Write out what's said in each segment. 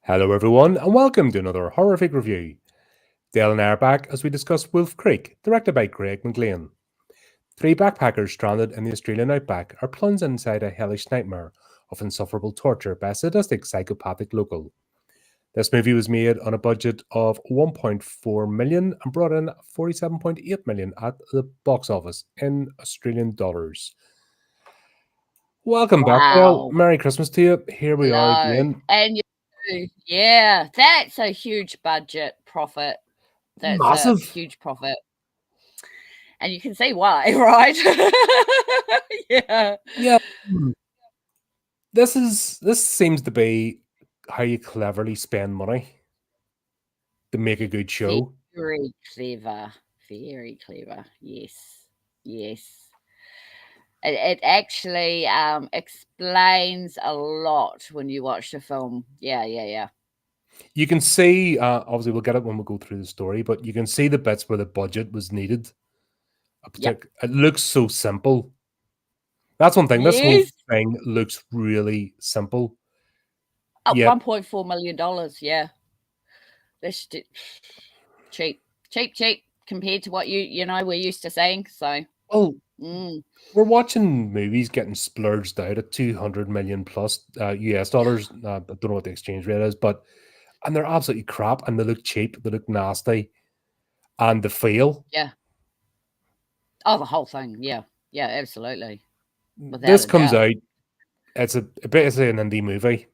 Hello, everyone, and welcome to another horrific review. Dale and I are back as we discuss Wolf Creek, directed by Greg McLean. Three backpackers stranded in the Australian outback are plunged inside a hellish nightmare of insufferable torture by a sadistic psychopathic local. This movie was made on a budget of 1.4 million and brought in 47.8 million at the box office in Australian dollars. Welcome back, Dale. Wow. Merry Christmas to you. Here we are Hello. again. And yeah, that's a huge budget profit. That's Massive. a huge profit. And you can see why, right? Yeah. Yeah. This seems to be how you cleverly spend money to make a good show. Very clever. Very clever. Yes. Yes. It actually explains a lot when you watch the film. Yeah. You can see, obviously, we'll get it when we go through the story, but you can see the bits where the budget was needed. Yep. It looks so simple. That's one thing. This whole Yes. thing looks really simple. Yep. $1.4 million. Yeah. That's cheap compared to what we're used to seeing. So, well, we're watching movies getting splurged out at 200 million plus US dollars. I don't know what the exchange rate is, and they're absolutely crap and they look cheap, they look nasty, and they fail. Yeah. Oh, the whole thing. Yeah, absolutely. This comes out. It's basically an indie movie,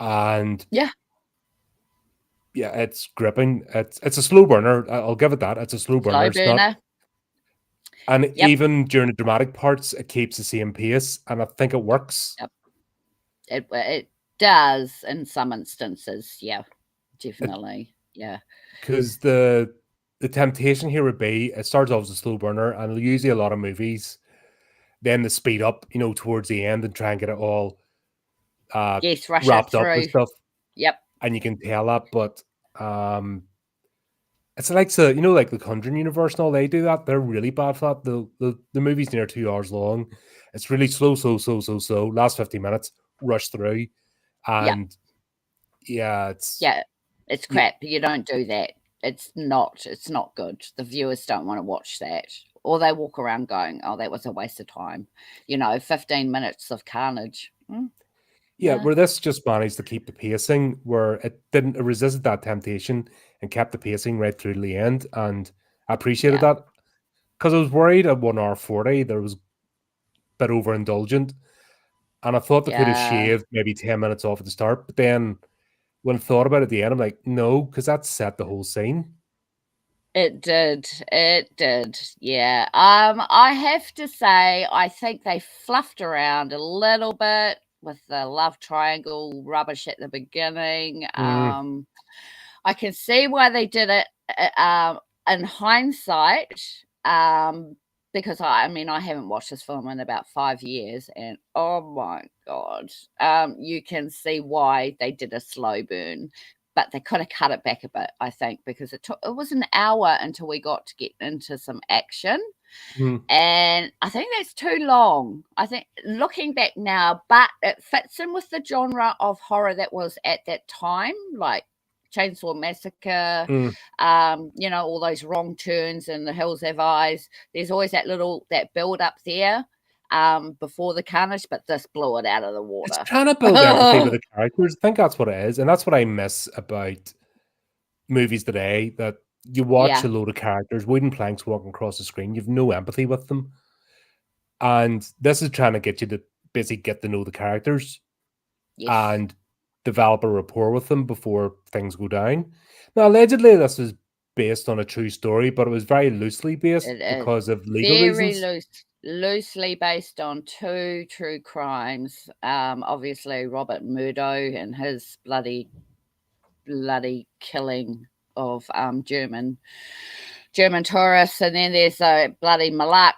and yeah, it's gripping. It's a slow burner. I'll give it that. It's a slow burner. It's not, and even during the dramatic parts, it keeps the same pace, and I think it works. Yep. It does in some instances. Yeah, definitely. Yeah, because the temptation here would be it starts off as a slow burner, and usually a lot of movies then they speed up, towards the end and try and get it all wrapped up with stuff. Yep. And you can tell that, but it's like like the Conjuring universe and all, they do that. They're really bad for that. The movie's near 2 hours long. It's really slow. Last 50 minutes, rush through. And it's crap. You don't do that. It's not good. The viewers don't want to watch that. Or they walk around going, oh, that was a waste of time. 15 minutes of carnage. Yeah, where this just managed to keep the pacing, where it resisted that temptation and kept the pacing right through to the end. And I appreciated that, because I was worried at 1 hour 40, there was a bit overindulgent. And I thought they could have shaved maybe 10 minutes off at the start. But then when I thought about it at the end, I'm like, no, because that set the whole scene. It did. Yeah. I have to say, I think they fluffed around a little bit with the love triangle rubbish at the beginning. I can see why they did it in hindsight, because I haven't watched this film in about 5 years, and oh my God, you can see why they did a slow burn. But they could have cut it back a bit, I think, because it was an hour until we got to get into some action. And I think that's too long. I think, looking back now, but it fits in with the genre of horror that was at that time, like Chainsaw Massacre, all those wrong turns and The Hills Have Eyes. There's always that build up there before the carnage, but this blew it out of the water. It's trying to build empathy with the characters. I think that's what it is, and that's what I miss about movies today, that you watch a load of characters, wooden planks walking across the screen, you've no empathy with them. And this is trying to get you to basically get to know the characters and develop a rapport with them before things go down. Now, allegedly, this is based on a true story, but it was very loosely based because of legal reasons. Loosely based on 2 true crimes. Obviously, Robert Murdo and his bloody killing of German tourists, and then there's the bloody Malak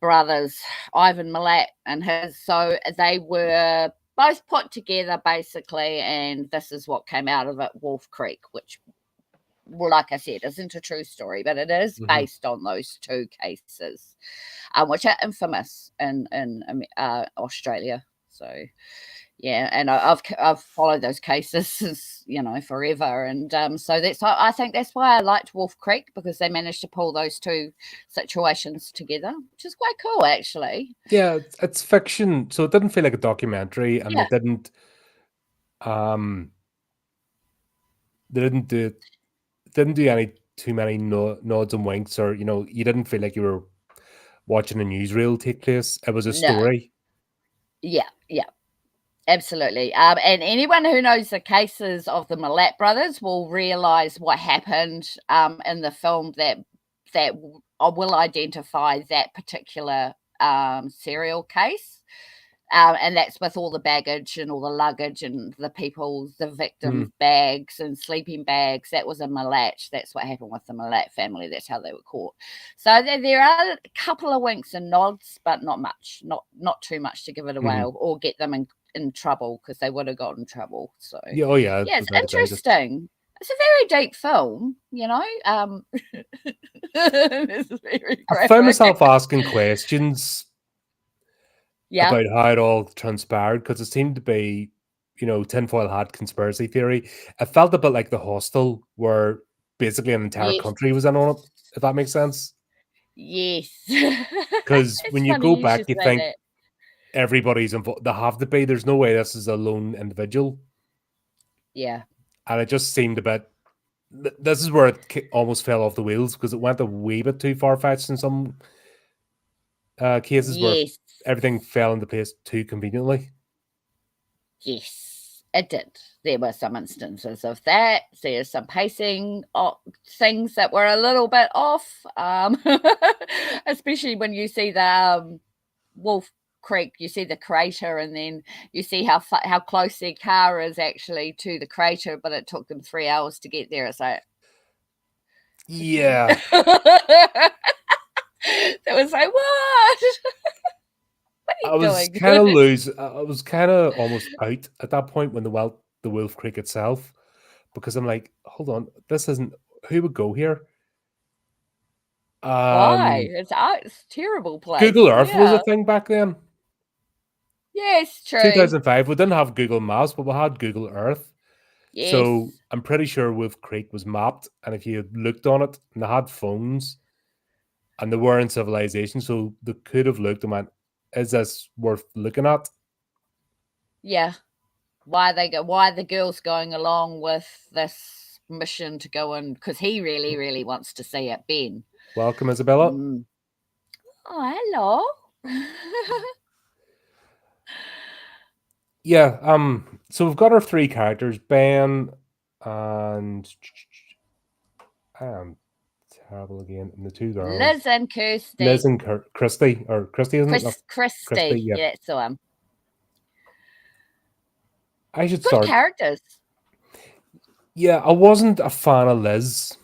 brothers, Ivan Malak and his. So they were both put together basically, and this is what came out of it, Wolf Creek, which, well, like I said, isn't a true story, but it is based on those 2 cases, which are infamous in Australia. So, Yeah, and I've followed those cases since, forever, and so I think that's why I liked Wolf Creek, because they managed to pull those two situations together, which is quite cool, actually. Yeah, it's fiction, so it didn't feel like a documentary, and Yeah. they didn't do any too many nods and winks, or you didn't feel like you were watching a newsreel take place. It was a No. story. Yeah, absolutely. And anyone who knows the cases of the Millat brothers will realize what happened in the film that will identify that particular serial case. And that's with all the baggage and all the luggage and the victims' bags and sleeping bags. That was a Millat. That's what happened with the Millat family. That's how they were caught. So there are a couple of winks and nods, but not much, not too much to give it away or get them in trouble, because they would have got in trouble. So yeah, it's interesting. It's a very deep film, This is very I found myself asking questions about how it all transpired, because it seemed to be, tinfoil hat conspiracy theory. It felt a bit like The Hostel, where basically an entire country was in on it, if that makes sense. Yes. Because when you go back, you think that. everybody's involved. They have to be. There's no way this is a lone individual. Yeah. And it just seemed a bit. This is where it almost fell off the wheels, because it went a wee bit too far-fetched in some cases where everything fell into place too conveniently. Yes, it did. There were some instances of that. There's some pacing things that were a little bit off, especially when you see the Wolf Creek, you see the crater, and then you see how close their car is actually to the crater, but it took them 3 hours to get there. It's like, yeah. That was like, what? I was kind of I was kind of almost out at that point when the Wolf Creek itself, because I'm like, hold on, this isn't, who would go here? Why? It's a terrible place. Google Earth was a thing back then. Yes, true. 2005. We didn't have Google Maps, but we had Google Earth. Yes. So I'm pretty sure Wolf Creek was mapped, and if you looked on it, and they had phones, and they were in civilization, so they could have looked and went, "Is this worth looking at?" Yeah. Why the girl's going along with this mission to go in, because he really, really wants to see it, Ben. Welcome, Isabella. Oh, hello. Yeah, so we've got our three characters, Ben, and I am terrible again, and the two girls. Liz and Kirsty. Liz and Christy, or Christy, isn't it? Christy, yeah, that's the one. I should Good start. characters. Yeah, I wasn't a fan of Liz.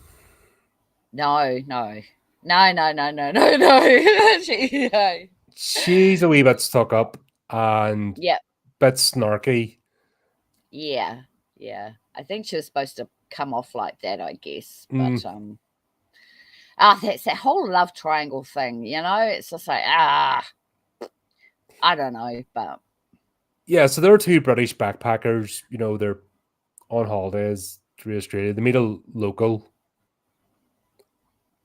No. She's a wee bit stuck up and bit snarky. Yeah. I think she was supposed to come off like that, I guess. But that's that whole love triangle thing, it's just like, I don't know, but yeah, so there are two British backpackers, they're on holidays through Australia. They meet a local,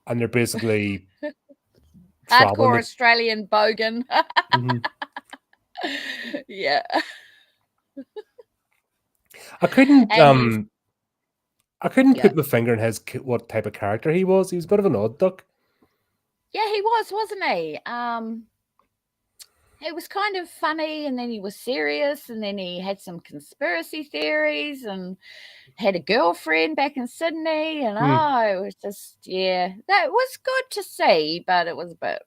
and they're basically hardcore Australian bogan. Yeah. I couldn't put my finger in what type of character he was. He was a bit of an odd duck. Yeah, he was, wasn't he? He was kind of funny, and then he was serious, and then he had some conspiracy theories, and had a girlfriend back in Sydney, and it was just, that was good to see, but it was a bit,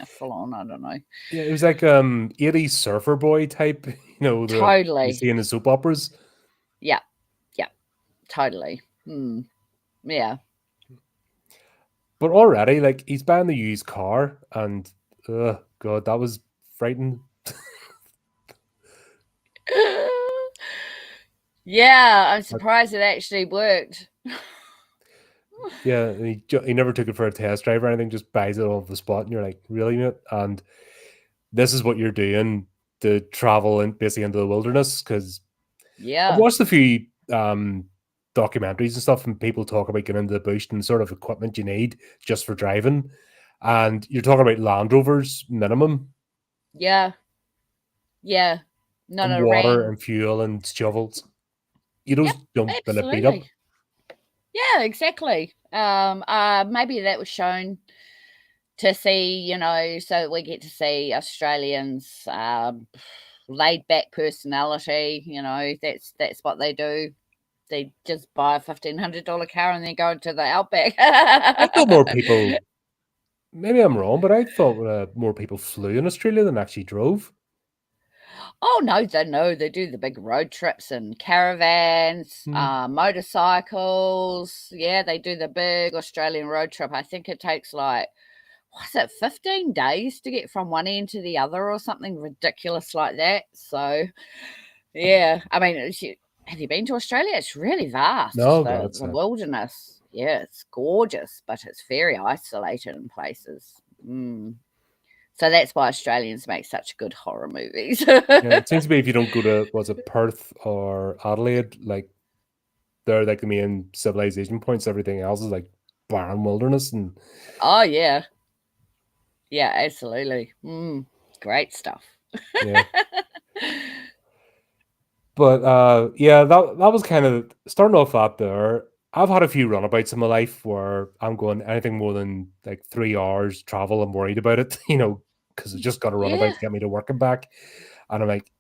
full on, I don't know. Yeah, it was like 80s surfer boy type, totally. You see in the soap operas. Yeah, totally. Yeah. But already, like, he's buying the used car, and God, that was frightening. Yeah, I'm surprised it actually worked. Yeah, he never took it for a test drive or anything, just buys it off the spot, and you're like, really, mate? And this is what you're doing to travel and basically into the wilderness, because I've Yeah. watched a few documentaries and stuff, and people talk about getting into the bush and the sort of equipment you need just for driving. And you're talking about Land Rovers minimum, Yeah. Yeah. Not and a water ring. and fuel and shovels. You Yep, just don't build a beat up. absolutely. Yeah, exactly. Maybe that was shown to see, you know, so we get to see Australians laid back personality. You know, that's what they do. They just buy a $1,500 car and then go into the outback. I thought more people. Maybe I'm wrong, but I thought more people flew in Australia than actually drove. Oh no, they do the big road trips and caravans, motorcycles. Yeah, they do the big Australian road trip. I think it takes like, what's it, 15 days to get from one end to the other or something ridiculous like that. So yeah, I mean, have you been to Australia? It's really vast, No, God, the wilderness. Yeah, it's gorgeous, but it's very isolated in places. So that's why Australians make such good horror movies. yeah, it seems to be if you don't go to, was it Perth or Adelaide, like they're like the main civilization points. Everything else is like barren wilderness. And Oh yeah, yeah, absolutely. Great stuff. yeah. But yeah, that was kind of starting off that there. I've had a few runabouts in my life where I'm going anything more than like 3 hours travel, I'm worried about it, because it's just got a runabout Yeah, to get me to work and back. And I'm like,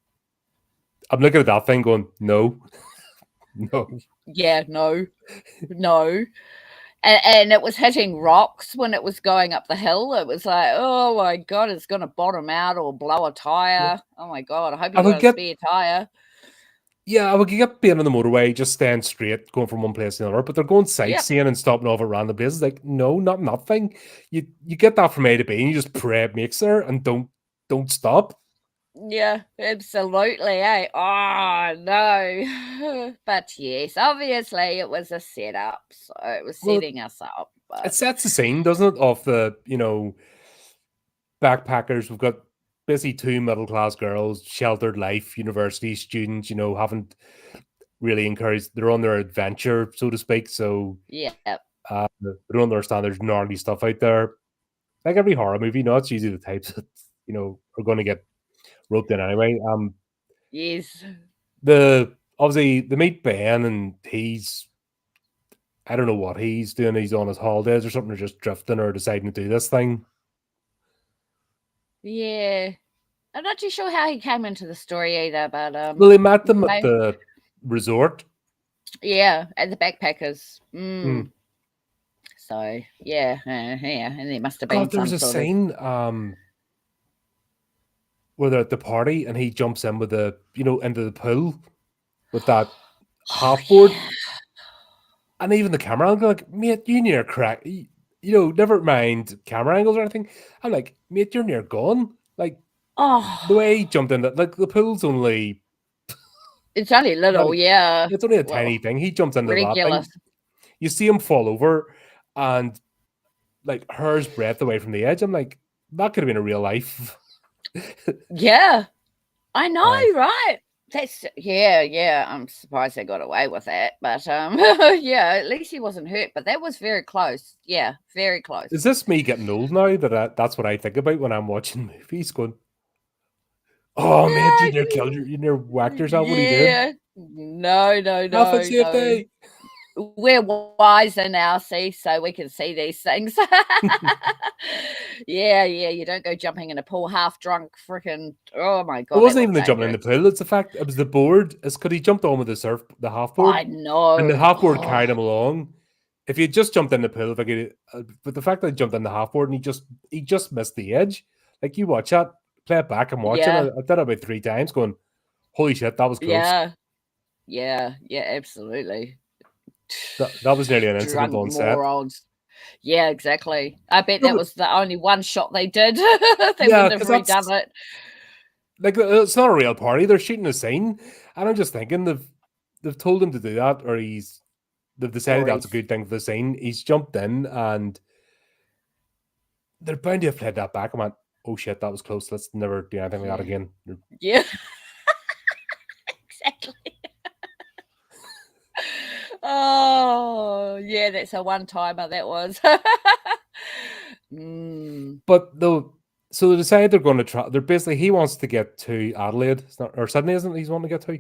I'm looking at that thing going, no, no. yeah, no. And it was hitting rocks when it was going up the hill. It was like, oh my God, it's going to bottom out or blow a tire. Oh my God, I hope I you would got a get, spare tire. yeah, I would get being on the motorway, just staying straight, going from one place to another. But they're going Yep. sightseeing and stopping off at random places. Like, no, not nothing. You get that from A to B, and you just pray it makes there, and don't stop. Yeah, absolutely. Eh? Oh no. But yes, obviously it was a setup. So it was Well, setting us up. it But sets the scene, doesn't it, of the, backpackers. We've got basically two middle class girls, sheltered life, university students, haven't really encouraged, they're on their adventure, so to speak. So yeah. they don't understand there's gnarly stuff out there. Like every horror movie, it's usually the types that, are going to get roped in anyway. Yes. Obviously they meet Ben, and I don't know what he's doing. He's on his holidays or something, or just drifting or deciding to do this thing. Yeah. I'm not too sure how he came into the story either, but Well, they met them at the resort. yeah, at the backpackers. Mm. So yeah, and there must have been God, there's some a sort of scene where they're at the party and he jumps in with into the pool with that half board, and even the camera angle, like, mate, you near crack, never mind camera angles or anything. I'm like, mate, you're near gone. Like the way he jumped in, that, like, the pool's only, it's only little, yeah. it's only a Well, tiny thing. He jumps into that ridiculous. thing. You see him fall over and like hair's breadth away from the edge. I'm like, that could have been a real life. Yeah, I know, right? That's yeah. I'm surprised they got away with that, but yeah, at least he wasn't hurt. But that was very close. Yeah, very close. Is this me getting old now that's what I think about when I'm watching movies? Going, oh man, you near whacked yourself. What are you doing? Yeah, no, Health and safety. We're wiser now, see, so we can see these things. Yeah, you don't go jumping in a pool half drunk, freaking. Oh my God, It that wasn't was even the jumping in the dangerous. pool. It's the fact it was the board. It's because he jumped on with the half board, I and the know. half board Oh, carried him along. If he had just jumped in the pool, but the fact that he jumped in the half board and he just missed the edge. Like, you watch that, play it back and watch it. yeah, I did it about 3 times, going, holy shit, that was close. yeah, absolutely. That was nearly an incident Drunk on set. morons. Yeah, exactly. I bet No, that but was the only one shot they did. They yeah, wouldn't have 'cause redone it. like, it's not a real party. They're shooting a scene, and I'm just thinking they've told him to do that, or they've decided that's a good thing for the scene. He's jumped in, and they're bound to have played that back. I went, oh shit, that was close. Let's never do anything like that again. Yeah. Exactly. Oh, yeah, that's a one-timer, that was. But so they decide they're going to try. They're basically, he wants to get to Adelaide, or Sydney, isn't it? He's wanting to get to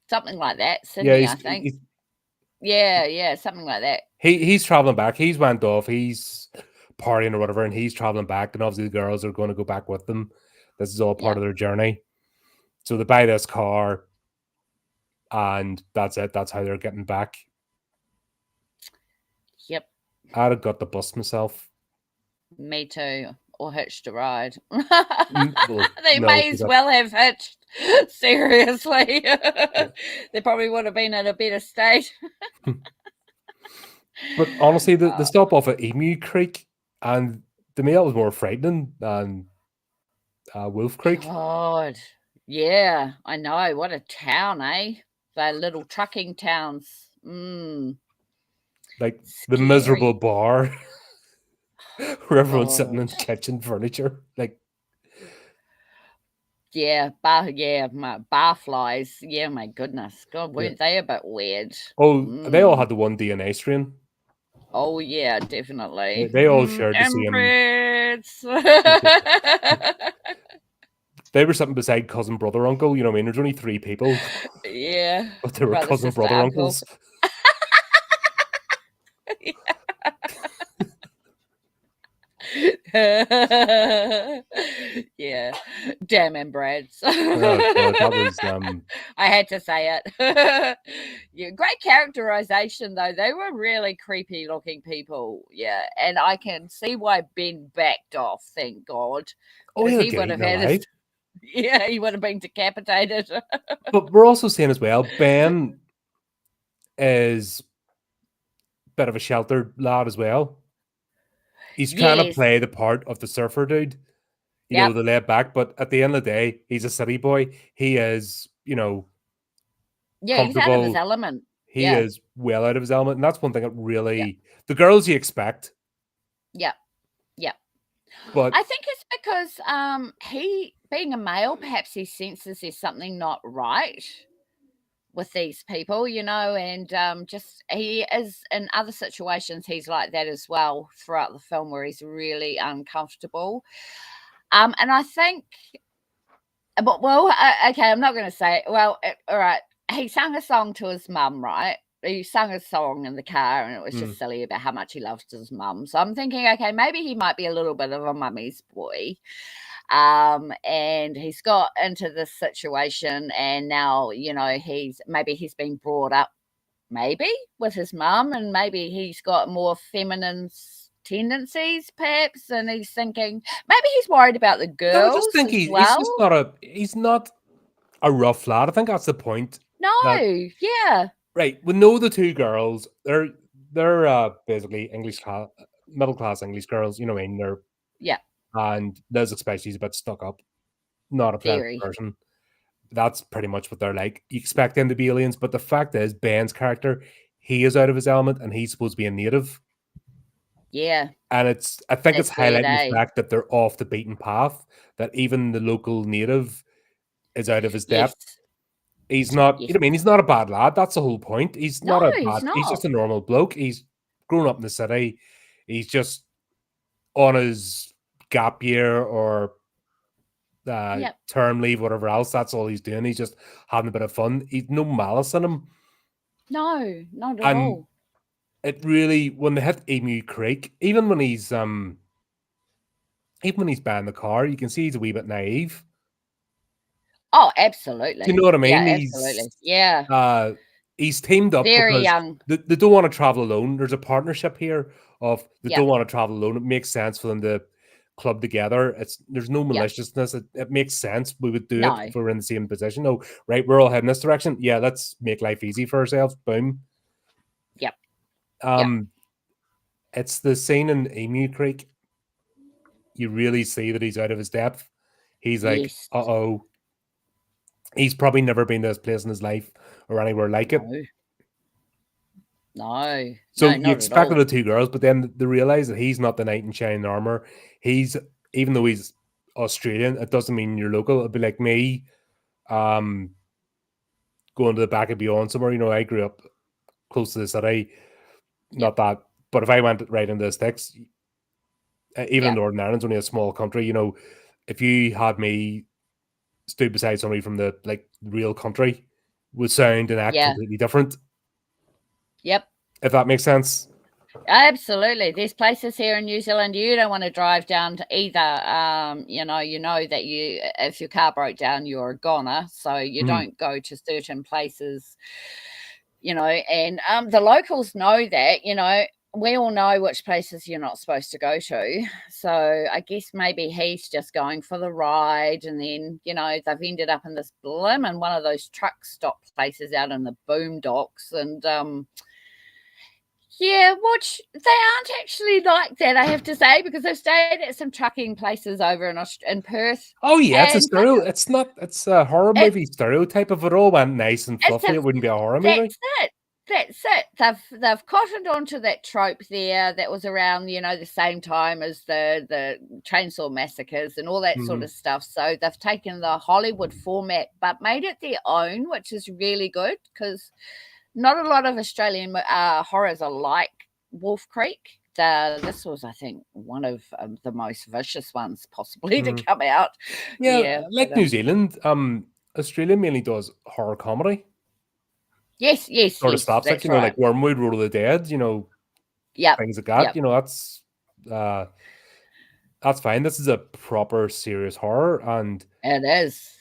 something like that. yeah. Sydney, I think. Yeah, something like that. He's traveling back. He's went off. He's partying or whatever, and he's traveling back. And obviously, the girls are going to go back with them. This is all part of their journey. So they buy this car, and that's it. That's how they're getting back. Yep. I'd have got the bus myself. Me too. Or hitched a ride. Well, they may as well have hitched. Seriously. Yeah. They probably would have been in a better state. But honestly, the stop off at Emu Creek, and to me, that was more frightening than Wolf Creek. God. Yeah, I know. What a town, eh? They're little trucking towns. Like the miserable bar where everyone's sitting in kitchen furniture. Like, yeah, bar flies. Yeah, my goodness. God, weren't they a bit weird? Oh, they all had the one DNA strain. Oh, yeah, definitely. They all shared the same. They were something beside cousin, brother, uncle. You know what I mean? There's only 3 people. Yeah. But they were cousin, brother, uncles. Yeah, damn inbreds. Oh, God, that was I had to say it. Yeah, great characterization though. They were really creepy looking people. Yeah, and I can see why Ben backed off. Thank God. Oh, yeah, he would have had his, yeah, he would have been decapitated. But we're also saying as well, Ben is a bit of a sheltered lad as well. He's trying to play the part of the surfer dude, you know, the laid back, but at the end of the day, he's a city boy. He is, you know, he's out of his element. He is well out of his element, and that's one thing that really the girls you expect. Yeah. But I think it's because he, being a male, perhaps he senses there's something not right with these people, you know, and just he is in other situations he's like that as well throughout the film where he's really uncomfortable. And I think, but okay, I'm not going to say it. Well, all right, he sang a song to his mum, right? He sang a song in the car, and it was just silly about how much he loves his mum. So I'm thinking, okay, maybe he might be a little bit of a mummy's boy. And he's got into this situation, and now, you know, he's been brought up maybe with his mum, and maybe he's got more feminine tendencies perhaps, and he's thinking maybe he's worried about the girls. I just think he's not a rough lad. I think that's the point. Right. We know the 2 girls. They're basically middle class English girls. You know what I mean? They're and Liz especially is a bit stuck up, not a pleasant person. That's pretty much what they're like. You expect them to be aliens, but the fact is, Ben's character, he is out of his element, and he's supposed to be a native. Yeah, and I think it's highlighting the fact that they're off the beaten path. That even the local native is out of his depth. He's not. You know what I mean? He's not a bad lad. That's the whole point. He's not a bad. He's just a normal bloke. He's grown up in the city. He's just on his gap year or term leave, whatever else. That's all he's doing. He's just having a bit of fun. He's no malice in him. No, not at all. It really, when they hit Emu Creek, even when he's buying the car, you can see he's a wee bit naive. Oh, absolutely. Do you know what I mean? Yeah, absolutely. Yeah. He's teamed up very because young. They don't want to travel alone. There's a partnership here of they don't want to travel alone. It makes sense for them to club together. There's no maliciousness. It makes sense. We would do it if we were in the same position. Oh, right, we're all heading this direction. Yeah, let's make life easy for ourselves. Boom. Yep. It's the scene in Emu Creek. You really see that he's out of his depth. He's like, uh-oh. He's probably never been to this place in his life or anywhere like it. No. So you expect the 2 girls, but then they realize that he's not the knight in shining armor. Even though he's Australian, it doesn't mean you're local. It'd be like me going to the back of beyond somewhere. You know, I grew up close to the city, not that, but if I went right into the sticks, even in Northern Ireland's only a small country, you know, if you had me stood beside somebody from the like real country, would sound and act completely different. Yep. If that makes sense. Absolutely. There's places here in New Zealand you don't want to drive down to either. You know that if your car broke down, you're a goner. So you don't go to certain places, you know, and the locals know that, you know, we all know which places you're not supposed to go to. So I guess maybe he's just going for the ride, and then, you know, they've ended up in this blimmin' one of those truck stop places out in the boondocks, and which they aren't actually like that, I have to say, because I've stayed at some trucking places over in Perth. Oh yeah, it's a stereo. It's a horror movie stereotype. If it all went nice and fluffy, it wouldn't be a horror movie. That's it. They've cottoned onto that trope there that was around, you know, the same time as the chainsaw massacres and all that sort of stuff. So they've taken the Hollywood format but made it their own, which is really good, because not a lot of Australian horrors are like Wolf Creek. This was, I think, one of the most vicious ones possibly to come out. Like New Zealand, Australia mainly does horror comedy. Yes, sort of slapstick, you know, like Wormwood, Road of the Dead, you know, things like that. You know, that's fine. This is a proper serious horror, and it is.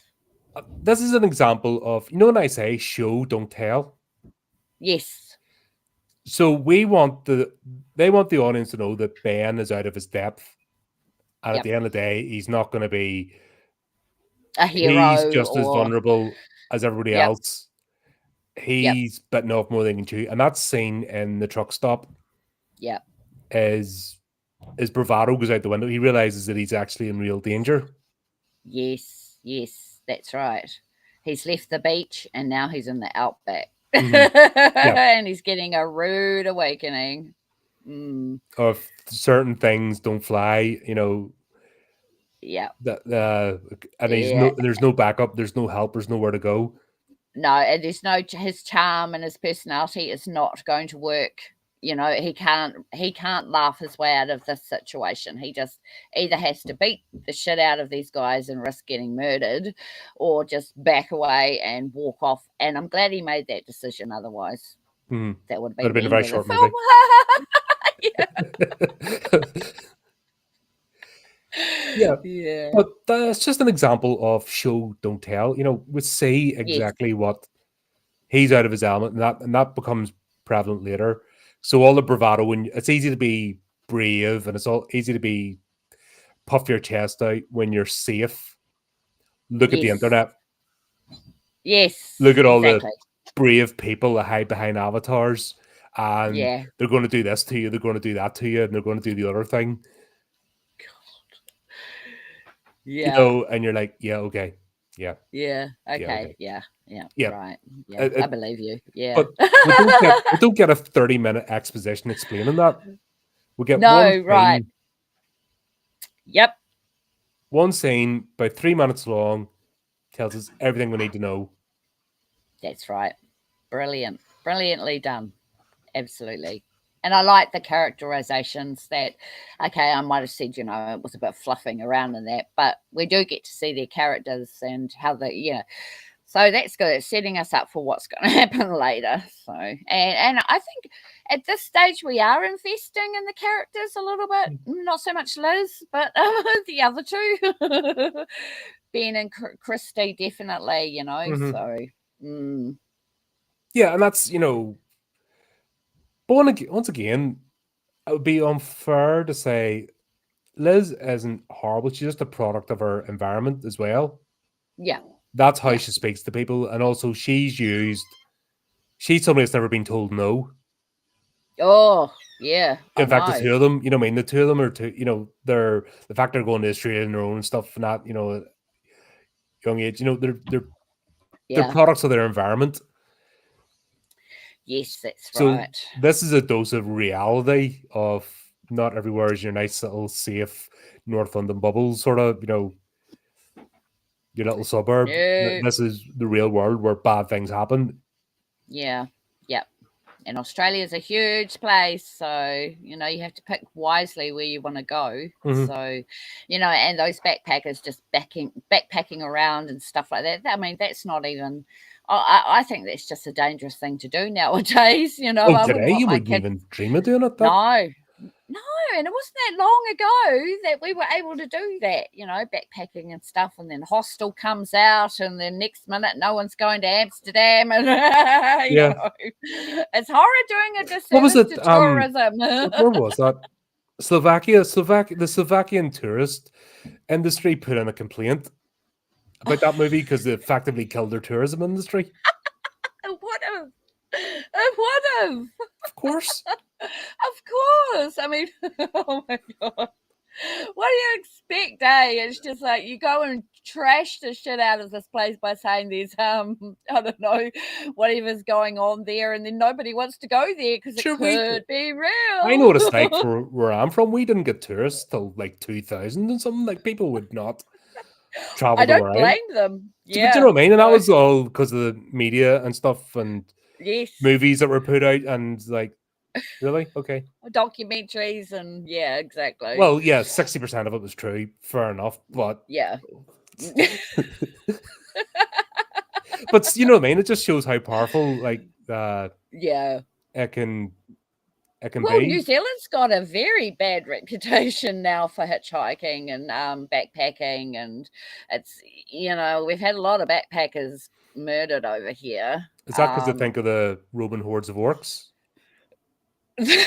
This is an example of, you know, when I say show don't tell. Yes. So they want the audience to know that Ben is out of his depth, and at the end of the day, he's not going to be a hero. He's just as vulnerable as everybody else. He's bitten off more than he can chew, and that's seen in the truck stop. Yeah, his bravado goes out the window. He realizes that he's actually in real danger. Yes, that's right. He's left the beach and now he's in the outback. And he's getting a rude awakening. Of certain things don't fly, you know. Yeah. And there's no backup, there's no help, there's nowhere to go. No, and his charm and his personality is not going to work. You know, he can't laugh his way out of this situation. He just either has to beat the shit out of these guys and risk getting murdered, or just back away and walk off. And I'm glad he made that decision. Otherwise, that would have been a very short movie. Yeah. But that's just an example of show don't tell. You know, we see exactly what he's out of his element, and that becomes prevalent later. So all the bravado, when it's easy to be brave, and it's all easy to be puff your chest out when you're safe. Look at the internet. Yes. Look at all the brave people that hide behind avatars, and they're going to do this to you, they're going to do that to you, and they're going to do the other thing. Yeah. You know, and you're like, okay. Yeah. Okay. Yeah. Right. Yeah. I believe you. Yeah. But we don't get a 30-minute exposition explaining that. We get right. Yep. One scene, about 3 minutes long, tells us everything we need to know. That's right. Brilliant. Brilliantly done. Absolutely. And I like the characterizations that, okay, I might have said, you know, it was a bit fluffing around in that, but we do get to see their characters and how they, so that's good. It's setting us up for what's going to happen later. So, and I think at this stage we are investing in the characters a little bit. Not so much Liz, but the other two, Ben and Christy, definitely. You know. So, yeah, and that's But once again, it would be unfair to say Liz isn't horrible. She's just a product of her environment as well. Yeah. That's how she speaks to people. And also she's somebody that's never been told no. Oh, yeah. In fact, the two of them, the two of them are the fact they're going to Australia on their own and stuff, not, young age, they're products of their environment. Yes, that's right. This is a dose of reality of not everywhere is your nice little safe North London bubble sort of, your little suburb. No. This is the real world where bad things happen. Yeah. Yep. And Australia's a huge place, so you have to pick wisely where you want to go. Mm-hmm. So, and those backpackers just backpacking around and stuff like that. I mean, that's not even. I think that's just a dangerous thing to do nowadays. Oh, I today wouldn't want you my wouldn't kid. even dream of doing it. No, and it wasn't that long ago that we were able to do that, backpacking and stuff. And then Hostel comes out, and then next minute, no one's going to Amsterdam. And, it's horror doing a disservice What was it? to tourism. Where was that? Slovakia. The Slovakian tourist industry put in a complaint about that movie because it effectively killed their tourism industry. It would have. Of course. Of course. I mean, oh my God. What do you expect, eh? It's just like you go and trash the shit out of this place by saying there's, I don't know, whatever's going on there, and then nobody wants to go there because it could be real. I know what it's like for where I'm from. We didn't get tourists till like 2000 and something. Like, people would not travel. I don't blame them. Yeah. But you know what I mean? And that was all because of the media and stuff and movies that were put out and like, really? Okay. Documentaries and yeah, exactly. Well, yeah, 60% of it was true. Fair enough. But yeah. But you know what I mean? It just shows how powerful it can be. New Zealand's got a very bad reputation now for hitchhiking and backpacking, and it's we've had a lot of backpackers murdered over here. Is that because they think of the Roman hordes of orcs? The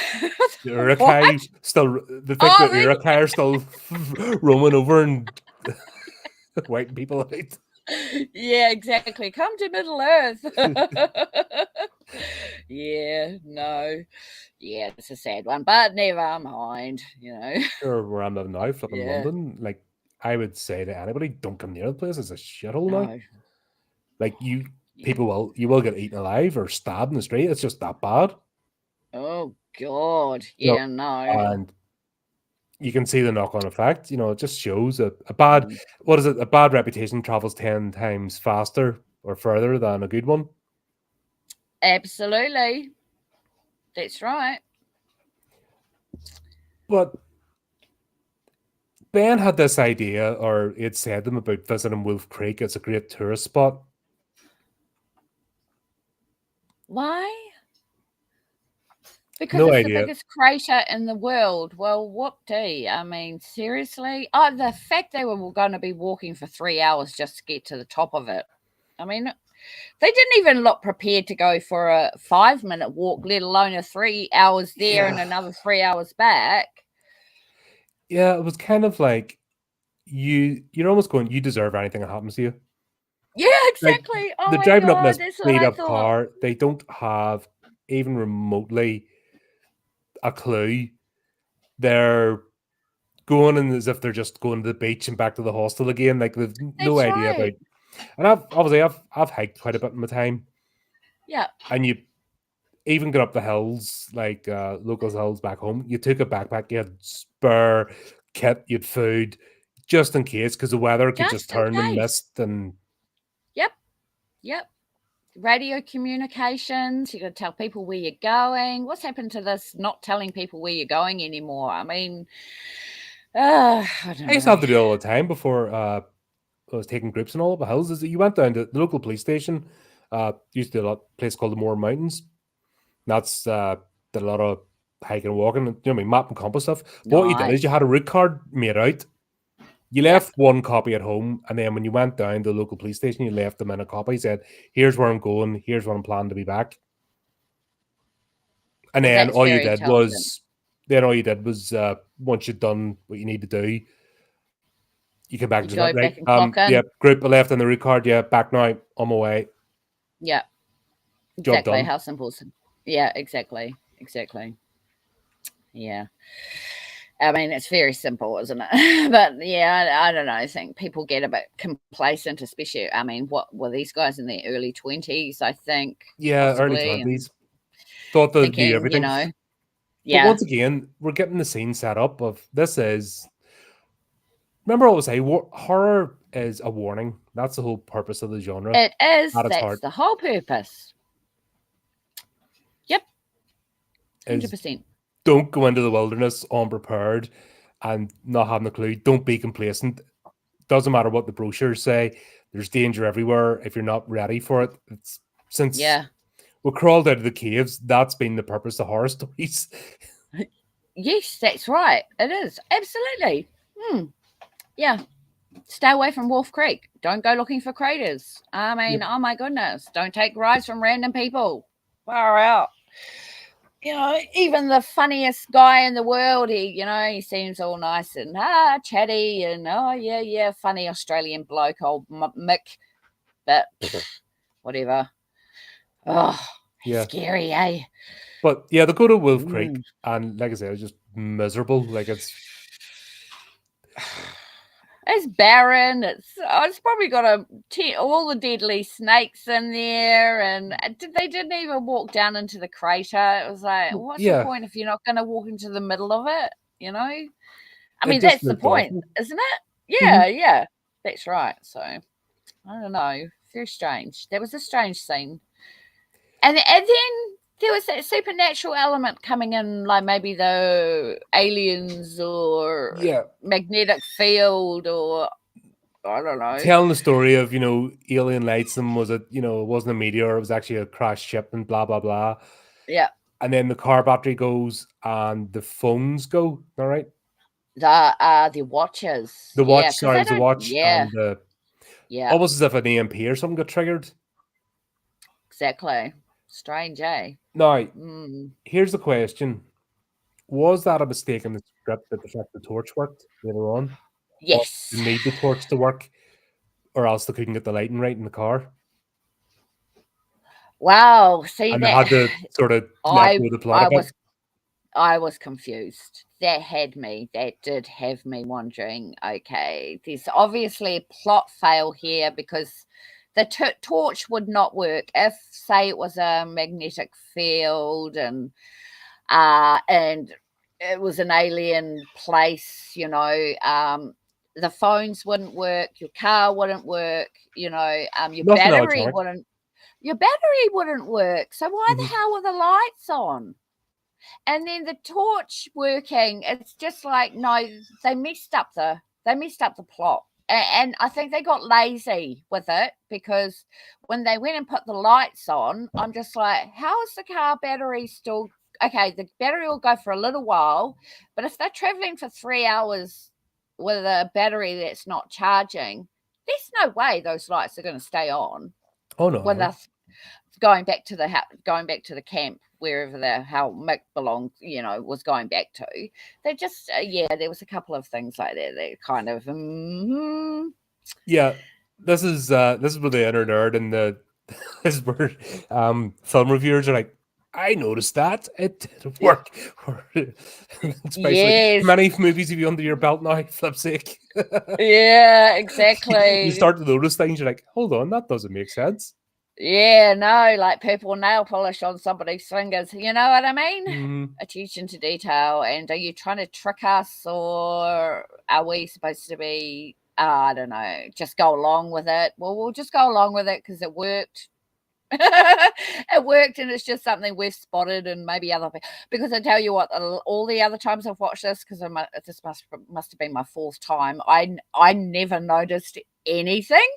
Urukai still. They think the Urukai are still roaming over and wiping people out. Yeah, exactly. Come to Middle Earth. Yeah, no. Yeah, it's a sad one, but never mind, Or where I'm living now, flipping London, like, I would say to anybody, don't come near the place. It's a shithole now. Like, you will get eaten alive or stabbed in the street. It's just that bad. Oh, God. Yeah, no. And you can see the knock-on effect. It just shows a bad, what is it? A bad reputation travels 10 times faster or further than a good one. Absolutely. That's right. But Ben had this idea, or it said them about visiting Wolf Creek. It's a great tourist spot. Why? Because it's the biggest crater in the world. Well, whoop-dee. I mean, seriously? Oh, the fact they were going to be walking for 3 hours just to get to the top of it. I mean, they didn't even look prepared to go for a 5-minute walk, let alone a 3 hours there and another 3 hours back. Yeah, it was kind of like you're almost going, you deserve anything that happens to you. Yeah, exactly. Like, they're driving up in this beat-up car. They don't have even remotely a clue. They're going in as if they're just going to the beach and back to the hostel again. Like, they've no idea about. And I've hiked quite a bit in my time. Yeah. And you even get up the hills, like local hills back home. You took a backpack, you had spare kit, you had food, just in case, because the weather could just turn and mist and. Yep. Radio communications. You got to tell people where you're going. What's happened to this not telling people where you're going anymore? I mean, I don't know. I used to have to do it all the time before I was taking groups and all of the hills. Is that you went down to the local police station. Used to do a place called the Moor Mountains. That's did a lot of hiking and walking. Map and compass stuff. But what you did is you had a route card made out. You left one copy at home, and then when you went down to the local police station, you left them in a copy. Said, "Here's where I'm going. Here's when I'm planning to be back." And then all you did was, once you'd done what you need to do, you come back and just like, group I left on the route card. Yeah, back now. On my way. Yeah, exactly. How simple. Yeah, exactly. Yeah. I mean, it's very simple, isn't it? But yeah, I don't know. I think people get a bit complacent, especially. I mean, what were these guys in their early 20s? I think. Yeah, early 20s. Thought they'd do everything. Yeah. But once again, we're getting the scene set up of this is. Remember, I was saying horror is a warning. That's the whole purpose of the genre. It is. At its That's heart. the whole purpose. Yep. 100%. Don't go into the wilderness unprepared and not having a clue. Don't be complacent. Doesn't matter what the brochures say. There's danger everywhere if you're not ready for it. It's since we crawled out of the caves, that's been the purpose of horror stories. Yes, that's right. It is. Absolutely. Yeah. Stay away from Wolf Creek. Don't go looking for craters. I mean, oh my goodness. Don't take rides from random people. Far out. You know, even the funniest guy in the world, he seems all nice and chatty and funny Australian bloke, old Mick. But whatever. Oh, scary, eh? But yeah, they go to Wolf Creek, and like I said, it's just miserable. Like it's barren. It's probably got all the deadly snakes in there, and they didn't even walk down into the crater. It was like, what's the point if you're not going to walk into the middle of it? You know, I mean, that's the point, isn't it? Yeah, yeah, that's right. So I don't know, very strange. That was a strange scene, and then there was that supernatural element coming in, like maybe the aliens or magnetic field, or I don't know. Telling the story of, alien lights, and was it, it wasn't a meteor, it was actually a crashed ship and blah, blah, blah. Yeah. And then the car battery goes and the phones go, all right? The watches. The watch, sorry, the watch. Yeah. And almost as if an EMP or something got triggered. Exactly. Strange, eh? Now, here's the question. Was that a mistake in the script that the fact the torch worked later on? Yes. Or you need the torch to work, or else they couldn't get the lighting right in the car? Wow. See, and they had to sort of let go the plot I was confused. That did have me wondering, okay, there's obviously a plot fail here, because the torch would not work if, say, it was a magnetic field and it was an alien place, the phones wouldn't work, your car wouldn't work, your battery wouldn't work. So why the hell were the lights on? And then the torch working, it's just like, no, they messed up the plot. And I think they got lazy with it, because when they went and put the lights on, I'm just like, how is the car battery still? Okay, the battery will go for a little while, but if they're traveling for 3 hours with a battery that's not charging, there's no way those lights are going to stay on. Oh no! When they're going back to the camp, wherever how Mick belonged, was going back to. They just there was a couple of things like that. They kind of This is where the inner nerd and this is where film reviewers are like, I noticed that it didn't work. Especially, how many movies have you under your belt now? Flip's sake. Yeah, exactly. You start to notice things. You're like, hold on, that doesn't make sense. Yeah, no, like purple nail polish on somebody's fingers. You know what I mean? Attention to detail. And are you trying to trick us, or are we supposed to be, I don't know, just go along with it? Well, we'll just go along with it because it worked. It worked, and it's just something we've spotted, and maybe other people. Because I tell you what, all the other times I've watched this, because this must have been my fourth time, I never noticed anything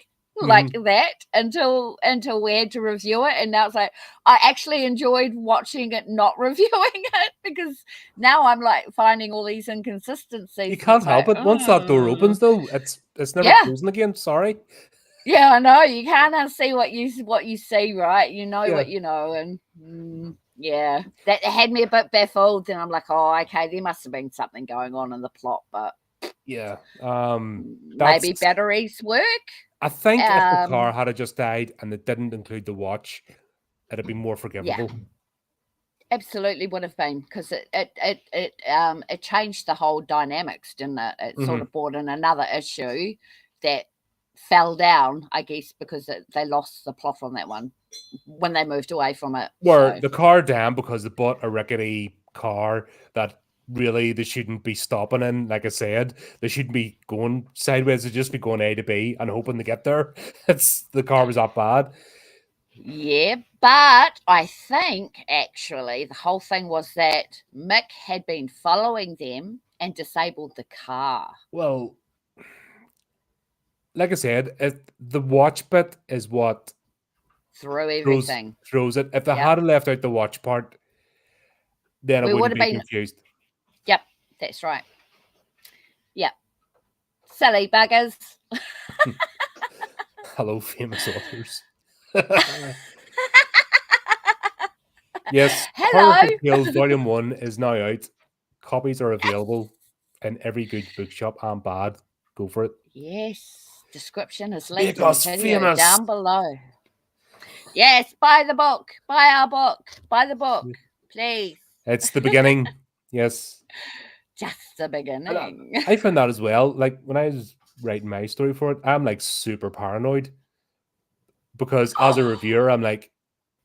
like that until we had to review it. And now it's like, I actually enjoyed watching it, not reviewing it, because now I'm like finding all these inconsistencies. You can't help it. Once that door opens, though, it's never closing again. Sorry. Yeah, I know. You can't unsee what you see, right? You know what you know, and that had me a bit baffled. And I'm like, oh, okay, there must have been something going on in the plot, but maybe batteries work. I think if the car had just died and it didn't include the watch, it'd be more forgivable. Yeah. Absolutely would have been, because it changed the whole dynamics, didn't it? It sort of brought in another issue that fell down, I guess, because they lost the plot on that one when they moved away from it. Where the car down because they bought a rickety car that really they shouldn't be stopping in. Like I said, they shouldn't be going sideways. They just be going A to B and hoping to get there. The car was that bad. Yeah, but I think actually the whole thing was that Mick had been following them and disabled the car. Well, like I said, the watch bit is what through everything. throws it. If they Yep. had left out the watch part, then We I would wouldn't have be been. confused. Yep, that's right. Yep. Silly buggers. Hello, famous authors. Yes, Hello. Horrific Tales Volume 1 is now out. Copies are available in every good bookshop and bad. Go for it. Yes. Description is Make linked in the us video famous. down below. Yes, buy the book. Buy our book. Buy the book, please. It's the beginning. Yes. Just the beginning. I found that as well. Like when I was writing my story for it, I'm like super paranoid because as a reviewer, I'm like,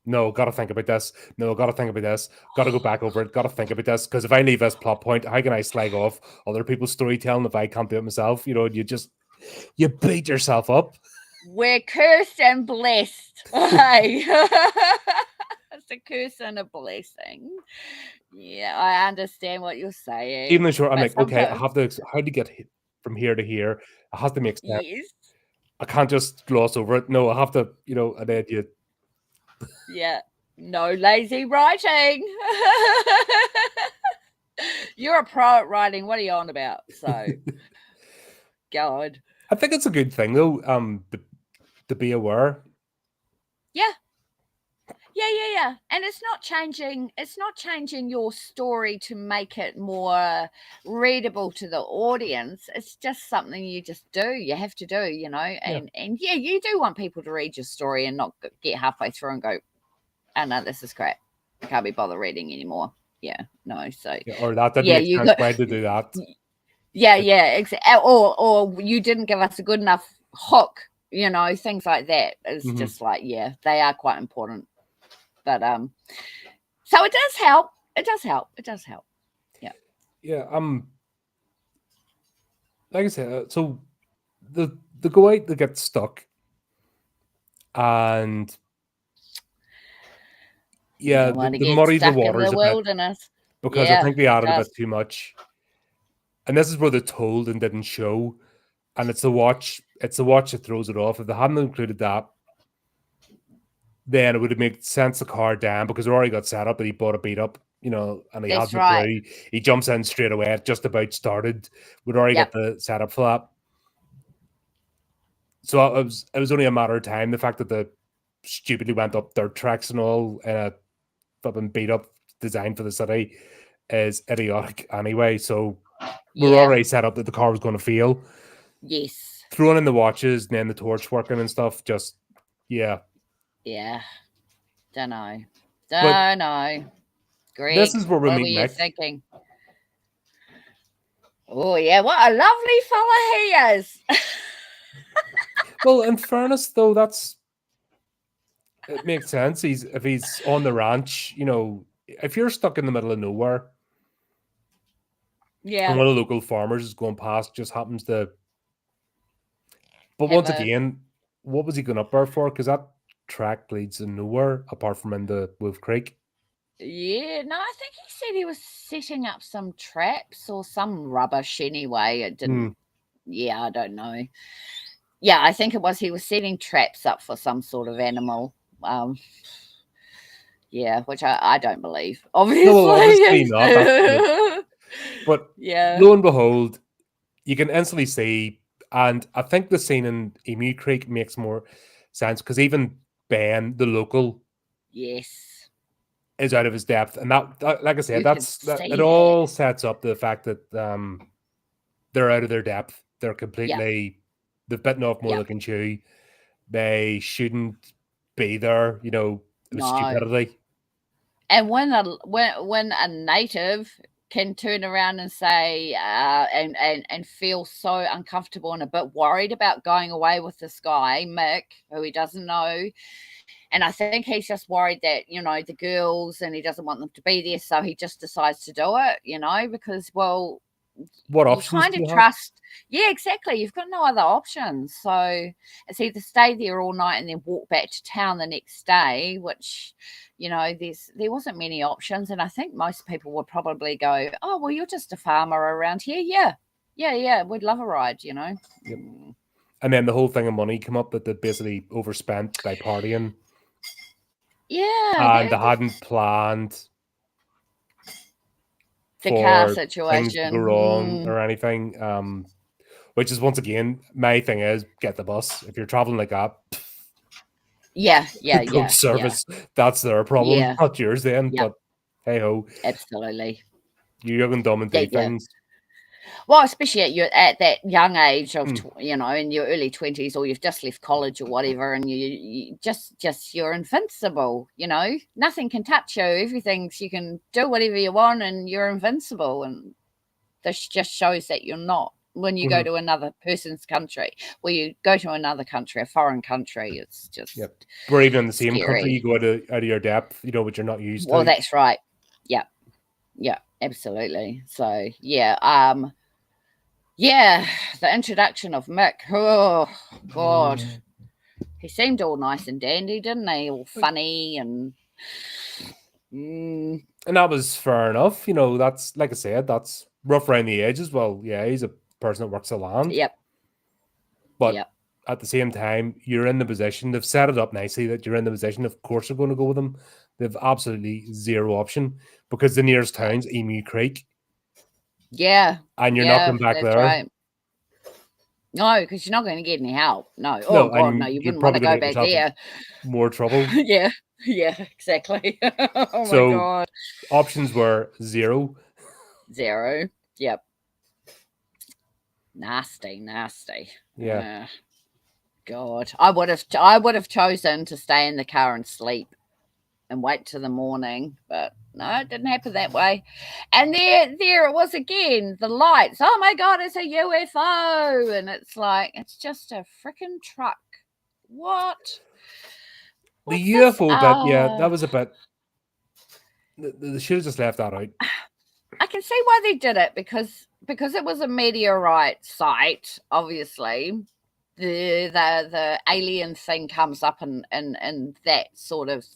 no, gotta think about this. No, gotta think about this. Gotta go back over it. Gotta think about this. Because if I leave this plot point, how can I slag off other people's storytelling if I can't do it myself? You know, you beat yourself up. We're cursed and blessed. It's a curse and a blessing. Yeah, I understand what you're saying. Even though short, I'm but like, okay, I sometimes- have to. How to get from here to here? I have to make sense. Yes. I can't just gloss over it. No, I have to. You know, and then you. Yeah. No lazy writing. You're a pro at writing. What are you on about? So, God. I think it's a good thing though. To be aware. Yeah. Yeah. And it's not changing your story to make it more readable to the audience. It's just something you just do. You have to do, you know. And yeah, you do want people to read your story and not get halfway through and go, oh no, this is crap. I can't be bothered reading anymore. Yeah, no. So Or that didn't make sense. Why to do that? Yeah. Or you didn't give us a good enough hook. You know, things like that. It's just like, yeah, they are quite important. But so it does help. It does help. Yeah. Yeah. Like I said, so the go out, they get stuck, and yeah, the muddy the waters a bit because I think they added a bit too much. And this is where they're told and didn't show, and it's the watch that throws it off. If they hadn't included that, then it would have made sense to car down because they already got set up that he bought a beat up, you know, and he has the through. He jumps in straight away. It just about started. We'd already got the setup for that. So it was only a matter of time. The fact that they stupidly went up dirt tracks and all in a flipping beat up design for the city is idiotic anyway. So we were already set up that the car was going to fail. Yes. Throwing in the watches and then the torch working and stuff, just Yeah. Don't know. Greg, this is where we what meet were you Mick. thinking? Oh yeah, what a lovely fella he is. Well, in fairness, though, it makes sense. If he's on the ranch, you know, if you're stuck in the middle of nowhere, and one of the local farmers is going past, just happens to. But once again, what was he going up there for? Because that track leads to nowhere apart from into Wolf Creek. Yeah, no, I think he said he was setting up some traps or some rubbish anyway. It didn't. Yeah, I don't know. Yeah, I think it was he was setting traps up for some sort of animal. Yeah, which I don't believe. Obviously, no, obviously not. But lo and behold, you can instantly see, and I think the scene in Emu Creek makes more sense because even Ben, the local, is out of his depth, and that like I said, it all sets up the fact that they're out of their depth. They're completely they've bitten off more than they can chew. They shouldn't be there. You know, it was stupidity. And when a native can turn around and say and feel so uncomfortable and a bit worried about going away with this guy Mick, who he doesn't know, And I think he's just worried that, the girls, and he doesn't want them to be there. So he just decides to do it, because, well, what you options kind do of you have? trust. Yeah, exactly. You've got no other options. So it's either stay there all night and then walk back to town the next day, which, there wasn't many options. And I think most people would probably go, oh, well, you're just a farmer around here. Yeah. We'd love a ride, Yep. And then the whole thing of money come up that they basically overspent by partying. Yeah. And they hadn't planned the car for things to go situation. wrong or anything. Which is, once again, my thing is, get the bus. If you're traveling like that, Yeah. coach service, that's their problem, not yours then. Yep. But hey ho, absolutely. you're young and dumb and do things. Well, especially at that young age of, in your early 20s, or you've just left college or whatever, and you you're invincible, nothing can touch you. Everything's, you can do whatever you want and you're invincible. And this just shows that you're not when you go to another person's country, where you go to another country, a foreign country. It's just, or even in the same scary. country, you go out of your depth, which you're not used to. Well, that's right. Yeah, absolutely. So, the introduction of Mick. Oh, God. He seemed all nice and dandy, didn't he? All funny and... And that was fair enough. That's, like I said, that's rough around the edges. Well, yeah, he's a person that works the land. Yep. But at the same time, you're in the position. They've set it up nicely that you're in the position. Of course, they're going to go with him. They've absolutely zero option because the nearest town's Emu Creek. Yeah. And you're not going back there. Right. No, because you're not going to get any help. No. Oh, God, no. You wouldn't want to go back there. More trouble. Yeah, exactly. Oh, so, my God. Options were zero. Zero. Yep. Nasty. Yeah. God. I would have chosen to stay in the car and sleep and wait till the morning, but no, it didn't happen that way. And there it was again, the lights. Oh my God, it's a UFO. And it's like, it's just a freaking truck. What? The UFO bit, that was a bit, they should have just left that out. I can see why they did it, because it was a meteorite site, obviously. The alien thing comes up in that sort of,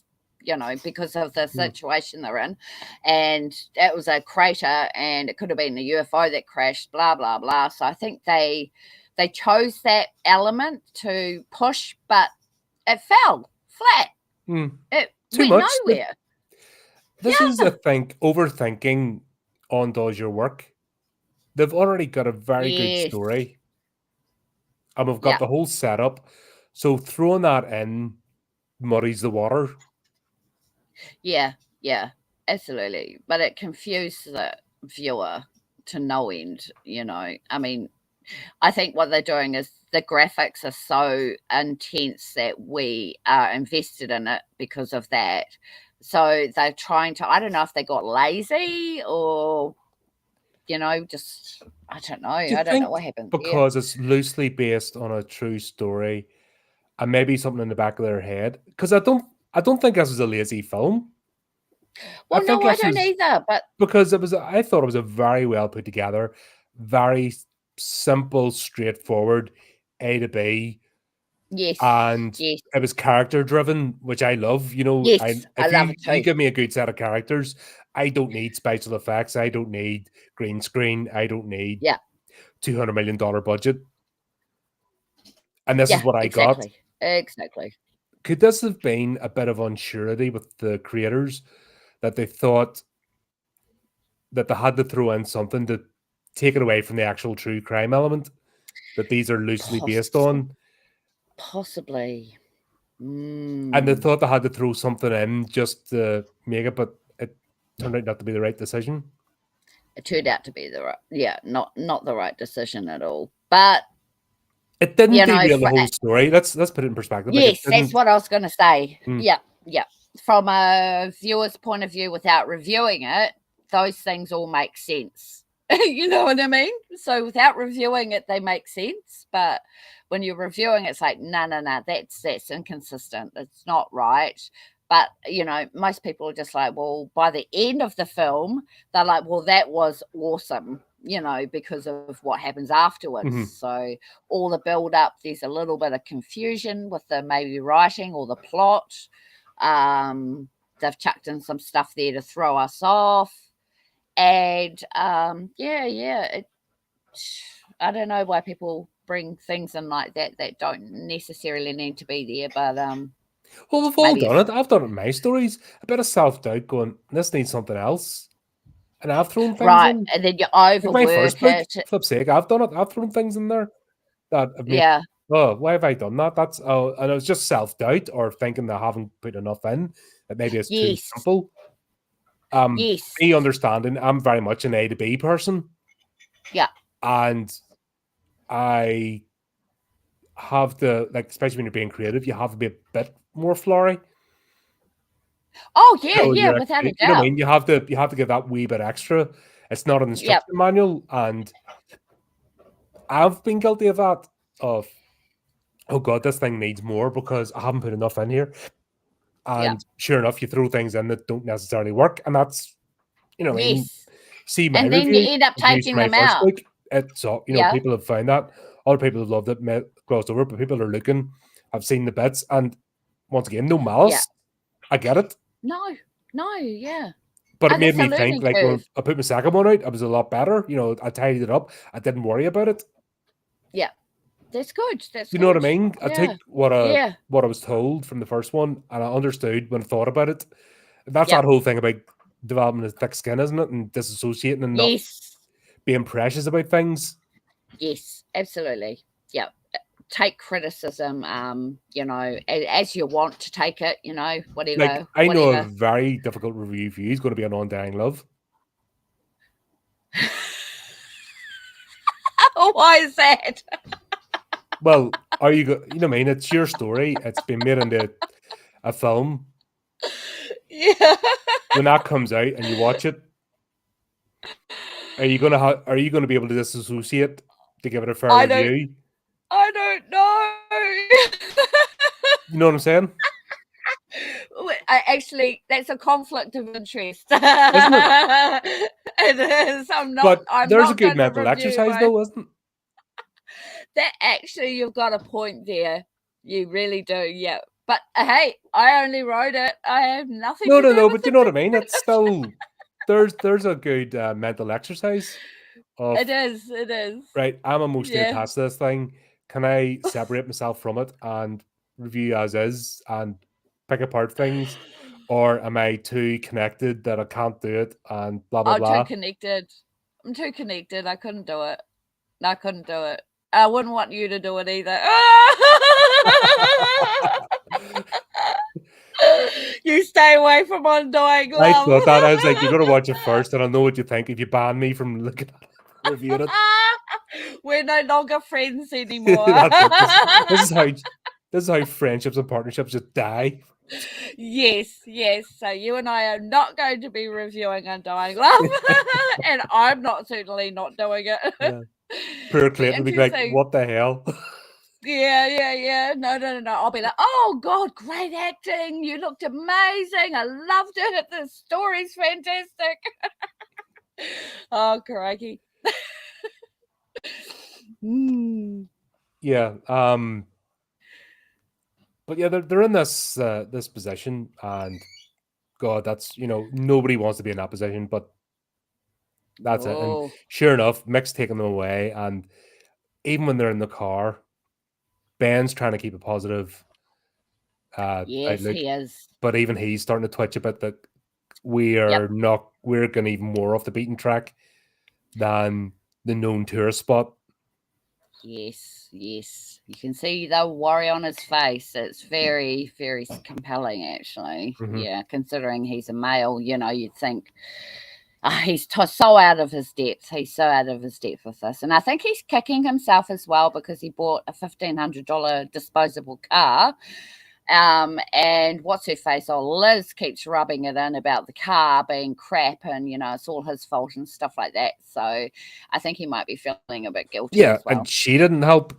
because of the situation they're in. And it was a crater, and it could have been a UFO that crashed, blah, blah, blah. So I think they chose that element to push, but it fell flat. It Too went much. nowhere. This is, I think, overthinking undoes your work. They've already got a very good story. And we've got the whole setup. So throwing that in muddies the water. Yeah, absolutely. But it confused the viewer to no end, I mean, I think what they're doing is the graphics are so intense that we are invested in it because of that. So they're trying to, I don't know if they got lazy or, just, I don't know. I don't know what happened. Because it's loosely based on a true story and maybe something in the back of their head. Because I don't think this was a lazy film. Well, I don't either. But because I thought it was a very well put together, very simple, straightforward A to B. Yes. And it was character driven, which I love. Yes, I love it too. You give me a good set of characters, I don't need special effects. I don't need green screen. I don't need $200 million budget. And this is what I got. Exactly. Could this have been a bit of unsurety with the creators, that they thought that they had to throw in something to take it away from the actual true crime element that these are loosely based on? Possibly. And they thought they had to throw something in just to make it, but it turned out not to be the right decision. It turned out to be the right, not the right decision at all. But it didn't derail the whole story. Let's put it in perspective. Yes, that's what I was going to say. Yeah. From a viewer's point of view, without reviewing it, those things all make sense. You know what I mean? So without reviewing it, they make sense. But when you're reviewing, it's like, no, that's inconsistent. It's not right. But, you know, most people are just like, well, by the end of the film, they're like, well, that was awesome, you know, because of what happens afterwards. Mm-hmm. So all the build up, there's a little bit of confusion with the maybe writing or the plot. They've chucked in some stuff there to throw us off. And I don't know why people bring things in like that don't necessarily need to be there, but well, we've all done it. I've done it in my stories. A bit of self-doubt going, this needs something else. And I've thrown things in. And then you overwork like my first book, it. flip's sake, I've done it. I've thrown things in there that have made, oh, why have I done that? That's, oh, and it was just self-doubt or thinking that I haven't put enough in, that maybe it's too simple. Me understanding, I'm very much an A to B person. Yeah. And I have to, like, especially when you're being creative, you have to be a bit more flowery. Oh yeah, without a doubt. You know what I mean? You have to give that wee bit extra. It's not an instruction manual, and I've been guilty of that. Of, oh god, this thing needs more because I haven't put enough in here. And sure enough, you throw things in that don't necessarily work, and that's, you know, see my and review, then you end up taking them out. Week, it's, you know, people have found that. Other people have loved it, glossed over, but people are looking. I've seen the bits, and once again, no malice. I get it. No, yeah. But it made me think, like, when I put my second one out, I was a lot better. You know, I tidied it up. I didn't worry about it. Yeah. That's good. That's you know what I mean? I took what I was told from the first one, and I understood when I thought about it. That's that whole thing about developing a thick skin, isn't it? And disassociating and not being precious about things. Yes, absolutely. Yeah. Take criticism, you know, as you want to take it, you know, whatever. Like, I know a very difficult review for you is going to be on Undying Love. Why is that? Well, are you know what I mean? It's your story. It's been made into a film. Yeah. When that comes out and you watch it, are you gonna be able to disassociate to give it a fair review? I don't know. You know what I'm saying? Actually, that's a conflict of interest. Isn't it? It is. But there's a good mental exercise, though, isn't it? That actually, you've got a point there. You really do, yeah. But hey, I only wrote it. I have nothing. No, but you know what I mean. It's still there's a good mental exercise. It is. Right, I'm emotionally attached to this thing. Can I separate myself from it and review as is and pick apart things, or am I too connected that I can't do it and blah blah blah? I'm too connected. I couldn't do it. I wouldn't want you to do it either. You stay away from Undying Love. I thought that. I was like, you're going to watch it first, and I'll know what you think. If you ban me from looking at it, reviewing it. We're no longer friends anymore. This is how friendships and partnerships just die. Yes. So you and I are not going to be reviewing Undying Love, and I'm certainly not doing it. Yeah. Poor Clint will be like, what the hell? Yeah. No. I'll be like, oh God, great acting. You looked amazing. I loved it. The story's fantastic. Oh, crikey. Yeah. But yeah, they're in this this position, and God, that's, you know, nobody wants to be in that position, but that's it. And sure enough, Mick's taking them away, and even when they're in the car, Ben's trying to keep a positive yes, outlook, he is. but even he's starting to twitch a bit that we're going even more off the beaten track than the known tourist spot. Yes. You can see the worry on his face. It's very, very compelling, actually. Mm-hmm. Yeah, considering he's a male, you know, you'd think he's so out of his depth. He's so out of his depth with this. And I think he's kicking himself as well because he bought a $1,500 disposable car And what's her face? Oh, Liz keeps rubbing it in about the car being crap and, it's all his fault and stuff like that. So I think he might be feeling a bit guilty as well. And she didn't help.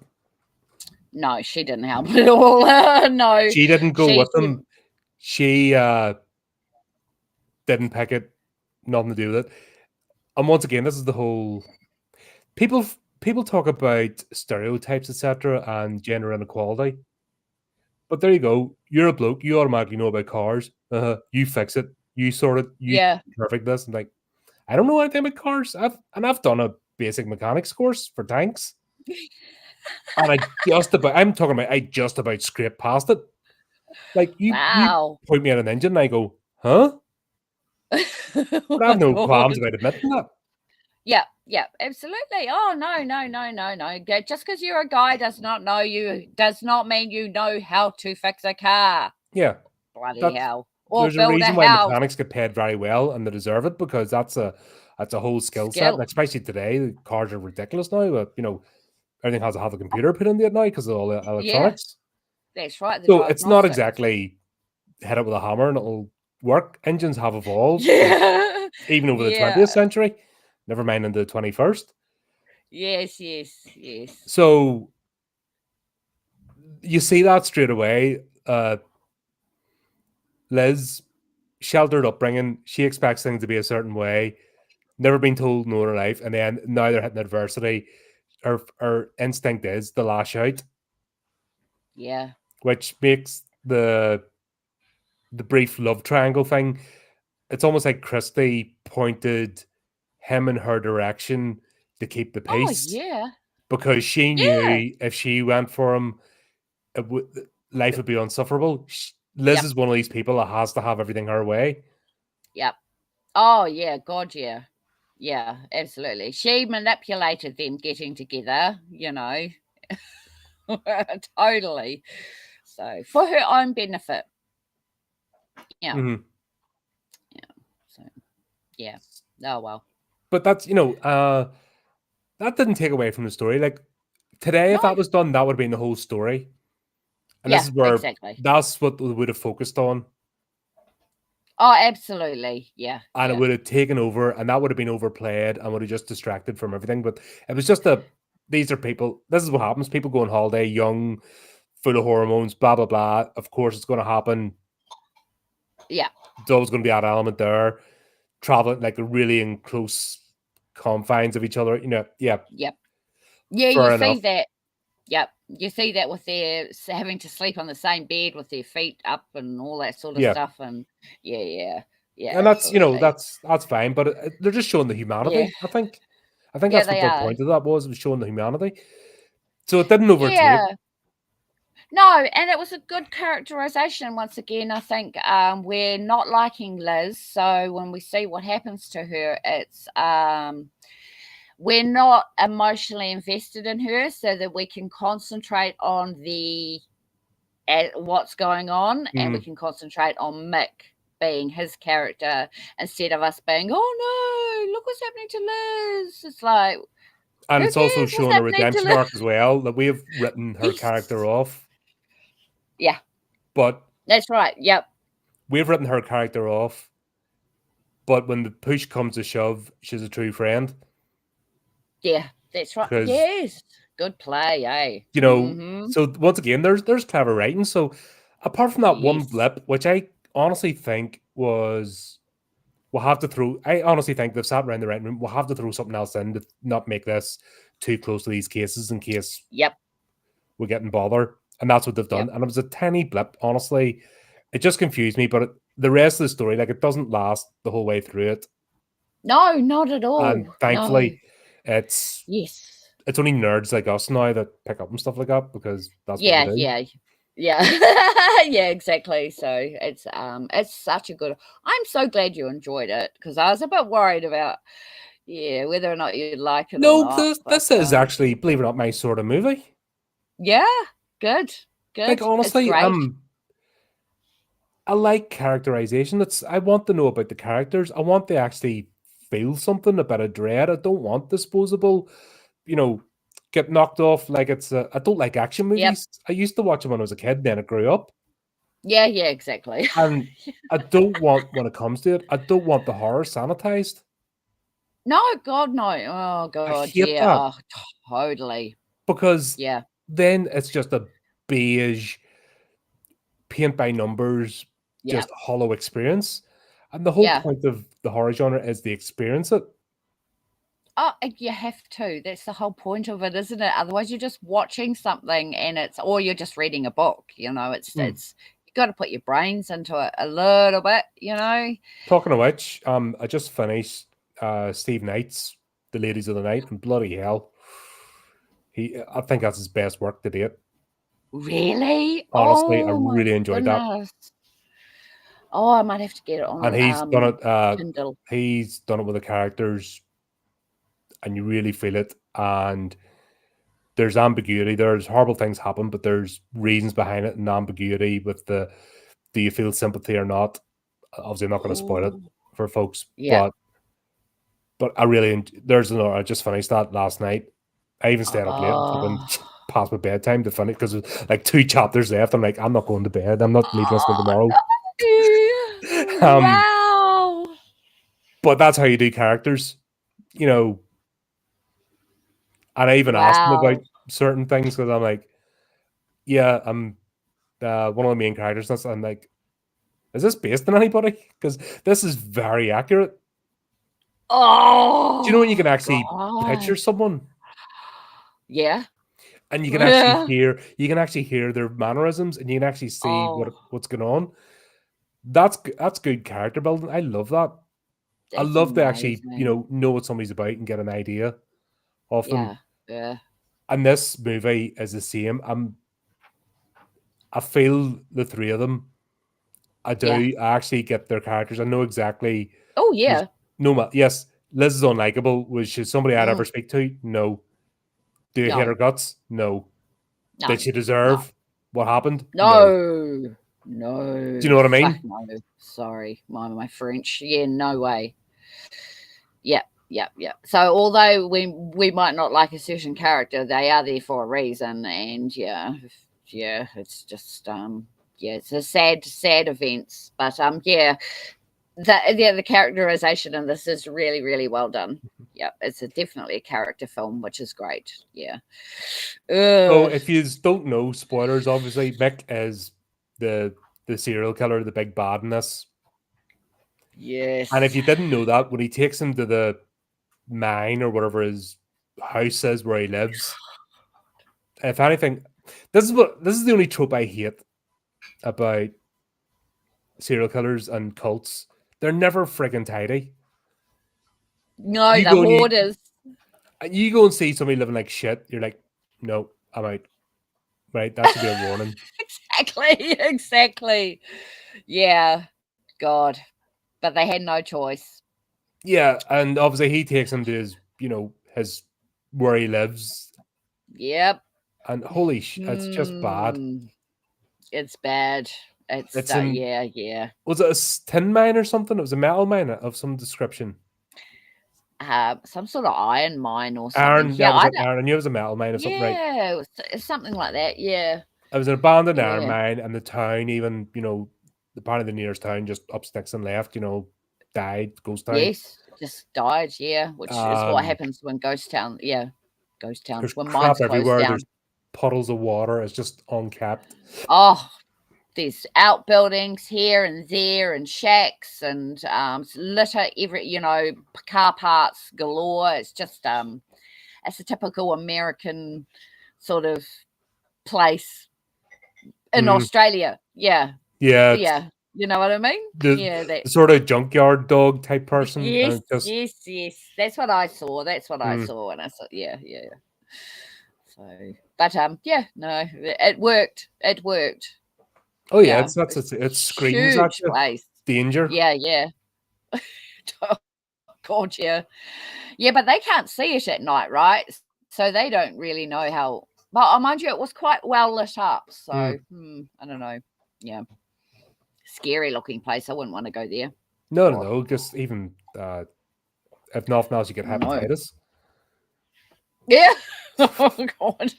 No, she didn't help at all. No. She didn't go with them. She didn't pick it. Nothing to do with it. And once again, this is the whole... People talk about stereotypes, etc., and gender inequality. But there you go. You're a bloke. You automatically know about cars. You fix it. You sort it. You perfect this. And like, I don't know anything about cars. I've done a basic mechanics course for tanks. And I just about scraped past it. Like, you point me at an engine and I go, huh? But I have no qualms about admitting that. Yeah, absolutely. Oh, no. Just because you're a guy does not mean you know how to fix a car. Yeah. Bloody hell. Or there's a reason why mechanics get paid very well and they deserve it, because that's a whole skill set. And especially today, the cars are ridiculous now. But, everything has to have a computer put into it now because of all the electronics. Yeah, that's right. So it's not exactly hit it with a hammer and it'll work. Engines have evolved. Yeah. Even over the 20th century. Never mind in the 21st. Yes. So you see that straight away. Liz, sheltered upbringing, she expects things to be a certain way, never been told no in her life, and then now they're hitting adversity. Her instinct is to lash out. Yeah. Which makes the brief love triangle thing, it's almost like Christy pointed him in her direction to keep the peace. Oh, yeah. Because she knew if she went for him, life would be insufferable. Liz is one of these people that has to have everything her way. Yep. Oh, yeah. God, yeah. Yeah, absolutely. She manipulated them getting together, totally. So, for her own benefit. Yeah. Mm-hmm. Yeah. So, yeah. Oh, well. But that's, that didn't take away from the story. Like, today, if that was done, that would have been the whole story. And this is where that's what we would have focused on. Oh, absolutely. Yeah. And it would have taken over, and that would have been overplayed and would have just distracted from everything. But it was just these are people, this is what happens. People go on holiday, young, full of hormones, blah, blah, blah. Of course, it's going to happen. Yeah. There's always going to be that element there. Traveling, like, really in close confines of each other. Yeah. Yep. Yeah, Fair you enough. see that. Yep. You see that with their having to sleep on the same bed with their feet up and all that sort of stuff. And yeah. And that's, that's fine, but they're just showing the humanity. Yeah. I think that's what the point of that was showing the humanity. So it didn't overtake. Yeah. No, and it was a good characterization. Once again, I think we're not liking Liz. So when we see what happens to her, it's we're not emotionally invested in her, so that we can concentrate on what's going on, and we can concentrate on Mick being his character instead of us being, oh no, look what's happening to Liz. It's like, and it's also showing a redemption arc as well, that we have written her character off. Yeah. But that's right. Yep. We've written her character off, but when the push comes to shove, she's a true friend. Yeah, that's right. Yes. Good play, eh? So once again, there's clever writing. So apart from that one blip, which I honestly think was, I honestly think they've sat around the writing room, we'll have to throw something else in to not make this too close to these cases in case we're getting bother. And that's what they've done. And it was a tiny blip, honestly. It just confused me, but the rest of the story, like, it doesn't last the whole way through it. No, not at all. And thankfully, it's only nerds like us now that pick up and stuff like that, because that's what we do. Yeah, exactly. So it's such a good. I'm so glad you enjoyed it, because I was a bit worried about whether or not you'd like it. No, this is actually, believe it or not, my sort of movie. Yeah, good. Like, honestly, I like characterization. I want to know about the characters. I want to actually feel something, a bit of dread. I don't want disposable, get knocked off like it's I don't like action movies. I used to watch them when I was a kid, then I grew up. Yeah, exactly. And I don't want, when it comes to it, I don't want the horror sanitized. No, God, no. Oh, I God, hate yeah. that Oh, totally. because Yeah, then it's just a beige, paint by numbers, yeah, just hollow experience. And the whole yeah. point of the horror genre is to experience it. Oh, you have to. That's the whole point of it, isn't it? Otherwise, you're just watching something or you're just reading a book. It's you got to put your brains into it a little bit. Talking of which, I just finished Steve Knight's The Ladies of the Night, and bloody hell, I think that's his best work to date. Really? Honestly, I Oh my really enjoyed that. goodness. Oh, I might have to get it And on Kindle. he's done it with the characters, and you really feel it. And there's ambiguity. There's horrible things happen, but there's reasons behind it and ambiguity with the do you feel sympathy or not? Obviously, I'm not going to spoil it Oh, for folks, yeah. but there's another. I just finished that last night. I even stayed up late and fucking Oh. past my bedtime to finish because there's like 2 chapters left. I'm like, I'm not going to bed. I'm not leaving this till tomorrow. um, Wow. but that's how you do characters, you know. And I even asked him about Wow. certain things because I'm like, yeah, I'm one of the main characters. I'm like, is this based on anybody? Because this is very accurate. Do you know when you can Oh, actually God. picture someone Yeah. and you Yeah. can actually hear their mannerisms and you can actually see Oh, what's going on. That's good character building. I love that. I that's love to actually, amazing. know what somebody's about and get an idea of them. Yeah. Yeah. And this movie is the same. I feel the three of them. I Yeah. do. I actually get their characters. I know exactly. Oh, There's yeah. yes, Liz is unlikable. Was she somebody I'd Mm, ever speak to? No. Do you hate her no. guts? No. No. Did she No. deserve what happened? No. No. Do you No. know what I Fuck mean? no. Sorry. My French. Yeah, no way. Yeah. Yeah, yeah. So although we might not like a certain character, they are there for a reason, and yeah, it's just it's a sad events, but yeah, the characterization in this is really, really well done. Yeah, it's definitely a character film, which is great. Yeah. So Ugh. if you don't know, spoilers, obviously, Mick is the serial killer, the big bad in this. And if Yes. you didn't know that, when he takes him to the mine or whatever his house is where he lives, if anything, this is the only trope I hate about serial killers and cults. They're never friggin' tidy. No, You the go and hoarders. you go and see somebody living like shit. You're like, no, I'm out. Right, that should be a warning. Exactly. Exactly. Yeah. God. But they had no choice. Yeah, and obviously he takes him to his, his where he lives, Yep. and holy it's just bad. It's bad. It's It's in yeah. Was it a tin mine or something? It was a metal mine of some description. Some sort of iron mine or something. Iron, Yeah, that was I it. don't. Iron. I knew it was a metal mine of something, right? Yeah, it's something like that. Yeah, It was an abandoned iron yeah. mine, and the town, even the part of the nearest town, just up sticks and left. Died, ghost town. Yes, just died. Yeah, which is what happens when ghost town. Yeah, ghost towns There's when mines crap close everywhere. There's down. puddles of water. It's just unkept. Oh, there's outbuildings here and there, and shacks, and litter car parts galore. It's just it's a typical American sort of place in Australia. Yeah. Yeah, Yeah. You know what I mean? the, Yeah, the sort of junkyard dog type person, yes, and just yes. That's what I saw. That's what I saw, and I thought, yeah. So, but yeah, no, it worked. It worked. oh yeah, Yeah, it screams at huge you place. danger. Yeah. Oh, God, yeah. Yeah, but they can't see it at night, right? So they don't really know how. But mind you, it was quite well lit up. So I don't know. Yeah, scary looking place. I wouldn't want to go there. No. Just even if nothing else, you get No. hepatitis. Yeah. Oh God.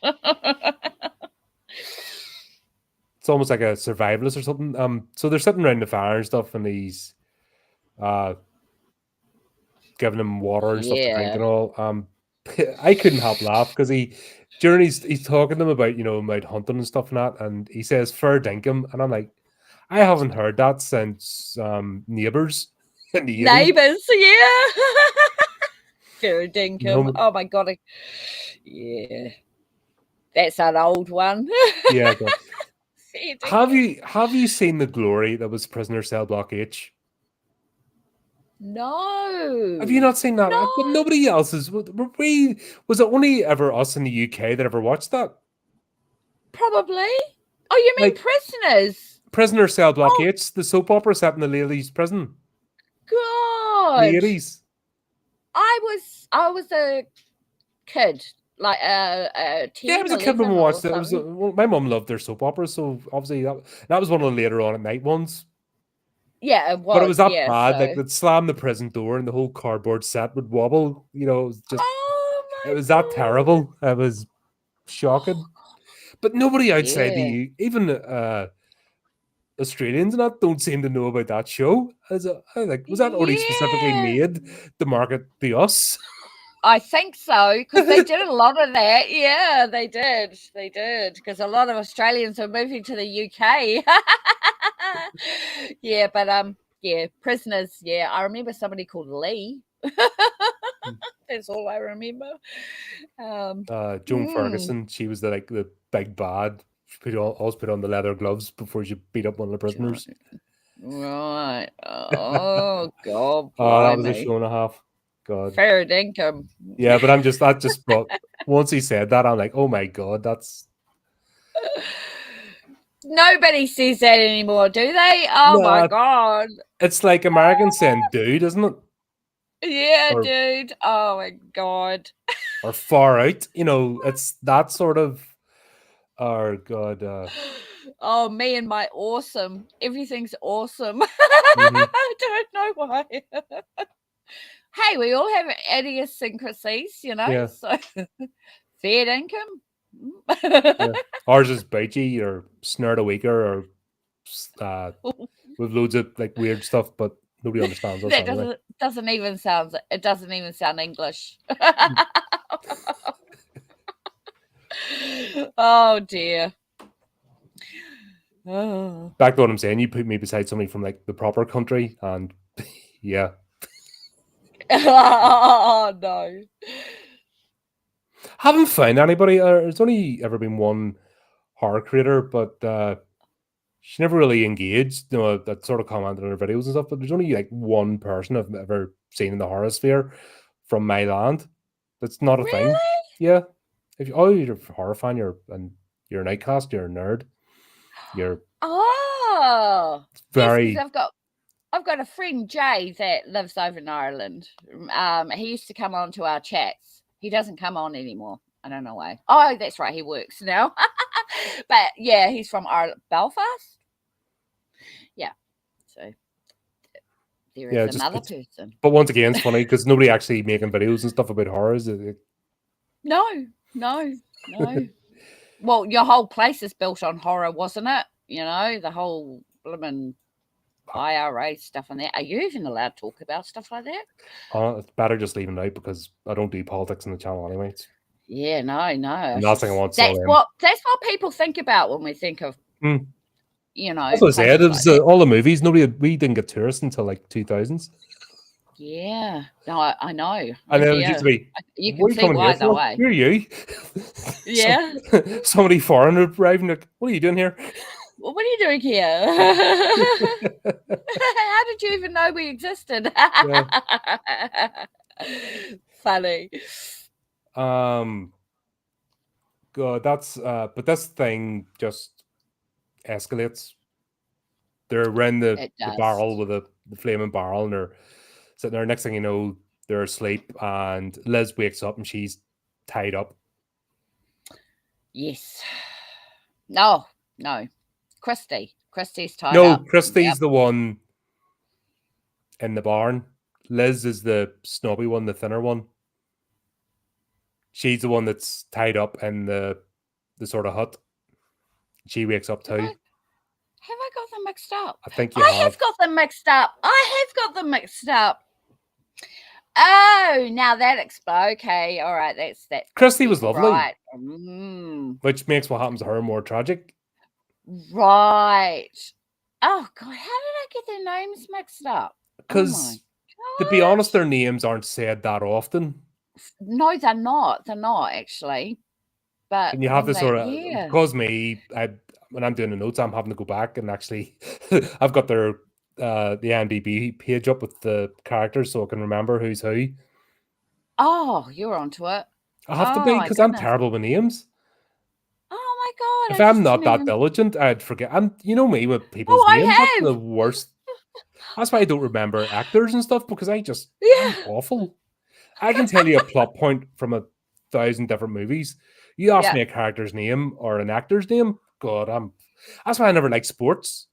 it's almost like a survivalist or something. So they're sitting around the fire and stuff, and he's giving them water and stuff to drink and all. I couldn't help laugh because he's talking to them about about hunting and stuff and that, and he says fair dinkum, and I'm like, I haven't heard that since Neighbours in the 80s. Neighbours, yeah. Fair dinkum. No, oh my god, yeah, that's an old one. yeah. Have you seen The Glory that was Prisoner Cell Block H? No. Have you not seen that? No. But nobody else is. Was it only ever us in the UK that ever watched that? Probably. Oh, you mean Prisoners? Prisoner Cell Block H, the soap opera set in the ladies' prison. God. Ladies. I was a kid, like a teen. Yeah, I was a kid when we watched it. My mum loved their soap operas, so obviously that was one of the later on at night ones. Yeah, it was. But it was that bad. So. Like, they'd slam the prison door and the whole cardboard set would wobble. It was just. It was that terrible. It was shocking. But nobody outside even Australians and that don't seem to know about that show. Was that only specifically made to market to us? I think so, because they did a lot of that. Yeah, they did. They did, because a lot of Australians are moving to the UK. Yeah, but Prisoners. Yeah, I remember somebody called Lee. That's all I remember. Joan Ferguson. She was the big bad. She always put on the leather gloves before she beat up one of the prisoners. Right. Oh God. Oh, that was a show and a half. God. Fair dinkum. Yeah, but that just brought. Once he said that, I'm like, oh my God, that's. Nobody says that anymore, do they? Oh my God. It's like Americans saying dude, isn't it? Yeah, dude. Oh my God. Or far out. It's that sort of. Oh God. Oh, me and my awesome. Everything's awesome. Mm-hmm. I don't know why. Hey, we all have idiosyncrasies, Yeah. So fair income. Yeah. Ours is bitchy or snort a weaker or with loads of weird stuff, but nobody understands us. That doesn't even sound English. Oh dear. Oh. Back to what I'm saying, you put me beside somebody from the proper country, and yeah. Oh no. Haven't found anybody. There's only ever been one horror creator, but she never really engaged. That sort of commented on her videos and stuff. But there's only one person I've ever seen in the horror sphere from my land. That's not a thing. Yeah. If you're a horror fan, you're an outcast. You're a nerd. You're very. Yes, I've got a friend, Jay, that lives over in Ireland. He used to come on to our chats. He doesn't come on anymore. I don't know why. Oh, that's right. He works now. But yeah, he's from Belfast. Yeah. So there is another person. But once again, it's funny because nobody actually making videos and stuff about horrors. No. Well, your whole place is built on horror, wasn't it? The whole blooming IRA stuff on there. Are you even allowed to talk about stuff like that? It's better just leaving it out because I don't do politics on the channel anyway. Yeah, no. Nothing I want to that's what people think about when we think of That's what I said. It was all the movies. We didn't get tourists until 2000s. Yeah. No, I know. And then it used to be, you can see why though, eh? Who are you? Yeah. Somebody foreign arriving. What are you doing here? Well, what are you doing here? How did you even know we existed? Funny. God, that's but this thing just escalates. They're around the barrel with the flaming barrel, and they're sitting there. Next thing you know, they're asleep, and Liz wakes up and she's tied up. Yes. No. Christy's tied up. No, Christy's the one in the barn. Liz is the snobby one, the thinner one. She's the one that's tied up in the sort of hut. She wakes up too. Have I got them mixed up? I think you I have. have got them mixed up. I have got them mixed up. Oh, now that explains. Okay, all right. That's that. Christy was lovely, right? which makes what happens to her more tragic. Right. Oh God, how did I get their names mixed up? Because, to be honest, their names aren't said that often. No, they're not. They're not actually. But And you have this sort of because when I'm doing the notes, I'm having to go back and actually I've got their the IMDb page up with the characters so I can remember who's who. Oh, you're onto it. I have to be because I'm terrible with names. Oh my God! If I'm not that diligent, I'd forget. And you know me with people's names, that's the worst. That's why I don't remember actors and stuff because I'm awful. I can tell you a plot point from 1,000 different movies. You ask me a character's name or an actor's name, God, that's why I never like sports.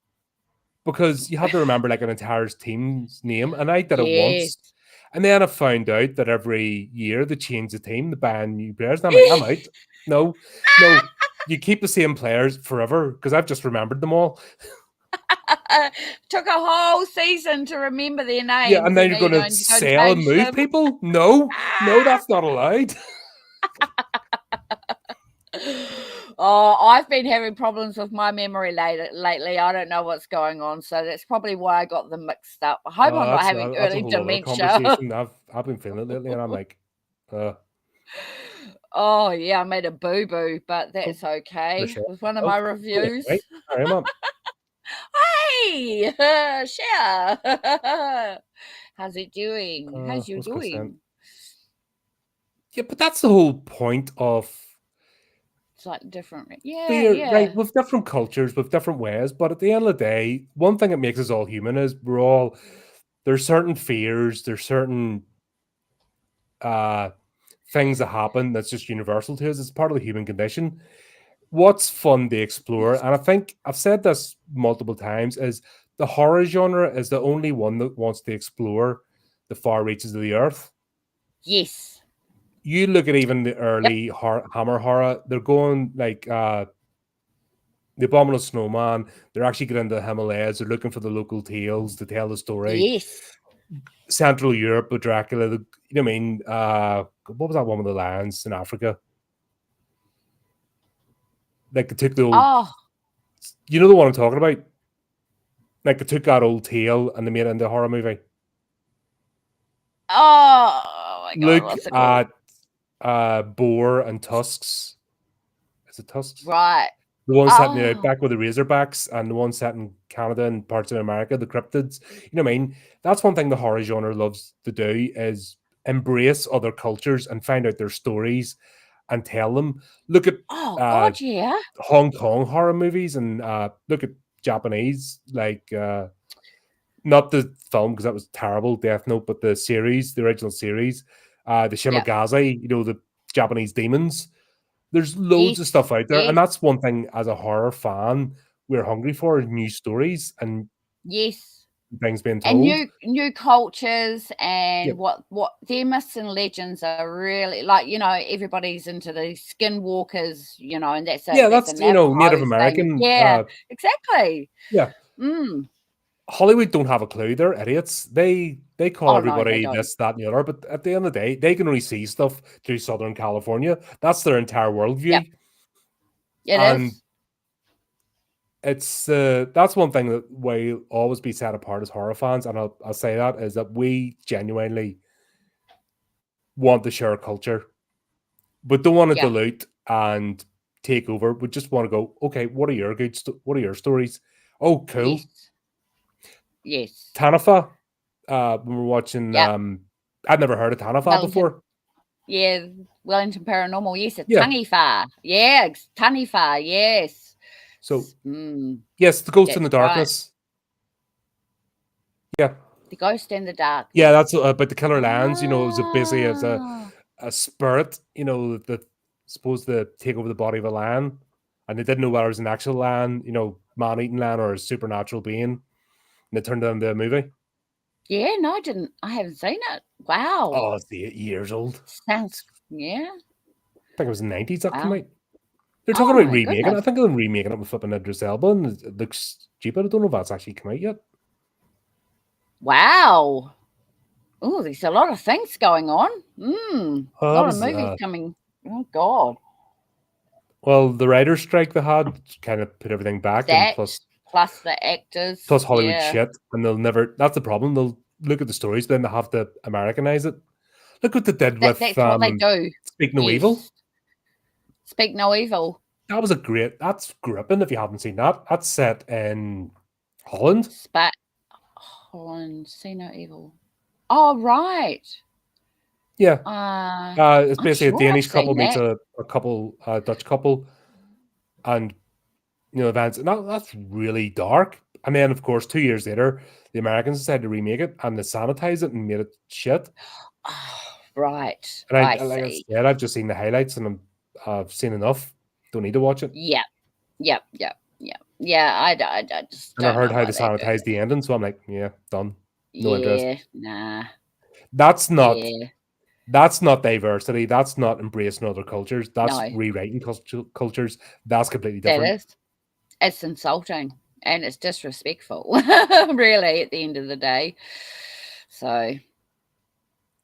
Because you have to remember like an entire team's name. And I did it once. And then I found out that every year they change the team, they buy new players. And I'm like, I'm out. No, you keep the same players forever because I've just remembered them all. Took a whole season to remember their names. Yeah, and then you're going to sell and move people? No, that's not allowed. Oh, I've been having problems with my memory lately. I don't know what's going on, so that's probably why I got them mixed up. I hope I'm not having early dementia. I've been feeling it lately, and I'm like, oh yeah, I made a boo-boo, but that's okay. It was one of my reviews. Right. Sorry, Mom. Hey, share. How's it doing? How's you doing? Yeah, but that's the whole point of. It's like different. Right, with different cultures, with different ways. But at the end of the day, one thing that makes us all human is there's certain fears, there's certain things that happen that's just universal to us. It's part of the human condition. What's fun to explore, and I think I've said this multiple times, is the horror genre is the only one that wants to explore the far reaches of the earth. Yes. You look at even the early Hammer horror, they're going like the Abominable Snowman, they're actually getting into the Himalayas, they're looking for the local tales to tell the story. Yes. Central Europe with Dracula, you know what I mean? What was that one with the lions in Africa? Like they took the old, you know the one I'm talking about? Like they took that old tale and they made it into a horror movie. Oh my God! Look at Boar and Tusks. Is it Tusks? Right. The one set in the outback with the Razorbacks and the one set in Canada and parts of America, the cryptids. You know what I mean? That's one thing the horror genre loves to do is embrace other cultures and find out their stories and tell them. Look at Hong Kong horror movies and look at Japanese, like not the film because that was terrible, Death Note, but the series, the original series, the Shimagaze, you know, the Japanese demons. There's loads of stuff out there, and that's one thing as a horror fan we're hungry for: new stories and things being told, and new cultures, and what their myths and legends are really like. You know, everybody's into the skinwalkers, you know, and that's that's you know Native American, exactly, Hollywood don't have a clue. They're idiots. They call everybody this, that, and the other. But at the end of the day, they can only see stuff through Southern California. That's their entire worldview. It is. It's that's one thing that will always be set apart as horror fans, and I'll say that is that we genuinely want to share culture, but don't want to dilute and take over. We just want to go. Okay, what are your stories? Oh, cool. Yes. Tanafa. When we're watching, I'd never heard of Tanafa before. Yeah, Wellington Paranormal. Yes, it's Tanifa. Yeah, Tanifa. Yes. So, yes, the Ghost in the Darkness. Right. Yeah. The Ghost in the Dark. Yeah, that's about the killer lands. You know, it was busy as a spirit. You know, that supposed to take over the body of a lion, and they didn't know whether it was an actual lion, you know, man-eating lion or a supernatural being, and they turned it into a movie. Yeah, no, I didn't. I haven't seen it. Wow. Oh, it's 8 years old. Sounds, I think it was the 90s that came out. They're talking Oh about my remaking it. I goodness. think they're remaking it with flipping Idris Elba, and it looks stupid. I don't know if that's actually come out yet. Wow. Oh, there's a lot of things going on. A Well, that lot of was movies coming. Oh God. well, the writer's strike they had kind of put everything back, and That plus plus the actors. Hollywood Yeah. shit, and they'll never. That's the problem. They'll look at the stories, then they have to Americanize it. Look what they did with That's what they do. Speak No Evil. Yes. Speak No Evil. That was a great. That's gripping. If you haven't seen that, that's set in Holland. Colin, See No Evil. Oh right. Yeah. It's I'm basically a sure I've Danish couple seen meets that. a couple, Dutch couple, and events. And that's really dark. And then, of course, 2 years later, the Americans decided to remake it and they sanitized it and made it shit. Oh, right. And I like I see. said, I've just seen the highlights and I've seen enough. Don't need to watch it. Yep. Yeah, I just And I don't heard know how why they they do sanitized that. the ending, so I'm like, yeah, done. No interest. Yeah, nah. That's not Yeah. That's not diversity. That's not embracing other cultures. That's No. rewriting cultures. That's completely That different. is. It's insulting and it's disrespectful, really, at the end of the day. So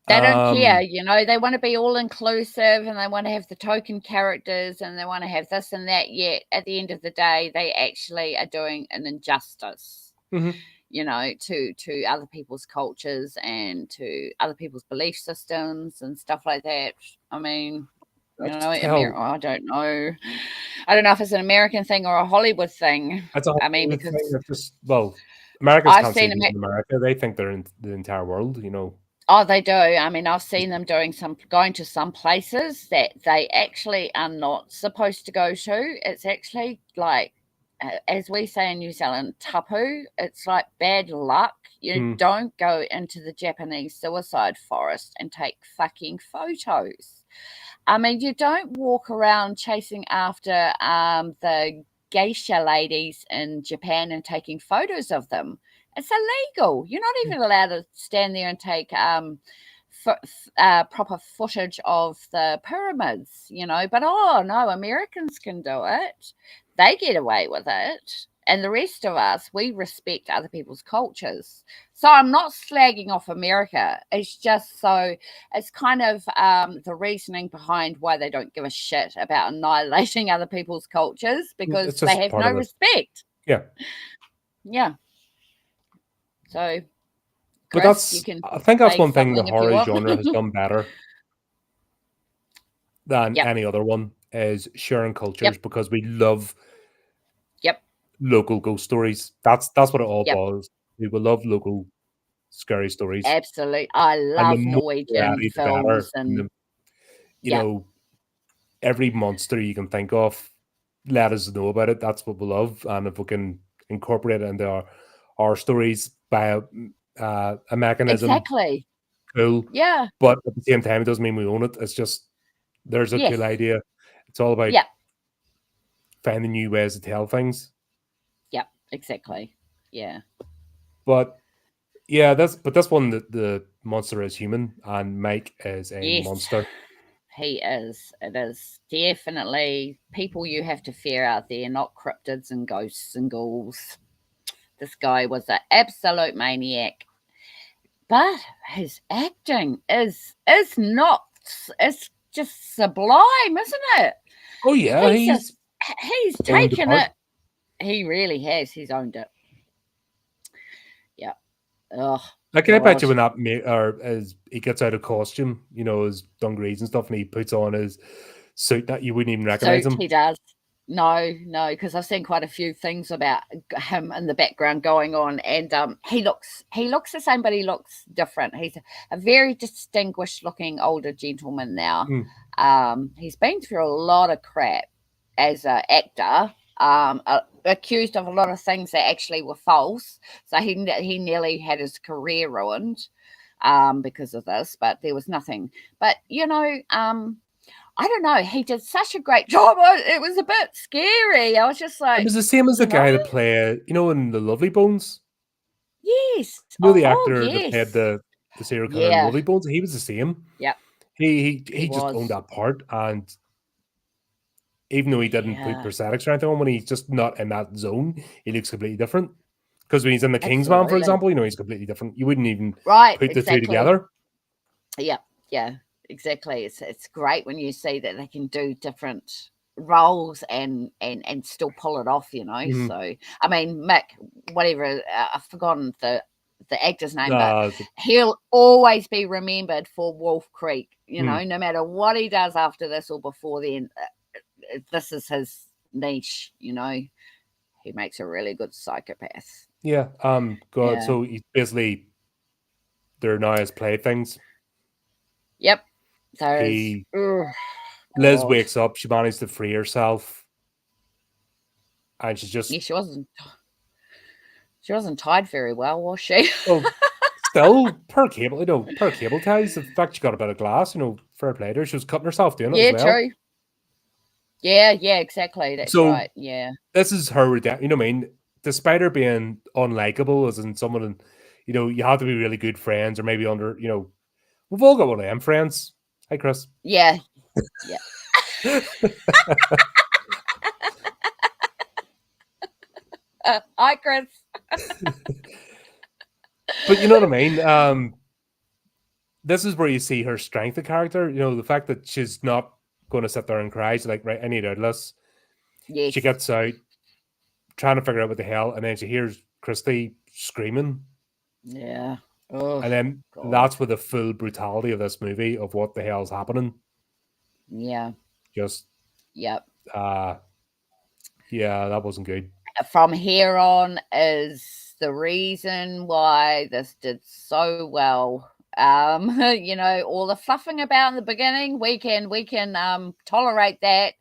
they don't care, they want to be all inclusive and they want to have the token characters and they want to have this and that. Yet at the end of the day, they actually are doing an injustice, to other people's cultures and to other people's belief systems and stuff like that. I mean, I don't know. I don't know if it's an American thing or a Hollywood thing. That's a I mean, Hollywood because thing. It's just, Americans I've can't see seen them in America. They think they're in the entire world, Oh, they do. I mean, I've seen them going to some places that they actually are not supposed to go to. It's actually like, as we say in New Zealand, tapu. It's like bad luck. You don't go into the Japanese suicide forest and take fucking photos. I mean, you don't walk around chasing after the geisha ladies in Japan and taking photos of them. It's illegal. You're not even allowed to stand there and take proper footage of the pyramids, But oh no, Americans can do it. They get away with it. And the rest of us, we respect other people's cultures. So I'm not slagging off America. It's just it's kind of the reasoning behind why they don't give a shit about annihilating other people's cultures because they have no respect. Yeah. Yeah. So, Chris, but I think that's one thing the horror genre has done better than any other one is sharing cultures because we love local ghost stories. That's what it all boils. We will love local scary stories. Absolutely. I love Norwegian films and every monster you can think of, let us know about it. That's what we love. And if we can incorporate it into our stories by a mechanism. Exactly. Cool. Yeah. But at the same time, it doesn't mean we own it. It's just there's a cool idea. It's all about finding new ways to tell things. Yep, exactly. Yeah. But this one, the monster is human and Mike is a monster. He is. It is definitely people you have to fear out there, not cryptids and ghosts and ghouls. This guy was an absolute maniac. But his acting is not, it's just sublime, isn't it? Oh yeah, he's taken it. He really has. He's owned it. Yeah. Oh, like I bet you when as he gets out of costume, his dungarees and stuff, and he puts on his suit that you wouldn't even recognize him. He does. No, because I've seen quite a few things about him in the background going on, and he looks the same, but he looks different. He's a very distinguished looking older gentleman now. He's been through a lot of crap as an actor, accused of a lot of things that actually were false. So he nearly had his career ruined because of this, but there was nothing. But I don't know. He did such a great job. It was a bit scary. I was just like... It was the same as the guy that played, in The Lovely Bones? Yes. The actor that played the serial killer in Lovely Bones? He was the same. Yep. He just owned that part. And even though he didn't put prosthetics or anything on, when he's just not in that zone, he looks completely different. Because when he's in the Kingsman, for example, he's completely different. You wouldn't even put the two together. Yeah, exactly. It's great when you see that they can do different roles and still pull it off, So I mean, Mick, whatever, I've forgotten the actor's name, but he'll always be remembered for Wolf Creek, no matter what he does after this or before then. This is his niche, he makes a really good psychopath. Yeah. So he's basically, they're now his playthings. Yep. Liz wakes up, she managed to free herself, and she's just... she wasn't tied very well, was she? Well, still, per cable ties, the fact she got a bit of glass, fair play to her. She was cutting herself doing it as well. True. Yeah, exactly. That's right. Yeah. This is her redemption. You know what I mean? Despite her being unlikable, as in someone, you have to be really good friends, or maybe under, we've all got one of them friends. Hi, Chris. Yeah. Hi, Chris. But you know what I mean? This is where you see her strength of character. The fact that she's not going to sit there and cry. She's like, right, I need outlets. Yes. She gets out, trying to figure out what the hell, and then she hears Christy screaming. Yeah. Oh, and then that's where the full brutality of this movie, of what the hell's happening. Yeah. Just... Yep. Yeah, that wasn't good. From here on is the reason why this did so well. All the fluffing about in the beginning, we can tolerate that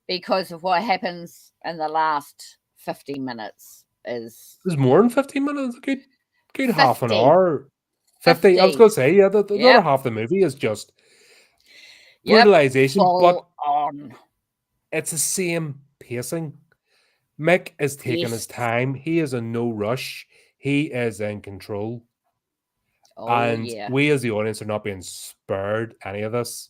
because of what happens in the last 15 minutes. There's more than 15 minutes. Good 50. Half an hour. 50. I was going to say, the other half of the movie is just brutalization, but it's the same pacing. Mick is taking his time. He is in no rush. He is in control. We as the audience are not being spared any of this.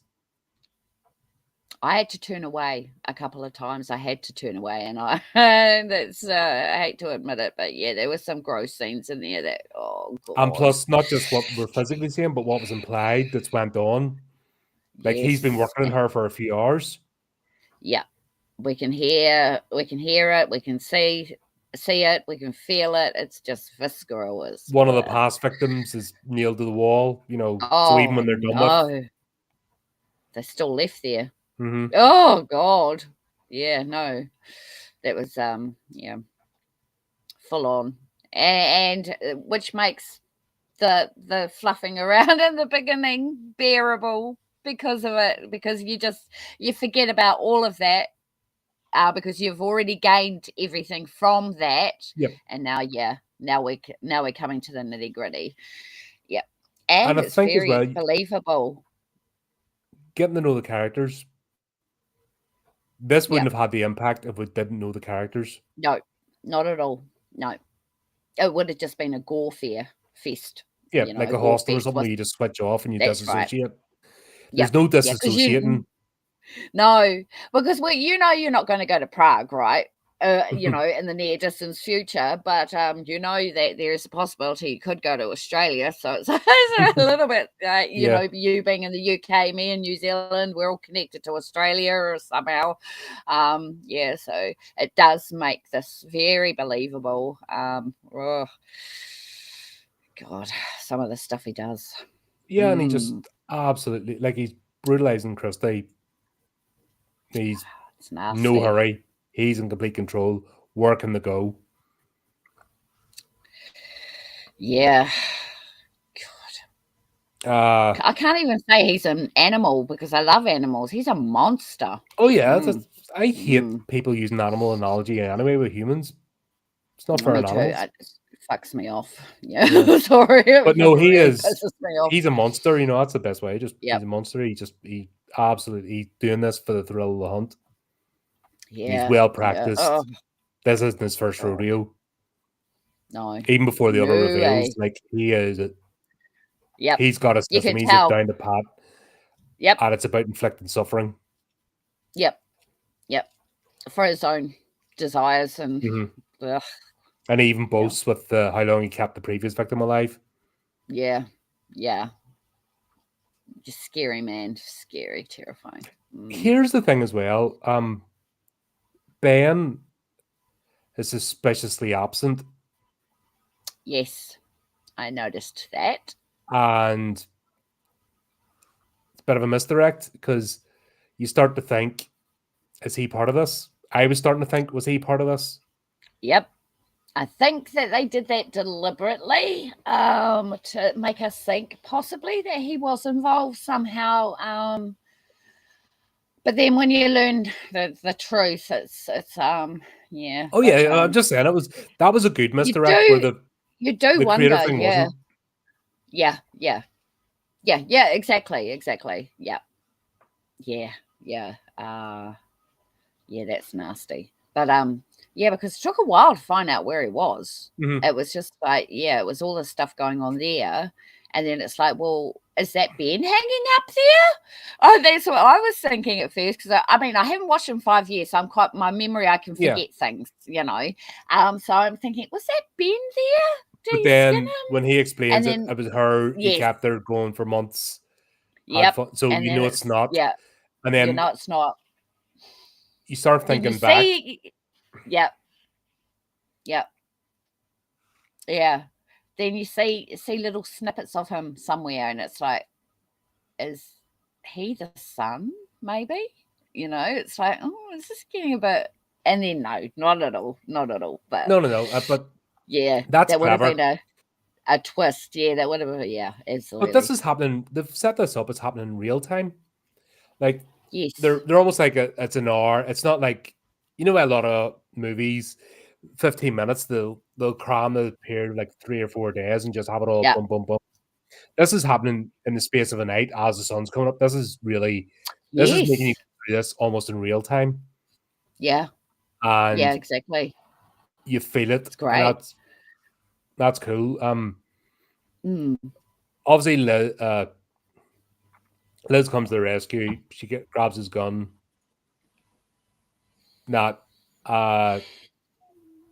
I had to turn away a couple of times. I had to turn away, and I hate to admit it, but yeah, there were some gross scenes in there that, oh God. And plus, not just what we're physically seeing, but what was implied that's went on. Like, he's been working on her for a few hours. Yeah, we can hear it, we can see it, we can feel it. It's just visceral. One of the past victims is nailed to the wall, so even when they're done with, they're still left there. Mm-hmm. Oh God. Yeah, no. That was full on. And which makes the fluffing around in the beginning bearable because of it, because you forget about all of that because you've already gained everything from that. Yep. And now we're coming to the nitty-gritty. Yep. And I it's think very as well, believable. Getting to know the characters. This wouldn't have had the impact if we didn't know the characters. No, not at all. No. It would have just been a gore fest. Yeah, like a Hostel or something where you just switch off and you disassociate. Right. There's no disassociating. No, because you're not going to go to Prague, right? In the near distance future, but that there is a possibility you could go to Australia. So it's a little bit, you being in the UK, me in New Zealand, we're all connected to Australia somehow. So it does make this very believable. God, some of the stuff he does. Yeah, and he just absolutely, like, he's brutalizing Christy. He's no hurry. He's in complete control, working the go. Yeah. God. I can't even say he's an animal because I love animals. He's a monster. Oh, yeah. I hate people using animal analogy anyway with humans. It's not fair on animals. It fucks me off. Yeah. Sorry. But no, he's a monster. That's the best way. He's a monster. He absolutely doing this for the thrill of the hunt. Yeah. He's well practiced. Yeah. This isn't his first rodeo. No. Even before the other reveals, like, he is it. Yep. He's got a system. He's down to pat. Yep. And it's about inflicting suffering. Yep. for his own desires and ugh, and he even boasts with how long he kept the previous victim alive. Yeah. Just scary, man. Scary, terrifying. Here's the thing as well. Ben is suspiciously absent. Yes, I noticed that. And it's a bit of a misdirect because you start to think, is he part of this? I was starting to think, was he part of this? Yep. I think that they did that deliberately to make us think possibly that he was involved somehow. But then when you learn the truth, it's yeah. Oh yeah, I'm just saying that was a good misdirect where the wonder, thing yeah. wasn't. Yeah, exactly. Yeah. Yeah, that's nasty. But yeah, because it took a while to find out where he was. It was just like, it was all this stuff going on there. And then it's like, well, is that Ben hanging up there? Oh, that's what I was thinking at first. Because I mean, I haven't watched in 5 years, so my memory, I can forget things, So I'm thinking, was that Ben there? But then when he explains it was her. He kept her going for months. Yep. So and it's not. Yeah. And then it's not. You start thinking back. Yep. Yeah. Then you see little snippets of him somewhere, and it's like, is he the son? Maybe, it's like, oh, is this getting a bit? And then no, not at all. But no. But yeah, that's that would clever. have been a twist. Yeah, that would have been, yeah, absolutely. But this is happening. They've set this up. It's happening in real time. Like, yes, they're almost like it's an hour. It's not like, a lot of movies, 15 minutes. They'll cram the period like 3 or 4 days and just have it all boom, boom, boom. This is happening in the space of a night as the sun's coming up. This is really, this is making you do this almost in real time. Yeah. And yeah, exactly. You feel it. It's great. That's cool. Obviously, Liz comes to the rescue. She grabs his gun.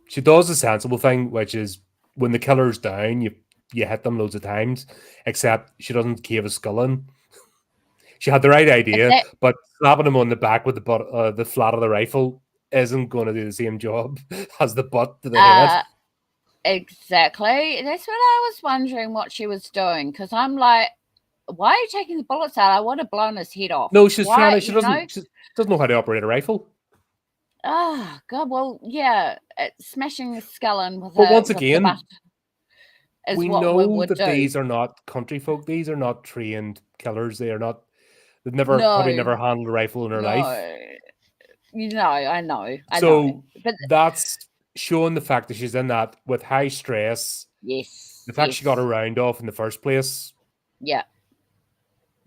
She does the sensible thing, which is when the killer's down, you hit them loads of times, except she doesn't cave a skull in. She had the right idea, but slapping him on the back with the flat of the rifle isn't going to do the same job as the butt to the head. Exactly. That's what I was wondering what she was doing, because I'm like, why are you taking the bullets out? I would have blown his head off. No, she's trying to. She doesn't know how to operate a rifle. Oh God! Well, yeah, smashing the skull in with. But once again, we know that these are not country folk. These are not trained killers. They are not. They've probably never handled a rifle in their life. I know. So but that's showing the fact that she's in that with high stress. Yes. The fact she got her round off in the first place. Yeah.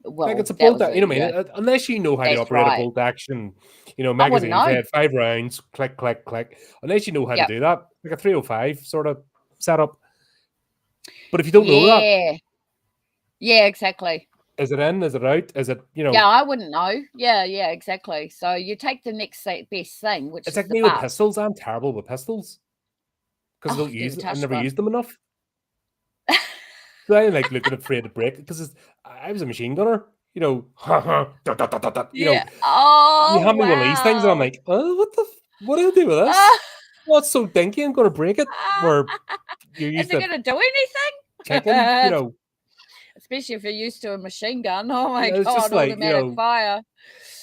Well, like it's a bolt action. Unless you know how to operate a bolt action, magazines had 5 rounds, click, click, click. Unless you know how to do that, like a 305 sort of setup. But if you don't know that, yeah, exactly. Is it in? Is it out? Is it, Yeah, I wouldn't know. Yeah, exactly. So you take the next best thing, which it's is like me with pistols. I'm terrible with pistols because I never use them enough. So I like looking afraid to break because I was a machine gunner. You hand me one of these things and I'm like, oh, what do I do with this? What's so dinky? I'm going to break it. Where you're used is it going to do anything? Kicking, Especially if you're used to a machine gun. Oh my God, just like, automatic fire.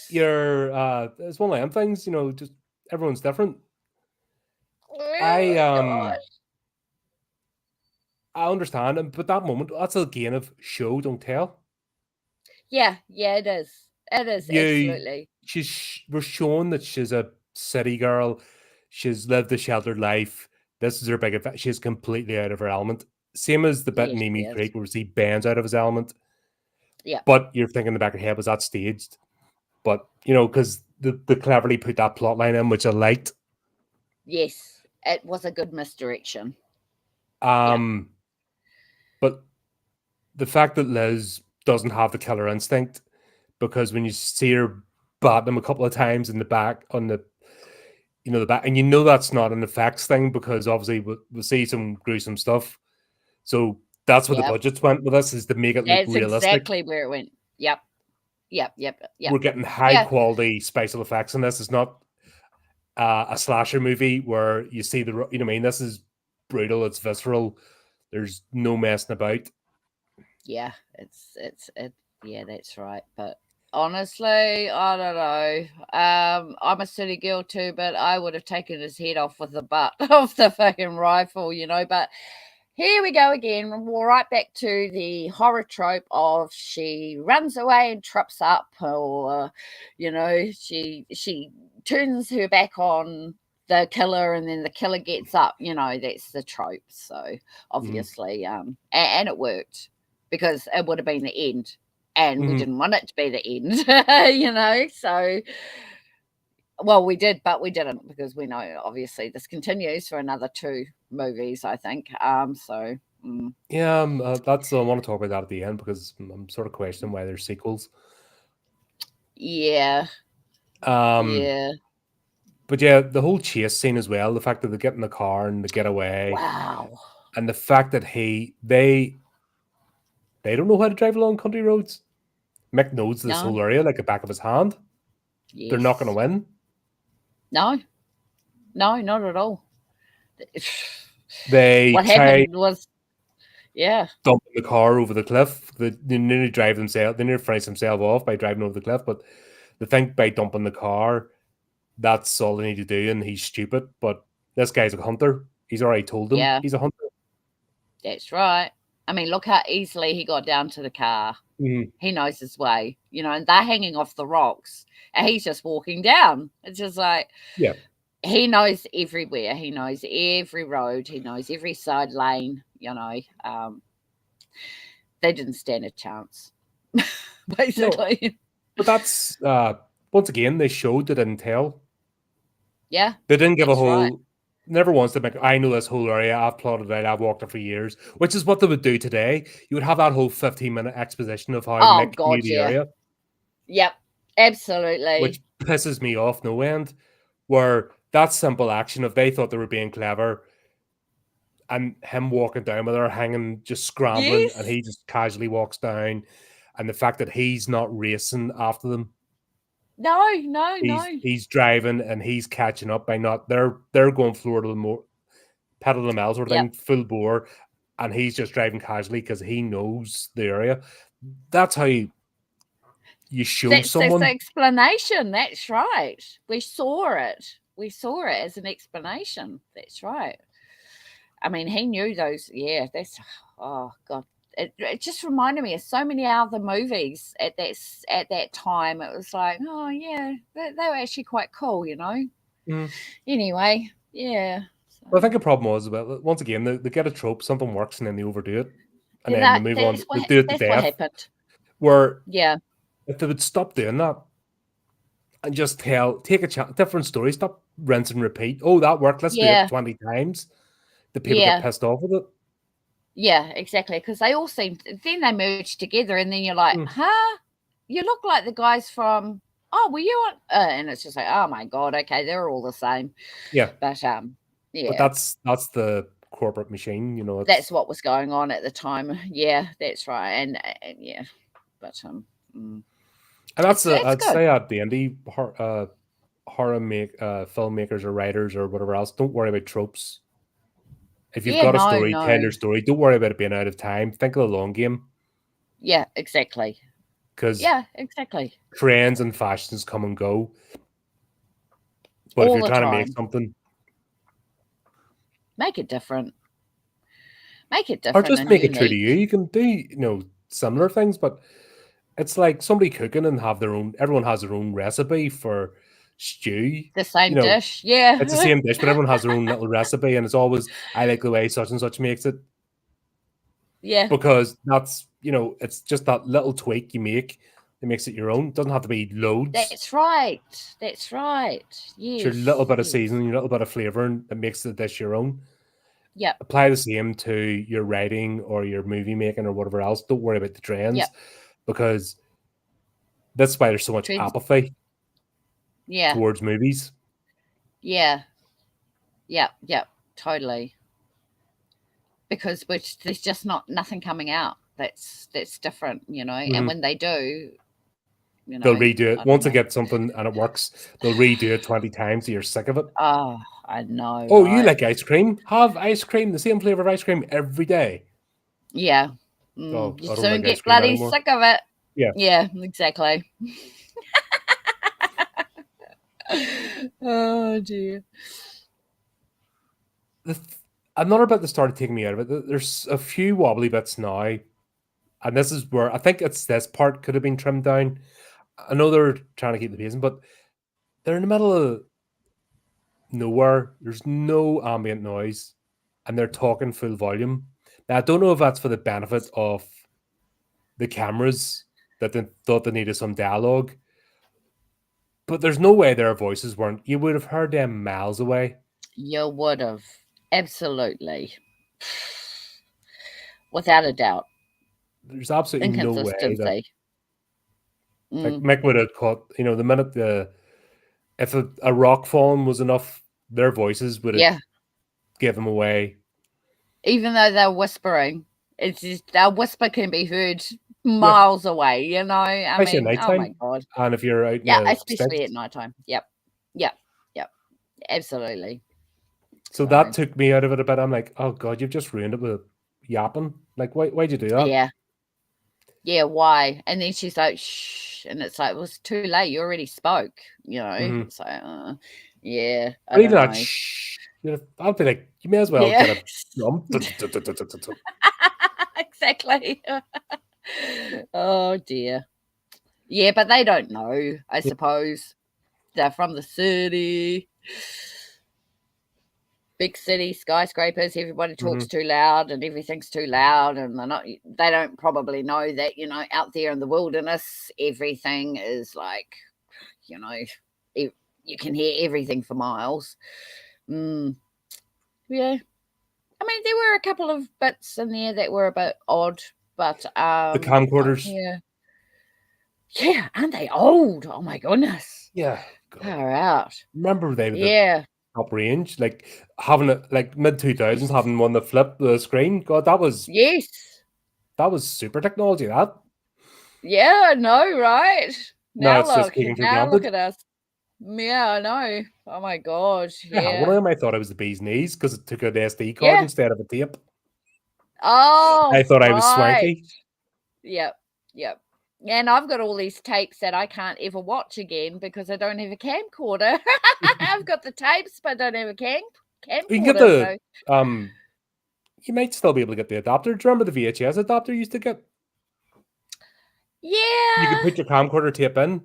It's one of them things, just everyone's different. Oh, I understand, but that moment, that's a game of show, don't tell. Yeah, it is. It is, absolutely. We're shown that she's a city girl. She's lived a sheltered life. This is her big effect. She's completely out of her element. Same as the bit in Amy Creek where she bends out of his element. Yeah. But you're thinking in the back of your head, was that staged? But, because they cleverly put that plot line in, which I liked. Yes, it was a good misdirection. But the fact that Liz doesn't have the killer instinct, because when you see her bat them a couple of times in the back on the, you know, the back, and you know that's not an effects thing because obviously we see some gruesome stuff. So that's where the budgets went with this, is to make it look That's realistic. exactly where it went. Yep. We're getting high quality special effects in this. It's not a slasher movie where you see the, you know what I mean? This is brutal. It's visceral. There's no messing about. Yeah, yeah, that's right. But honestly, I don't know. I'm a city girl too, but I would have taken his head off with the butt of the fucking rifle, you know. But here we go again. We're right back to the horror trope of she runs away and trips up, or you know, she turns her back on the killer and then the killer gets up. You know, that's the trope. So obviously, and it worked, because it would have been the end, and we didn't want it to be the end, you know. So, well, we did, but we didn't, because we know obviously this continues for another 2 movies, I think. So yeah, that's I want to talk about that at the end, because I'm sort of questioning why there's sequels. Yeah. Yeah. But yeah, the whole chase scene as well, the fact that they get in the car and they get away. Wow. And the fact that they don't know how to drive along country roads. Mick knows this whole area like the back of his hand. Yes. They're not going to win. No, not at all. What happened was, dumping the car over the cliff. They nearly drive themselves. They nearly finish themselves off by driving over the cliff. But they think by dumping the car, that's all they need to do, and he's stupid. But this guy's a hunter. He's already told them he's a hunter. That's right. I mean, look how easily he got down to the car. He knows his way, you know, and they're hanging off the rocks, and he's just walking down. It's just like, he knows everywhere. He knows every road. He knows every side lane, you know. They didn't stand a chance, basically. No, but that's, once again, they showed, they didn't tell. Yeah. They didn't give a whole, never once to make, I know this whole area, I've plotted it out, I've walked it for years, which is what they would do today. You would have that whole 15-minute exposition of how Mick knew the area. Yep, absolutely. Which pisses me off no end, where that simple action of they thought they were being clever, and him walking down with her, hanging, just scrambling, and he just casually walks down, and the fact that he's not racing after them. No. He's driving and he's catching up by not. They're going floor to the more, pedal to the metal sort of thing, full bore, and he's just driving casually because he knows the area. That's how you show someone. That's the explanation. That's right. We saw it. As an explanation. That's right. I mean, he knew those. Yeah, that's. Oh God. It just reminded me of so many other movies at that time. It was like, oh yeah, they were actually quite cool, you know. Anyway, yeah. So. Well, I think the problem was, once again, they get a trope, something works, and then they overdo it, and then they move on. They do it to death. That's what happened. Where if they would stop doing that and just take a different story, stop rinse and repeat. Oh, that worked. Let's do it 20 times. The people get pissed off with it. Yeah, exactly. Because they all then they merge together, and then you're like, huh? You look like the guys from, were you on? And it's just like, oh my God, okay, they're all the same. Yeah. But, But that's the corporate machine, you know. That's what was going on at the time. Yeah, that's right. And yeah. But, and that's I'd say at the indie horror filmmakers or writers or whatever else, don't worry about tropes. If you've got a story, tell your story. Don't worry about it being out of time. Think of the long game. Yeah, exactly. Because exactly. Trends and fashions come and go. But if you're trying to make something, make it different. Or just make it true to you. You can do, similar things, but it's like somebody cooking and have their own. Everyone has their own recipe for stew. The same dish, yeah. It's the same dish, but everyone has their own little recipe, and it's always, I like the way such and such makes it. Yeah. Because that's, it's just that little tweak you make that makes it your own. It doesn't have to be loads. That's right. Yes. It's your little bit of seasoning, your little bit of flavouring that makes the dish your own. Yeah. Apply the same to your writing or your movie making or whatever else. Don't worry about the trends. Because that's why there's so much apathy towards movies. Yeah. Yep. Totally. Because there's just nothing coming out that's different, you know. And when they do, you know, they'll redo it. I don't Once they know. get something and it works, they'll redo it 20 times so you're sick of it. Oh, I know, Oh, you right? like ice cream? Have ice cream, the same flavor of ice cream every day. Yeah. Oh, You I don't soon like ice get cream bloody anymore. sick of it. Yeah. Yeah, exactly. Oh dear. Another bit that started taking me out of it, there's a few wobbly bits now, and this is where I think it's this part could have been trimmed down. I know they're trying to keep the pacing, but they're in the middle of nowhere. There's no ambient noise, and they're talking full volume. Now, I don't know if that's for the benefit of the cameras that they thought they needed some dialogue, but there's no way their voices weren't. You would have heard them miles away. You would have. Absolutely. Without a doubt. There's absolutely no way that Inconsistency. like Mick would have caught, the minute if a rock falling was enough, their voices would have give them away. Even though they're whispering, it's just their whisper can be heard miles away, you know. Especially at nighttime. Oh my god. And if you're out, especially at nighttime. Yep. Absolutely. So that took me out of it a bit. I'm like, oh god, you've just ruined it with yapping. Like, why'd you do that? Yeah, why? And then she's like, shh, and it's like, well, it's too late. You already spoke, you know. It's like, yeah. But even that, shh, I'll be like, you may as well get a drum. Exactly. Oh dear. Yeah, but they don't know, I suppose. They're from the city. Big city, skyscrapers, everybody talks too loud and everything's too loud, and they don't probably know that, you know, out there in the wilderness, everything is like, you know, you can hear everything for miles. Yeah. I mean, there were a couple of bits in there that were a bit odd, but the camcorders. Yeah, aren't they old? Oh my goodness. Yeah. Far out. Remember they were the top range, like having it like mid-2000s, having one that flipped the screen. God, that was super technology. That. Yeah, I know, right? Now it's just taken for granted. Look at us. Yeah, I know. Oh my god. Yeah. One of them I thought it was the bee's knees because it took an SD card instead of a tape. Oh, I thought I was swanky. Yep. And I've got all these tapes that I can't ever watch again because I don't have a camcorder. I've got the tapes, but I don't have a camcorder. You can get the you might still be able to get the adapter. Do you remember the VHS adapter you used to get? Yeah. You could put your camcorder tape in.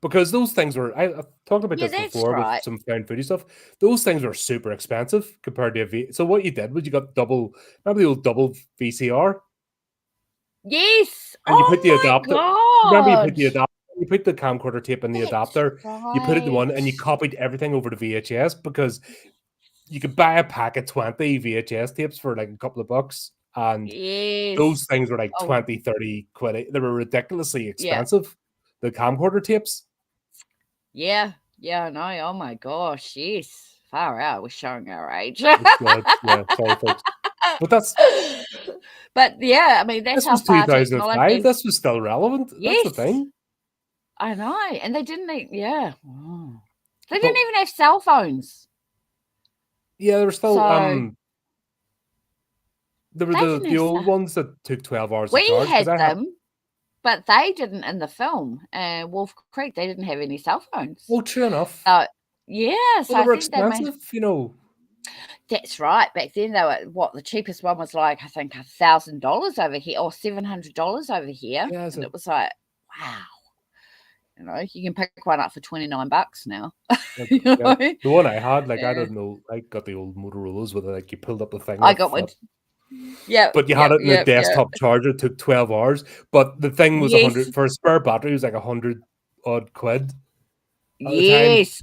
Because those things were, I've talked about this before with some found footage stuff. Those things were super expensive compared to a So what you did was you got remember the old double VCR? Yes. And you put the adapter. Remember you put the adapter, you put the camcorder tape in the adapter, you put it in the one, and you copied everything over to VHS because you could buy a pack of 20 VHS tapes for like a couple of bucks. And those things were like 20, 30 quid. They were ridiculously expensive. The camcorder tapes. Yeah, I know. Oh my gosh, yes. Far out. We're showing our age. Sorry, folks. But yeah, I mean, that's this was 2005. This was still relevant. That's the thing. I know. And they didn't they didn't even have cell phones. Yeah, there were still there were the old ones that took 12 hours to charge. We had them. But they didn't in the film. Wolf Creek, they didn't have any cell phones. Oh, true enough. Yeah. So they were expensive, you know. That's right. Back then, they were, the cheapest one was like, I think, $1,000 over here or $700 over here. Yeah, and it was like, wow. You know, you can pick one up for $29 now. The one I had, like, I don't know, I got the old Motorola's with it, like, you pulled up the thing. I got one. Yeah, but you had it in a desktop charger. It took 12 hours, but the thing was 100 for a spare battery. It was like 100 odd quid. Yes,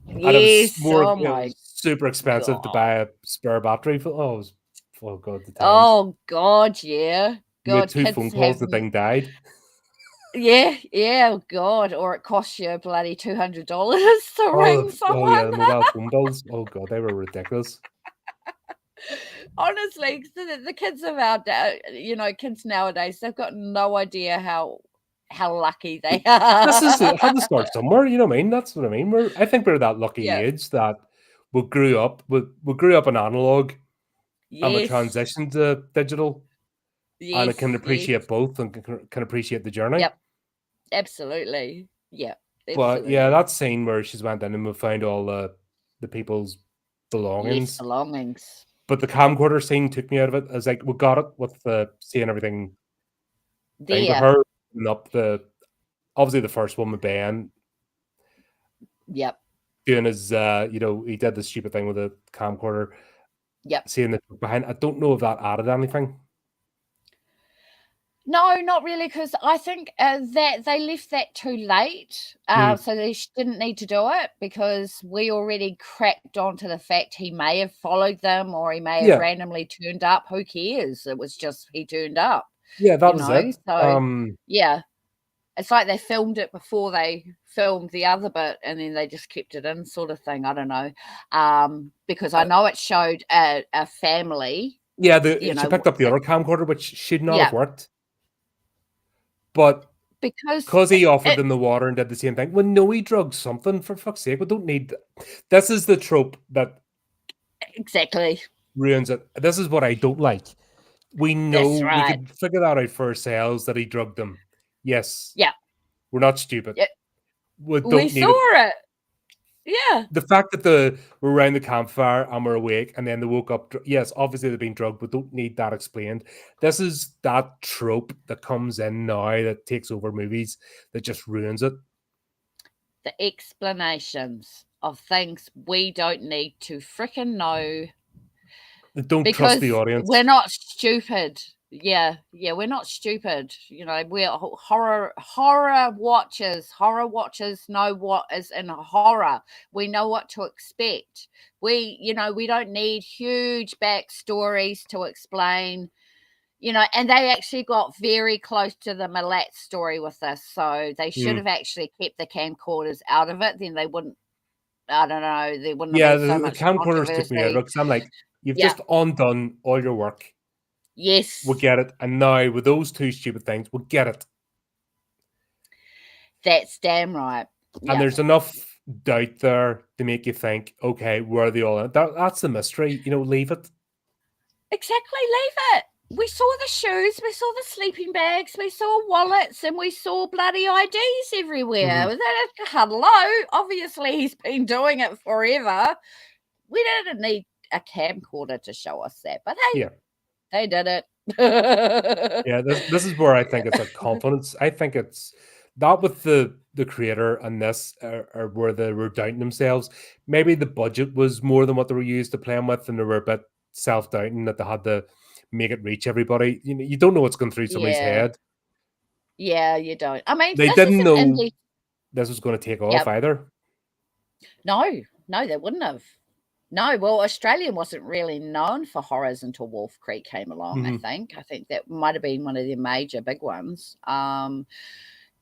and it was more. It was super expensive to buy a spare battery. Oh god, the times. Oh god, yeah. God, 2 phone calls, the thing died. Yeah, oh God, or it costs you bloody $200 to ring someone. Yeah, the mobile phone bills. Oh God, they were ridiculous. Honestly, the kids of our day, kids nowadays, they've got no idea how lucky they are. This is it. Had to start somewhere. You know what I mean? That's what I mean. I think we're that lucky Yeah. age that we grew up in analog, and we Yes. transitioned to digital, and it can Yes. appreciate both and can appreciate the journey. Yep. Absolutely. Yeah. But yeah, Absolutely. that scene where she's went in and we found all the people's belongings. Yes, belongings. But the camcorder scene took me out of it. I was like, we got it with seeing everything thing. But There. her putting up obviously the first one with Ben Yep. doing his he did the stupid thing with the camcorder. Yep. Seeing the truck behind. I don't know if that added anything. No, not really, because I think that they left that too late. So they didn't need to do it, because we already cracked onto the fact he may have followed them, or he may have randomly turned up. Who cares? It was just he turned up. Yeah, that was it. So yeah, it's like they filmed it before they filmed the other bit, and then they just kept it in, sort of thing. I don't know, because I know it showed a family. Yeah, she picked up the other camcorder, which should not have worked. But because he offered them the water and did the same thing. Well, no, he drugged something, for fuck's sake. We don't need... This is the trope that... Exactly. Ruins it. This is what I don't like. We know we could figure that out for ourselves, that he drugged them. Yes. Yeah. We're not stupid. Yeah. We saw it. Yeah. The fact that we're around the campfire and we're awake and then they woke up. Yes, obviously they've been drugged, but don't need that explained. This is that trope that comes in now that takes over movies, that just ruins it. The explanations of things we don't need to frickin' know. Don't trust the audience. We're not stupid. Yeah, we're not stupid. We're horror watchers. Horror watchers know what is in horror. We know what to expect. We don't need huge backstories to explain, and they actually got very close to the Milat story with this. So they should have actually kept the camcorders out of it. Then they wouldn't, I don't know, there wouldn't have been so much camcorders took me out of it, because I'm like, you've just undone all your work. Yes. We'll get it. And now with those two stupid things, we'll get it. That's damn right. And there's enough doubt there to make you think, okay, where are they all in? That's the mystery. Leave it. Exactly, leave it. We saw the shoes, we saw the sleeping bags, we saw wallets, and we saw bloody IDs everywhere. Hello. Obviously, he's been doing it forever. We didn't need a camcorder to show us that. But hey, they did it. Yeah, this is where I think it's like confidence. I think it's that with the creator and this are where they were doubting themselves. Maybe the budget was more than what they were used to playing with, and they were a bit self-doubting that they had to make it reach everybody. You don't know what's going through somebody's head. Yeah, you don't. I mean, they didn't know this was going to take off either. No, they wouldn't have. No, well, Australia wasn't really known for horrors until Wolf Creek came along, I think. I think that might have been one of the major big ones. And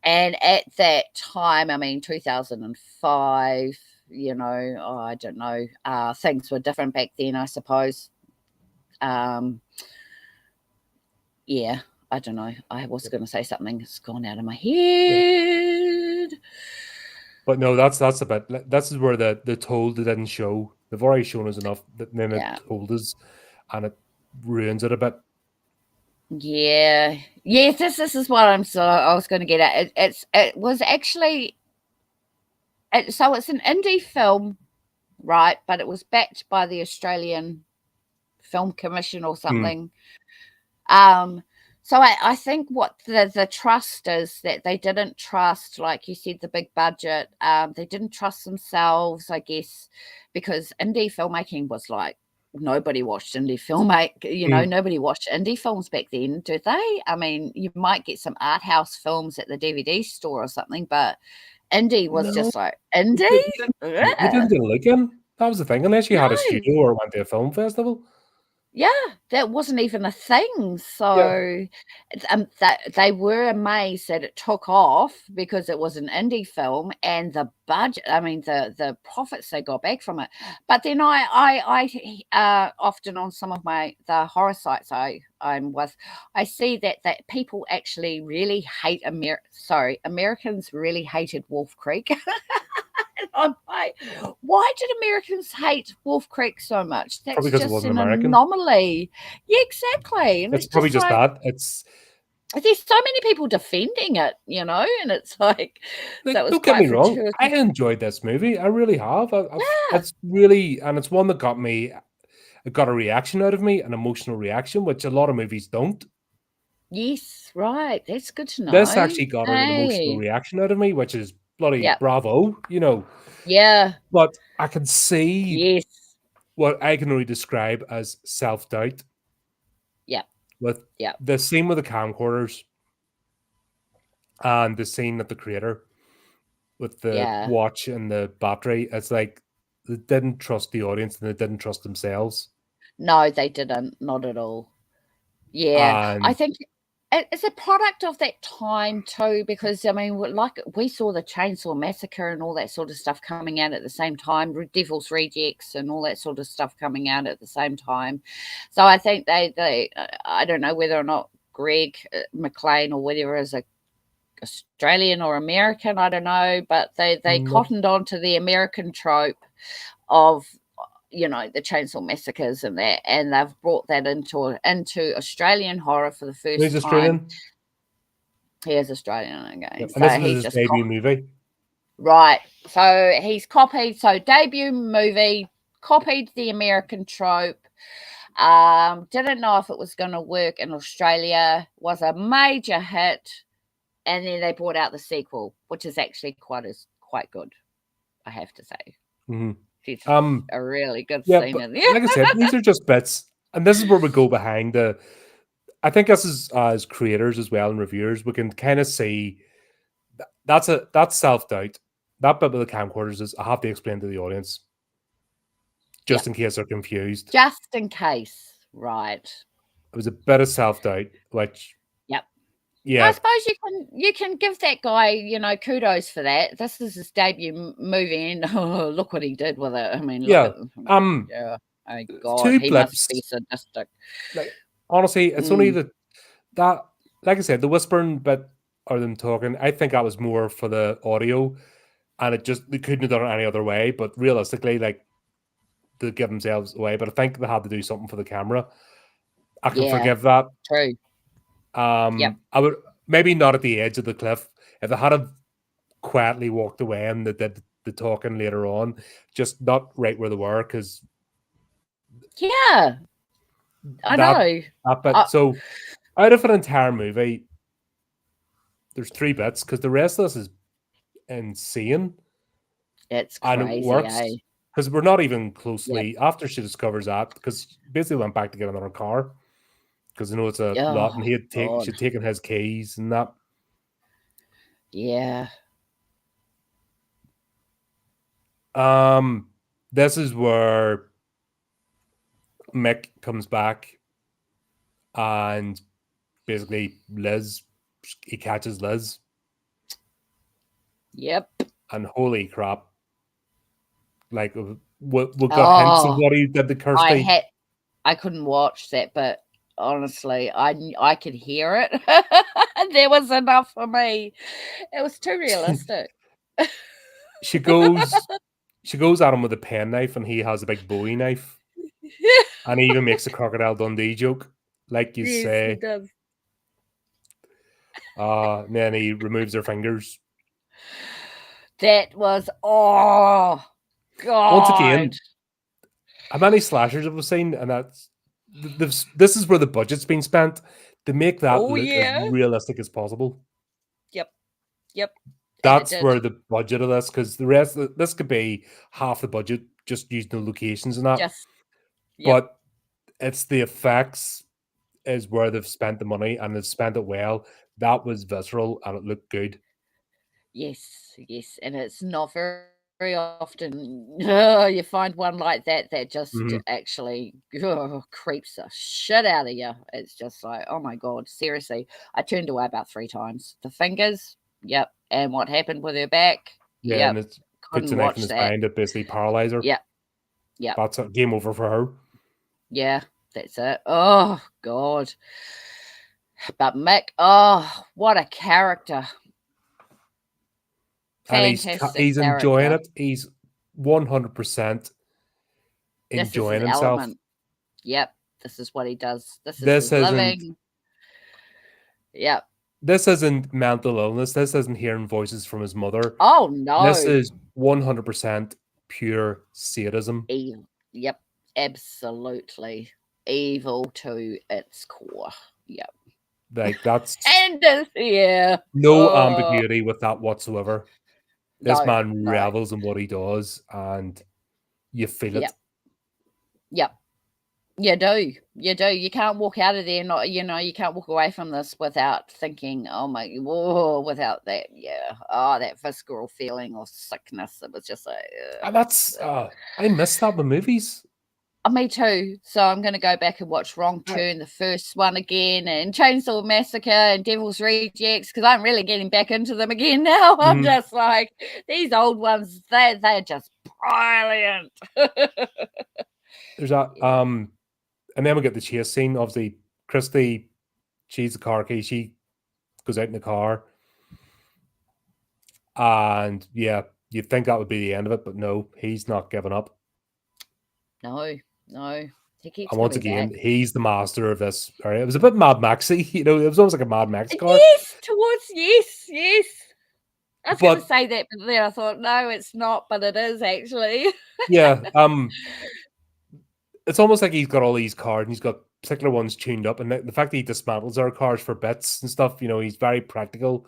at that time, I mean, 2005, I don't know, things were different back then, I suppose. Yeah, I don't know. I was going to say something that's gone out of my head. But no, that's a bit. This is where the told they didn't show. They've already shown us enough that then it told us, and it ruins it a bit. Yeah. Yes, this is what I was going to get at. It was actually. So it's an indie film, right? But it was backed by the Australian Film Commission or something. So I think what the trust is that they didn't trust, like you said, the big budget. They didn't trust themselves, I guess, because indie filmmaking was like, nobody watched indie filmmaking. Nobody watched indie films back then, did they? I mean, you might get some art house films at the DVD store or something, but indie was just like, indie? You didn't like him. That was the thing. Unless you had a studio or went to a film festival. Yeah, that wasn't even a thing. So they were amazed that it took off because it was an indie film and the budget. I mean, the profits they got back from it. But then I often on some of the horror sites I'm with, I see that people actually really hate Americans really hated Wolf Creek. I'm like, why did Americans hate Wolf Creek so much? Probably That's because it just wasn't an American. anomaly. Yeah, exactly. And It's it's probably just just like, that. It's there's so many people defending it, and it's like, so like, it was don't get quite me wrong, I fortuitous. enjoyed this movie. I really have. Yeah. It's really, and it's one that got me. It got a reaction out of me, an emotional reaction, which a lot of movies don't. Yes, right. That's good to This know. actually got an emotional Hey. reaction out of me, which is bloody Yeah. bravo, Yeah. But I can see Yes. what I can only describe as self doubt Yeah. with Yeah. the scene with the camcorders and the scene of the creator with the Yeah. watch and the battery. It's like they didn't trust the audience and they didn't trust themselves. No, they didn't. Not at all. Yeah. I And think it's a product of that time too, because I mean, like we saw the Chainsaw Massacre and all that sort of stuff coming out at the same time, Devil's Rejects and all that sort of stuff coming out at the same time. So I think they I don't know whether or not Greg McLean or whatever is a Australian or American, I don't know, but they no, cottoned on to the American trope of the Chainsaw Massacres and that, and they've brought that into Australian horror for the he's first time. Australian. He is Australian again, Yep. And this so was he's his just debut movie. right. So he's copied. So debut movie copied the American trope. Didn't know if it was going to work in Australia. Was a major hit, and then they brought out the sequel, which is actually quite good, I have to say. Mm-hmm. It's a really good Yeah, scene but in there. like I said, these are just bits, and this is where we go behind the. I think us as creators as well and reviewers, we can kind of see that's self doubt. That bit with the camcorders is I have to explain to the audience just Yep. in case they're confused. Just in case, right? It was a bit of self doubt, which Yep. yeah, I suppose you can give that guy, kudos for that. This is his debut movie, and look what he did with it. I mean, look yeah. at yeah. Oh God, Two he must blips. be sadistic. Like honestly, it's only that like I said, the whispering bit or them talking. I think that was more for the audio, and they couldn't have done it any other way. But realistically, like to give themselves away. But I think they had to do something for the camera. I can forgive that. True. Yep. I would maybe not at the edge of the cliff. If they had have quietly walked away and they did the talking later on, just not right where they were, because Yeah, I know. But so out of an entire movie, there's 3 bits because the rest of this is insane. It's And it crazy, works eh? because we're not even Yep. closely after she discovers that, because basically went back to get another car because I know it's a lot, and she'd taken his keys and that. Yeah. This is where Mick comes back and basically he catches Liz. Yep. And holy crap. Like, we got hints of what he did to Kirsty. I couldn't watch that, but honestly, I could hear it. There was enough for me. It was too realistic. She goes at him with a pen knife, and he has a big Bowie knife. And he even makes a Crocodile Dundee joke, like you say. He does. And then he removes her fingers. That was God. Once again, how many slashers have we seen? And this is where the budget's been spent to make that look as realistic as possible. Yep. That's where the budget of this, because the rest of this could be half the budget just using the locations and that. But it's the effects is where they've spent the money, and they've spent it well. That was visceral and it looked good. Yes, and it's not very often you find one like that just Mhm. actually creeps the shit out of you. It's just like, oh my God, seriously. I turned away about 3 times. The fingers, yep. And what happened with her back, Yeah, and yep. it puts Couldn't a knife in watch his that. spine to basically paralyze her. Yep. Yep. That's a game over for her. Yeah, that's it. Oh God. But Mick, oh, what a character. And Fantastic he's enjoying character. it. He's 100% This is enjoying his himself. element. Yep. This is what he does. This is This his isn't living. Yep. this isn't mental illness. This isn't hearing voices from his mother. Oh no. This is 100% pure sadism. Evil. Yep. Absolutely. Evil to its core. Yep. Like, that's And yeah. no ambiguity with that whatsoever. This No. man No. revels in what he does, and you feel it. Yep. Yep. You do. You do. You can't walk out of there, not, you can't walk away from this without thinking, oh my, whoa, without that, yeah. Oh, that visceral feeling or sickness. It was just like, And that's, I miss that in the movies. me too. So I'm going to go back and watch Wrong Turn, the first one again, and Chainsaw Massacre and Devil's Rejects, because I'm really getting back into them again now. I'm just like, these old ones, they're just brilliant. There's that, and then we get the chase scene. Obviously, Christy, she's the car key. She goes out in the car. And yeah, you'd think that would be the end of it, but no, he's not giving up. No. He keeps And once again, back. he's the master of this. Right? It was a bit Mad Maxy, it was almost like a Mad Max car. Yes, yes. I was going to say that, but then I thought, no, it's not, but it is actually. Yeah, it's almost like he's got all these cars and he's got particular ones tuned up, and the fact that he dismantles our cars for bits and stuff, he's very practical.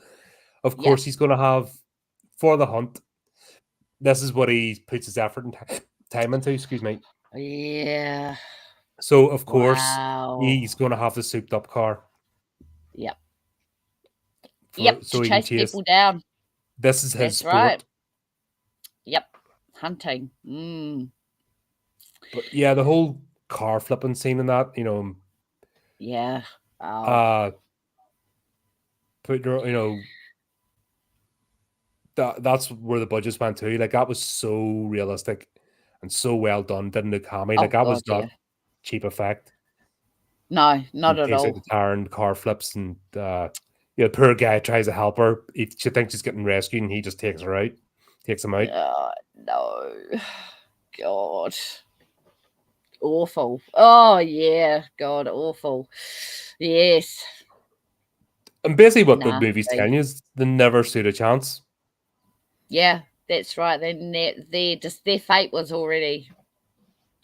Of course, he's going to have for the hunt. This is what he puts his effort and time into. Excuse me. Yeah. So of course he's going to have the souped up car. Yep. So to he can chase people down. This is his sport. Right. Yep. Hunting. But yeah, the whole car flipping scene in that, yeah. That's where the budget went to. Like, that was so realistic and so well done. Didn't look hammy. Like, that was not cheap effect. No, not at all. Takes out the tire and the car flips, and the poor guy tries to help her. She thinks she's getting rescued, and he just takes her out. Takes him out. No. God. Awful. Oh, yeah. God, awful. Yes. And basically what the movie's telling you is they never stood a chance. Yeah, that's right. Their fate was already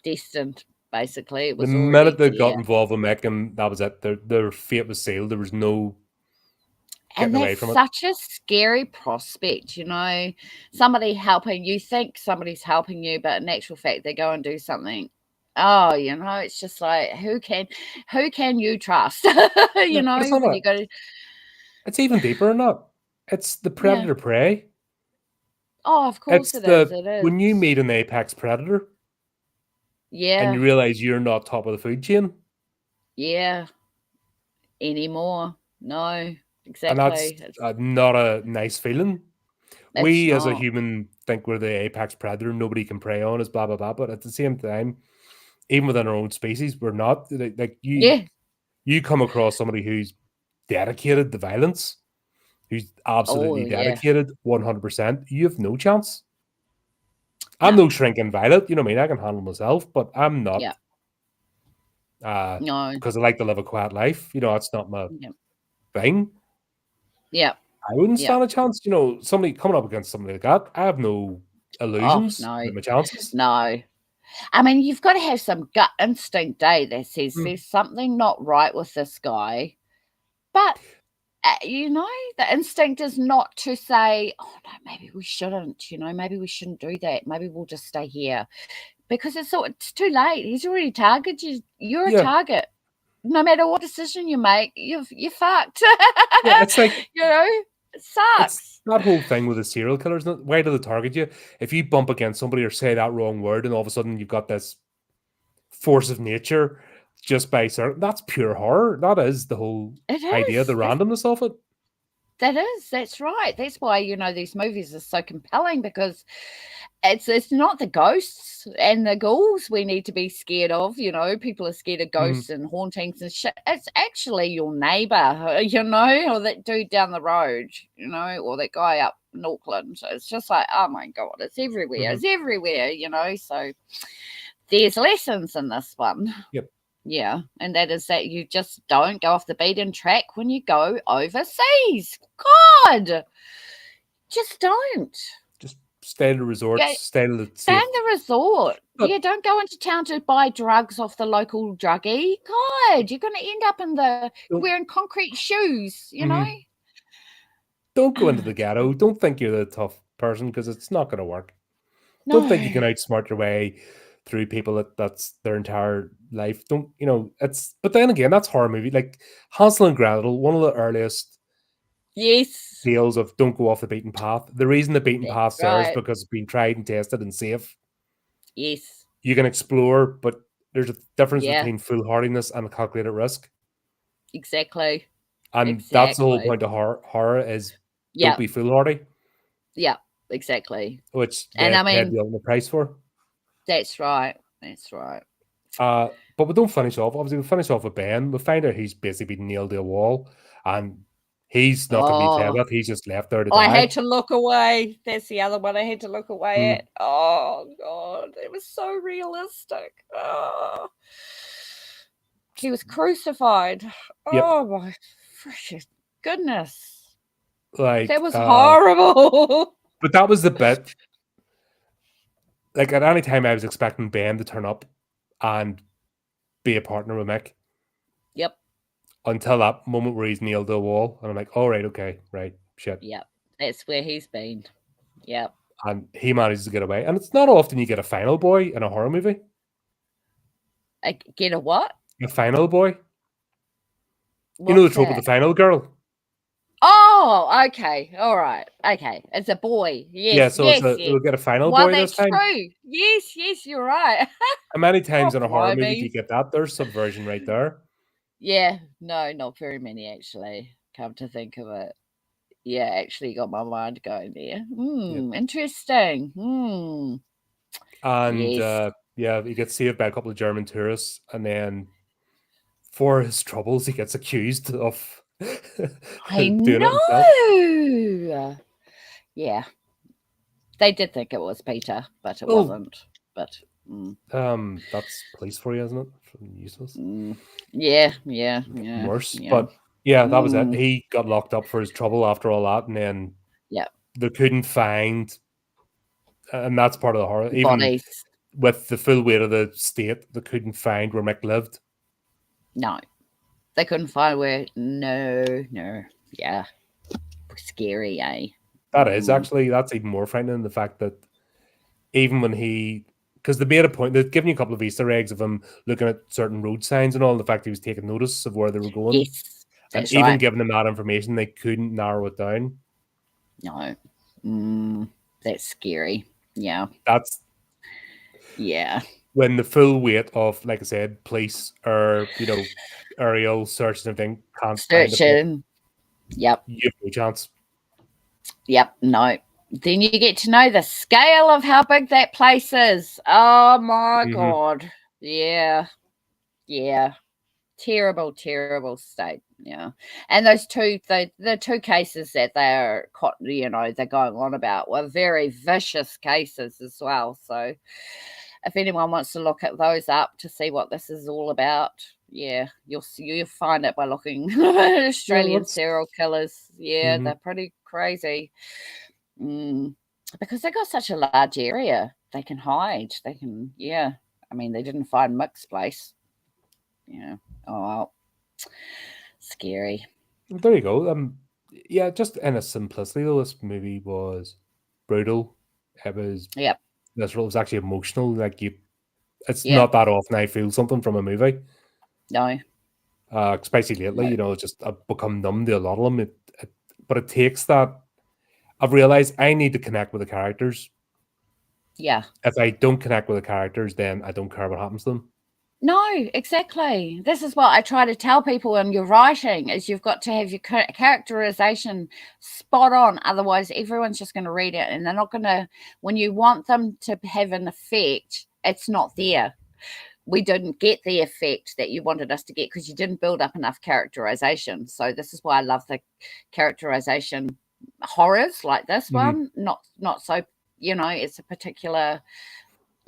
destined, basically. It was the minute they got involved with Mick, and that was it. Their fate was sealed. There was no getting away from it. And that's such a scary prospect, somebody helping you, think somebody's helping you, but in actual fact they go and do something. Oh, it's just like, who can you trust? When you go to... It's even deeper than that. It's the predator prey. Oh, of course it is. When you meet an apex predator, and you realize you're not top of the food chain. Yeah. Anymore. No, exactly. And that's not a nice feeling. We as a human think we're the apex predator, nobody can prey on us, blah blah blah. But at the same time, even within our own species, we're not. Like you come across somebody who's dedicated to violence, who's absolutely dedicated 100%, you have no chance. I'm no shrinking violet, I mean, I can handle myself, but I'm not. No, because I like to live a quiet life. That's not my thing. Yeah, I wouldn't stand a chance. Somebody coming up against somebody like that, I have no illusions. No my chances. No. I mean, you've got to have some gut instinct, that says there's something not right with this guy. But, the instinct is not to say, oh, no, maybe we shouldn't, maybe we shouldn't do that. Maybe we'll just stay here. Because it's too late. He's already targeted you. You're a target. No matter what decision you make, you're fucked. Yeah, it's like, It It's sucks. that whole thing with the serial killers. Why do they target you? If you bump against somebody or say that wrong word, and all of a sudden you've got this force of nature just by certain, that's pure horror. That is the whole It idea, the is. randomness of it. That's right. That's why, these movies are so compelling, because it's not the ghosts and the ghouls we need to be scared of. People are scared of ghosts and hauntings and shit. It's actually your neighbor, or that dude down the road, or that guy up in Auckland. It's just like, oh my God, it's everywhere. It's everywhere, so there's lessons in this one. Yep. Yeah, and that is that you just don't go off the beaten track when you go overseas. God, just don't. Just stay in the resorts, stay in the Stay in the resort. But, don't go into town to buy drugs off the local druggie. God, you're going to end up wearing concrete shoes, know? Don't go into the ghetto. Don't think you're the tough person, because it's not going to work. No. Don't think you can outsmart your way through people that's their entire life. Don't, but then again, that's horror movie. Like Hansel and Gretel, one of the earliest tales of don't go off the beaten path. The reason the beaten path's there is because it's been tried and tested and safe. Yes. You can explore, but there's a difference between foolhardiness and a calculated risk. Exactly. And that's the whole point of horror is don't be foolhardy. Yeah, exactly. Which they paid the ultimate price for. That's right. That's right. But we don't finish off. Obviously, we finish off with Ben. We find out he's basically been nailed to a wall, and he's not going to be played with. He's just left there to die. I had to look away. That's the other one I had to look away at. Oh, God. It was so realistic. Oh. He was crucified. Yep. Oh, my precious goodness. Like, that was horrible. But that was the bit. Like, at any time I was expecting Ben to turn up and be a partner with Mick. Yep. Until that moment where he's nailed to a wall. And I'm like, all right, okay, right, shit. Yep. That's where he's been. Yep. And he manages to get away. And it's not often you get a final boy in a horror movie. Get a what? A final boy. You know the trope of the final girl? Oh, okay. All right. Okay. It's a boy. Yes. Yeah, so we'll get a final boy this time. True. Yes, you're right. How many times in a horror movie do you get that? There's subversion right there. Yeah. No, not very many, actually. Come to think of it. Yeah, actually got my mind going there. Interesting. And he gets saved by a couple of German tourists, and then for his troubles, he gets accused of doing it himself. Yeah. They did think it was Peter, but it wasn't. But that's police for you, isn't it? Useless. Yeah. Worse. Yeah. But yeah, that was it. He got locked up for his trouble after all that, and then they couldn't find, and that's part of the horror. Even bodies. With the full weight of the state, they couldn't find where Mick lived. No. They couldn't find where. No. Yeah. Scary, eh? That is actually, that's even more frightening than the fact that even when because they made a point, they've given you a couple of Easter eggs of him looking at certain road signs and all, and the fact he was taking notice of where they were going. Yes. And even giving them that information, they couldn't narrow it down. No. That's scary. Yeah. Yeah. When the full weight of, like I said, police or, aerial search and everything can't searching. Yep. You have no chance. Yep. No. Then you get to know the scale of how big that place is. Oh my God. Yeah. Terrible state. Yeah. And those the two cases that they're they're going on about were very vicious cases as well. So if anyone wants to look at those up to see what this is all about, you'll find it by looking at Australian serial killers. Yeah, they're pretty crazy. Because they got such a large area they can hide. They can, I mean, they didn't find Mick's place. Yeah. Oh, well. Scary. There you go. Just in a simplicity, though, this movie was brutal. It was this was actually emotional. Like it's not that often I feel something from a movie. No. Especially lately, I've become numb to a lot of them. but it takes that. I've realized I need to connect with the characters. Yeah. If I don't connect with the characters, then I don't care what happens to them. No, exactly. This is what I try to tell people in your writing is you've got to have your characterization spot on. Otherwise, everyone's just going to read it and they're not going to, when you want them to have an effect, it's not there. We didn't get the effect that you wanted us to get because you didn't build up enough characterization. So this is why I love the characterization horrors like this one. Not so, it's a particular,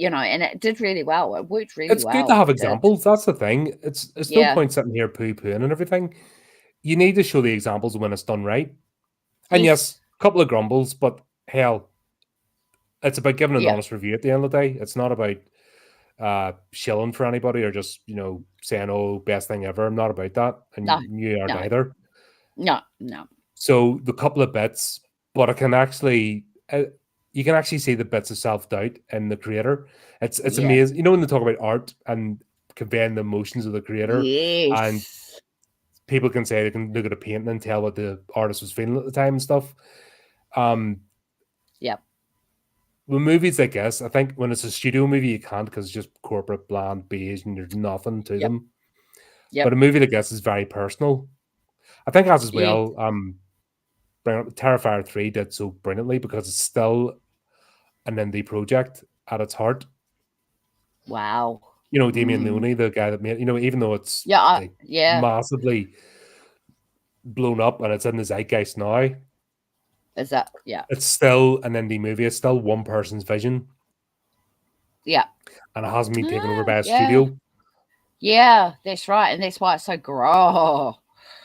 and it did really well. It worked really It's well. good to have examples. That's the thing. It's no point sitting here poo-pooing and everything. You need to show the examples when it's done right. And yes, a couple of grumbles, but hell, it's about giving an honest review at the end of the day. It's not about shilling for anybody or just saying, "Oh, best thing ever." I'm not about that, and you aren't either. No. So the couple of bits, but it can actually, you can actually see the bits of self-doubt in the creator. It's amazing. When they talk about art and conveying the emotions of the creator, and people can say they can look at a painting and tell what the artist was feeling at the time and stuff. With movies like this, I think when it's a studio movie, you can't because it's just corporate, bland, beige, and there's nothing to them. But a movie like this is very personal. I think as well, Terrifier 3 did so brilliantly because it's still an indie project at its heart. Wow. Damien Leone, the guy that made, even though it's massively blown up and it's in the zeitgeist now. Is that, it's still an indie movie. It's still one person's vision. Yeah. And it hasn't been taken over by a studio. Yeah, that's right. And that's why it's so gross.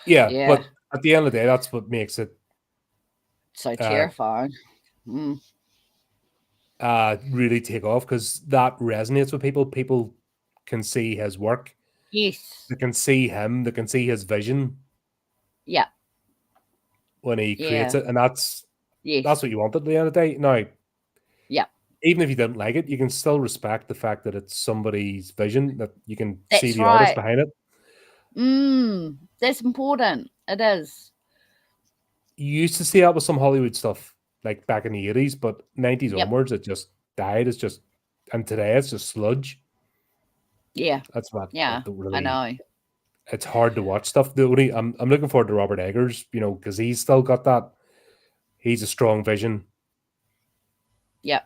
Yeah, but at the end of the day, that's what makes it so terrifying. Really take off because that resonates with people. People can see his work. Yes. They can see him. They can see his vision. Yeah. When he creates it. And that's what you want at the end of the day. Now, even if you didn't like it, you can still respect the fact that it's somebody's vision, that you can see the artist behind it. That's important. It is. You used to see that with some Hollywood stuff, like back in the 80s, but 90s onwards, it just died. And today it's just sludge. Yeah. That's what I know. It's hard to watch stuff. I'm looking forward to Robert Eggers, because he's still got that. He's a strong vision. Yep.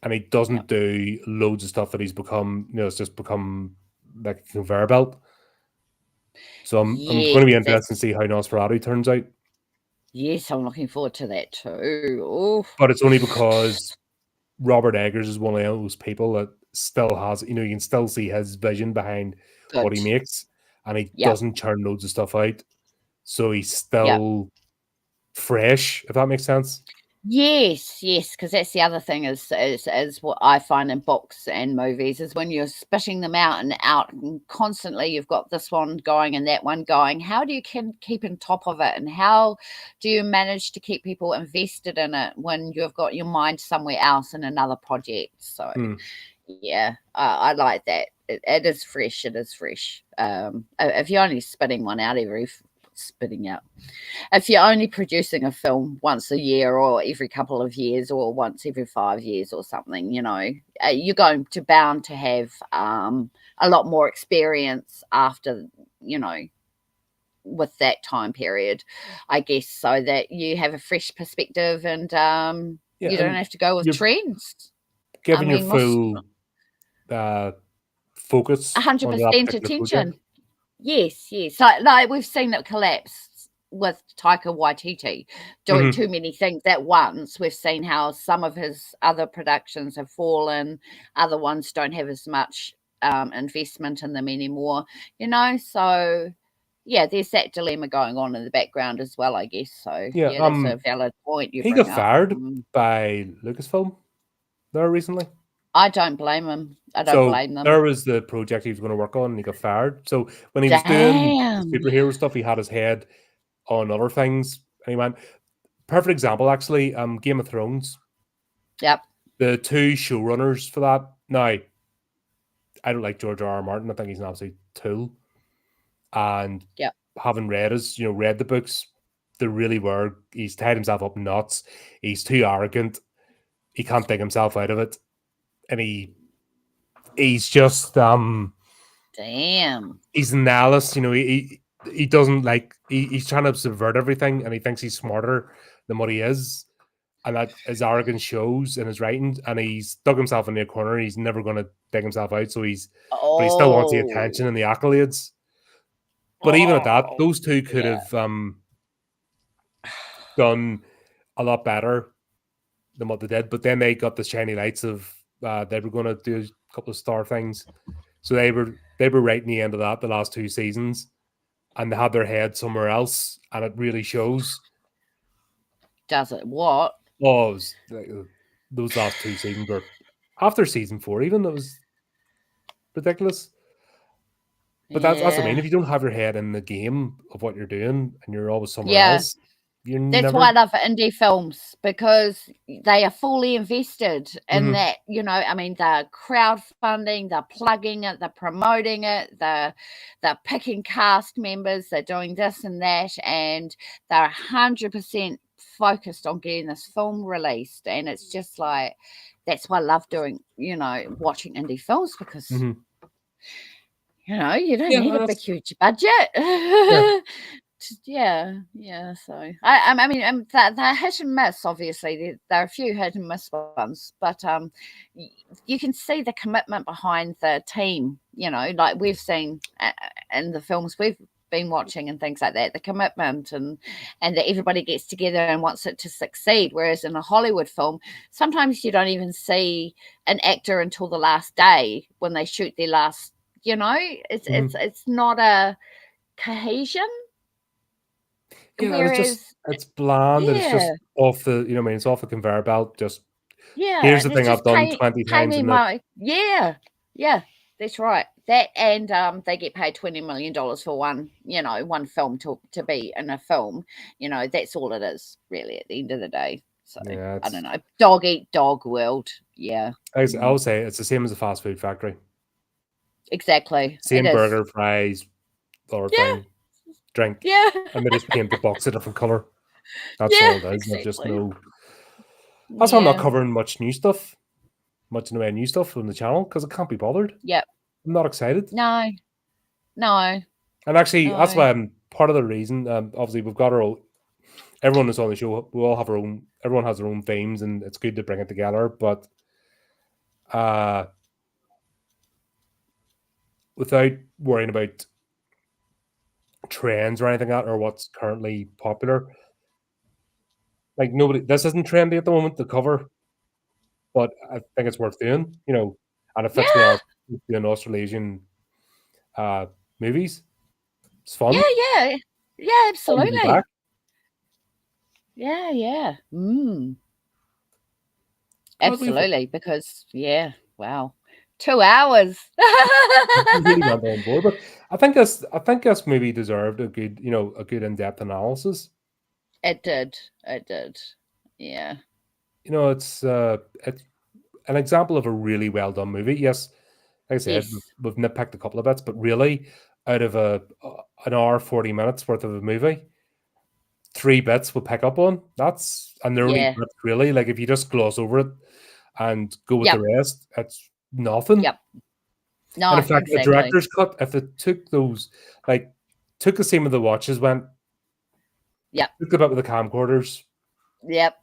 And he doesn't do loads of stuff that he's become, it's just become like a conveyor belt. So I'm going to be interested to see how Nosferatu turns out. Yes, I'm looking forward to that too. Oof. But it's only because Robert Eggers is one of those people that still has, you can still see his vision behind what he makes, and he doesn't churn loads of stuff out. So he's still fresh, if that makes sense. Yes, because that's the other thing is what I find in books and movies is when you're spitting them out and constantly you've got this one going and that one going. How do you keep on top of it, and how do you manage to keep people invested in it when you've got your mind somewhere else in another project? So I like that. It is fresh. It is fresh. If you're only spitting one out if you're only producing a film once a year or every couple of years or once every 5 years or something, you're going to bound to have a lot more experience after, with that time period, I guess, so that you have a fresh perspective and you don't have to go with trends. Given your full focus, 100% attention. Yes. Like we've seen it collapse with Taika Waititi doing too many things at once. We've seen how some of his other productions have fallen, other ones don't have as much investment in them anymore, so there's that dilemma going on in the background as well, I guess. So that's a valid point you bring up. He got fired by Lucasfilm there recently. I don't blame him. I don't blame them. There was the project he was going to work on and he got fired. So when he was doing superhero stuff, he had his head on other things. And he went, perfect example, actually, Game of Thrones. Yep. The two showrunners for that. Now, I don't like George R.R. Martin. I think he's an absolute tool. And having read the books, they really were. He's tied himself up nuts. He's too arrogant. He can't dig himself out of it, and he's just Damn. He's an analyst. You know, he doesn't like. He's trying to subvert everything, and he thinks he's smarter than what he is. And that his arrogance shows in his writing, and he's dug himself into a corner. He's never going to dig himself out. So but he still wants the attention and the accolades. But even at that, those two could have done a lot better than what they did. But then they got the shiny lights of they were going to do a couple of star things. So they were right in the end of that the last 2 seasons, and they had their head somewhere else, and it really shows. Does it? What? Oh, it was like, those last 2 seasons were after season 4. Even it was ridiculous. But that's what I mean. If you don't have your head in the game of what you're doing, and you're always somewhere else, that's why I love indie films, because they are fully invested in that. You know, I mean, they're crowdfunding, they're plugging it, they're promoting it, they're picking cast members, they're doing this and that, and they're 100% focused on getting this film released. And it's just like, that's why I love doing, you know, watching indie films, because you know, you don't need a big huge budget. So I mean, they're hit and miss. Obviously, there are a few hit and miss ones, but you can see the commitment behind the team. You know, like we've seen in the films we've been watching and things like that, the commitment and that everybody gets together and wants it to succeed. Whereas in a Hollywood film, sometimes you don't even see an actor until the last day when they shoot their last. You know, it's not a cohesion. Yeah, it's bland, and it's just off the, you know, I mean, it's off the conveyor belt. Just here's the thing I've done 20 times. That's right. That, and they get paid $20 million for one film to be in a film. You know, that's all it is really at the end of the day. So I don't know. Dog eat dog world. Yeah. I would say it's the same as a fast food factory. Exactly. Same burger, fries, or thing, drink. Yeah. And they just paint the box a different color. That's all it is. Exactly. Just no. That's why I'm not covering much in the way of new stuff on the channel, because I can't be bothered. Yep. I'm not excited. No. And actually, that's why I'm part of the reason. Obviously, we've got our own. Everyone that's on the show, we all have our own. Everyone has their own themes, and it's good to bring it together. But without worrying about trends or anything like that, or what's currently popular, like this isn't trendy at the moment to cover, but I think it's worth doing. You know, and it fits well doing Australasian movies. It's fun. Yeah, absolutely. Yeah. Absolutely, because wow, 2 hours. Really went on board, but I think this movie deserved a good in-depth analysis. It did. Yeah. You know, it's an example of a really well done movie. Yes, like I said, we've nitpicked a couple of bits, but really, out of an hour 40 minutes worth of a movie, 3 bits we'll pick up on. And they're only bits, really. Like if you just gloss over it and go with the rest, it's nothing. Yep. No, and in fact, the director's cut, if they took took the same of the watches, took the bit with the camcorders. Yep.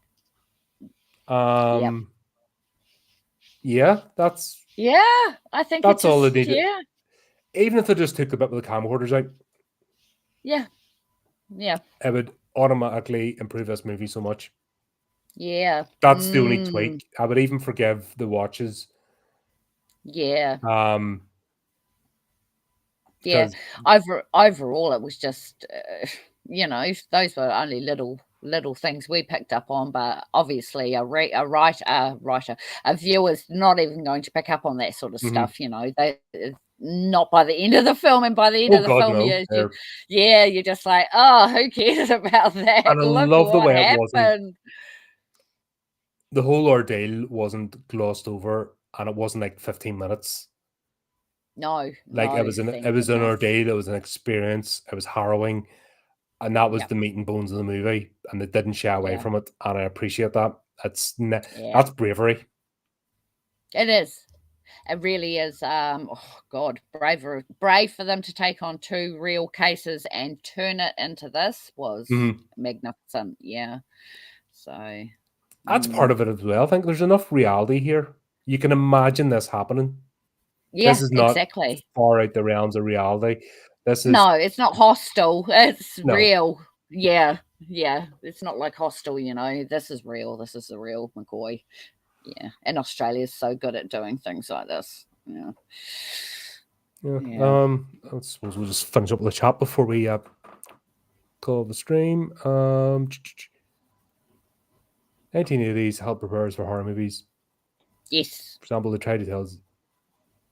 Yeah, that's. Yeah, I think that's all they needed. Yeah. Even if they just took the bit with the camcorders out. Yeah. It would automatically improve this movie so much. Yeah. That's the only tweak. I would even forgive the watches. Yeah. Yeah. Overall, it was just, those were only little things we picked up on, but obviously a viewer's not even going to pick up on that sort of stuff. You know, they not by the end of the film, and by the end of the film, you're just like, oh, who cares about that? And I love the way it wasn't. The whole ordeal wasn't glossed over, and it wasn't like 15 minutes. No, it was an ordeal. It was an experience. It was harrowing, And that was the meat and bones of the movie, and they didn't shy away from it, and I appreciate that. That's bravery. It is. It really is. Oh God, brave for them to take on 2 real cases and turn it into this was magnificent. Yeah. So that's part of it as well. I think there's enough reality here. You can imagine this happening. Yeah, this is not exactly. far out the realms of reality. This is no, it's not Hostel. It's No. real. Yeah, yeah. It's not like Hostel. You know, this is real. This is the real McCoy. Yeah, and Australia's so good at doing things like this. Yeah. Yeah. I suppose we'll just finish up with the chat before we call the stream. 1980s help prepare us for horror movies. Yes. For example, they tried to tell us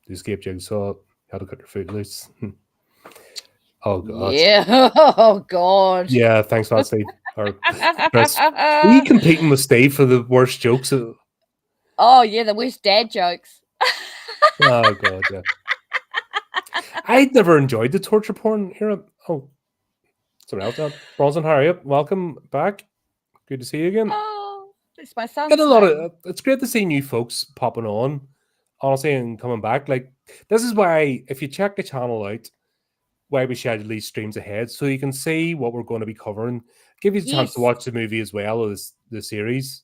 the escape jigsaw, how to cut your foot loose. Oh God. Yeah. Oh God. Yeah. Thanks for that, Steve. Or Chris. Are you competing with Steve for the worst jokes? Oh yeah, the worst dad jokes. Oh God, yeah. I'd never enjoyed the torture porn era. Oh, someone else down. Bronson, Harry, welcome back. Good to see you again. Oh, it's my son. Get a lot of. It's great to see new folks popping on, honestly, and coming back. Like, this is why, if you check the channel out, why we schedule these streams ahead, so you can see what we're going to be covering. Give you a chance to watch the movie as well as the series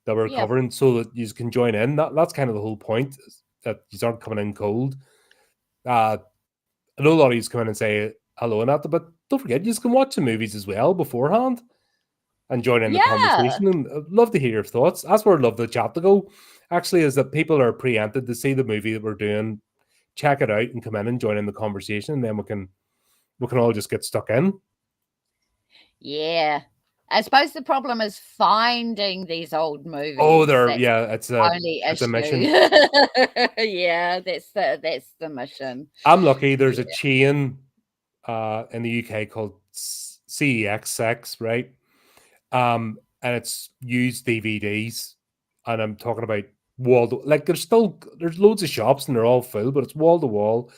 that we're covering, so that you can join in. That's kind of the whole point, that you aren't coming in cold. I know a lot of you come in and say hello and that, but don't forget, you can watch the movies as well beforehand and join in the conversation. And I'd love to hear your thoughts. That's where I'd love the chat to go, actually, is that people are preempted to see the movie that we're doing, check it out, and come in and join in the conversation, and then we can all just get stuck in. Yeah. I suppose the problem is finding these old movies. Oh, it's a mission. Yeah, that's the mission. I'm lucky. There's a chain in the UK called CEX, right? And it's used DVDs, and I'm talking about like there's loads of shops and they're all full, but it's wall to wall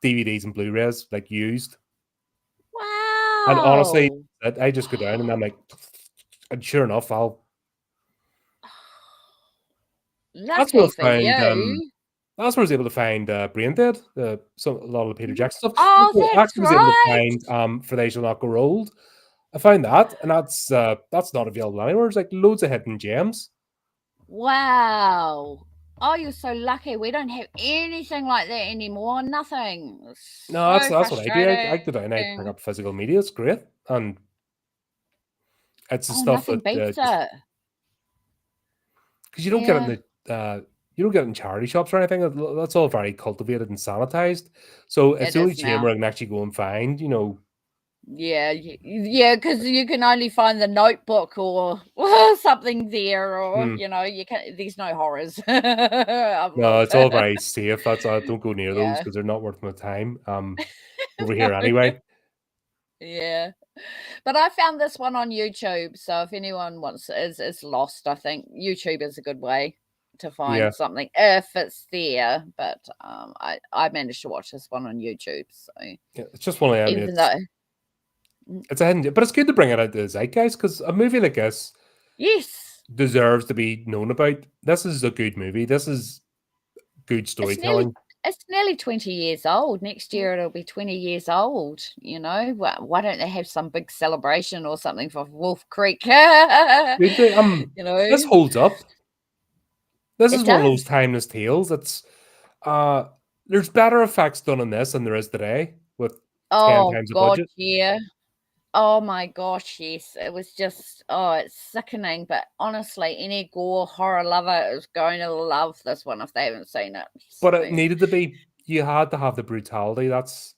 DVDs and Blu-rays, like, used. Wow. And honestly, I just go down and I'm like, and sure enough, that's where I was able to find Brain Dead, a lot of the Peter Jackson stuff. Oh, that's was able to find For They Shall Not Grow Old. I found that, and that's not available anywhere. There's like loads of hidden gems. Wow. Oh, you're so lucky. We don't have anything like that anymore. Nothing. No, that's what I do. I go down, I pick up physical media. It's great, and it's the stuff nothing beats it. Because you don't get it in charity shops or anything. That's all very cultivated and sanitized. So it's the only chain where I can actually go and find, Yeah, because you can only find the Notebook or something there, or you can. There's no horrors. No, it's all very safe. That's don't go near those because they're not worth my time. Over here anyway. Yeah, but I found this one on YouTube. So if anyone wants, is lost, I think YouTube is a good way to find something if it's there. But I managed to watch this one on YouTube. So it's just one of them. It's a hidden, but it's good to bring it out to the zeitgeist, because a movie like this, deserves to be known about. This is a good movie. This is good storytelling. It's nearly 20 years old. Next year it'll be 20 years old. Why don't they have some big celebration or something for Wolf Creek? This holds up. This is one of those timeless tales. It's there's better effects done on this than there is today with 10 times the budget. Yeah. Oh my gosh, yes. It was just, it's sickening. But honestly, any gore horror lover is going to love this one if they haven't seen it. But it needed to be, you had to have the brutality. If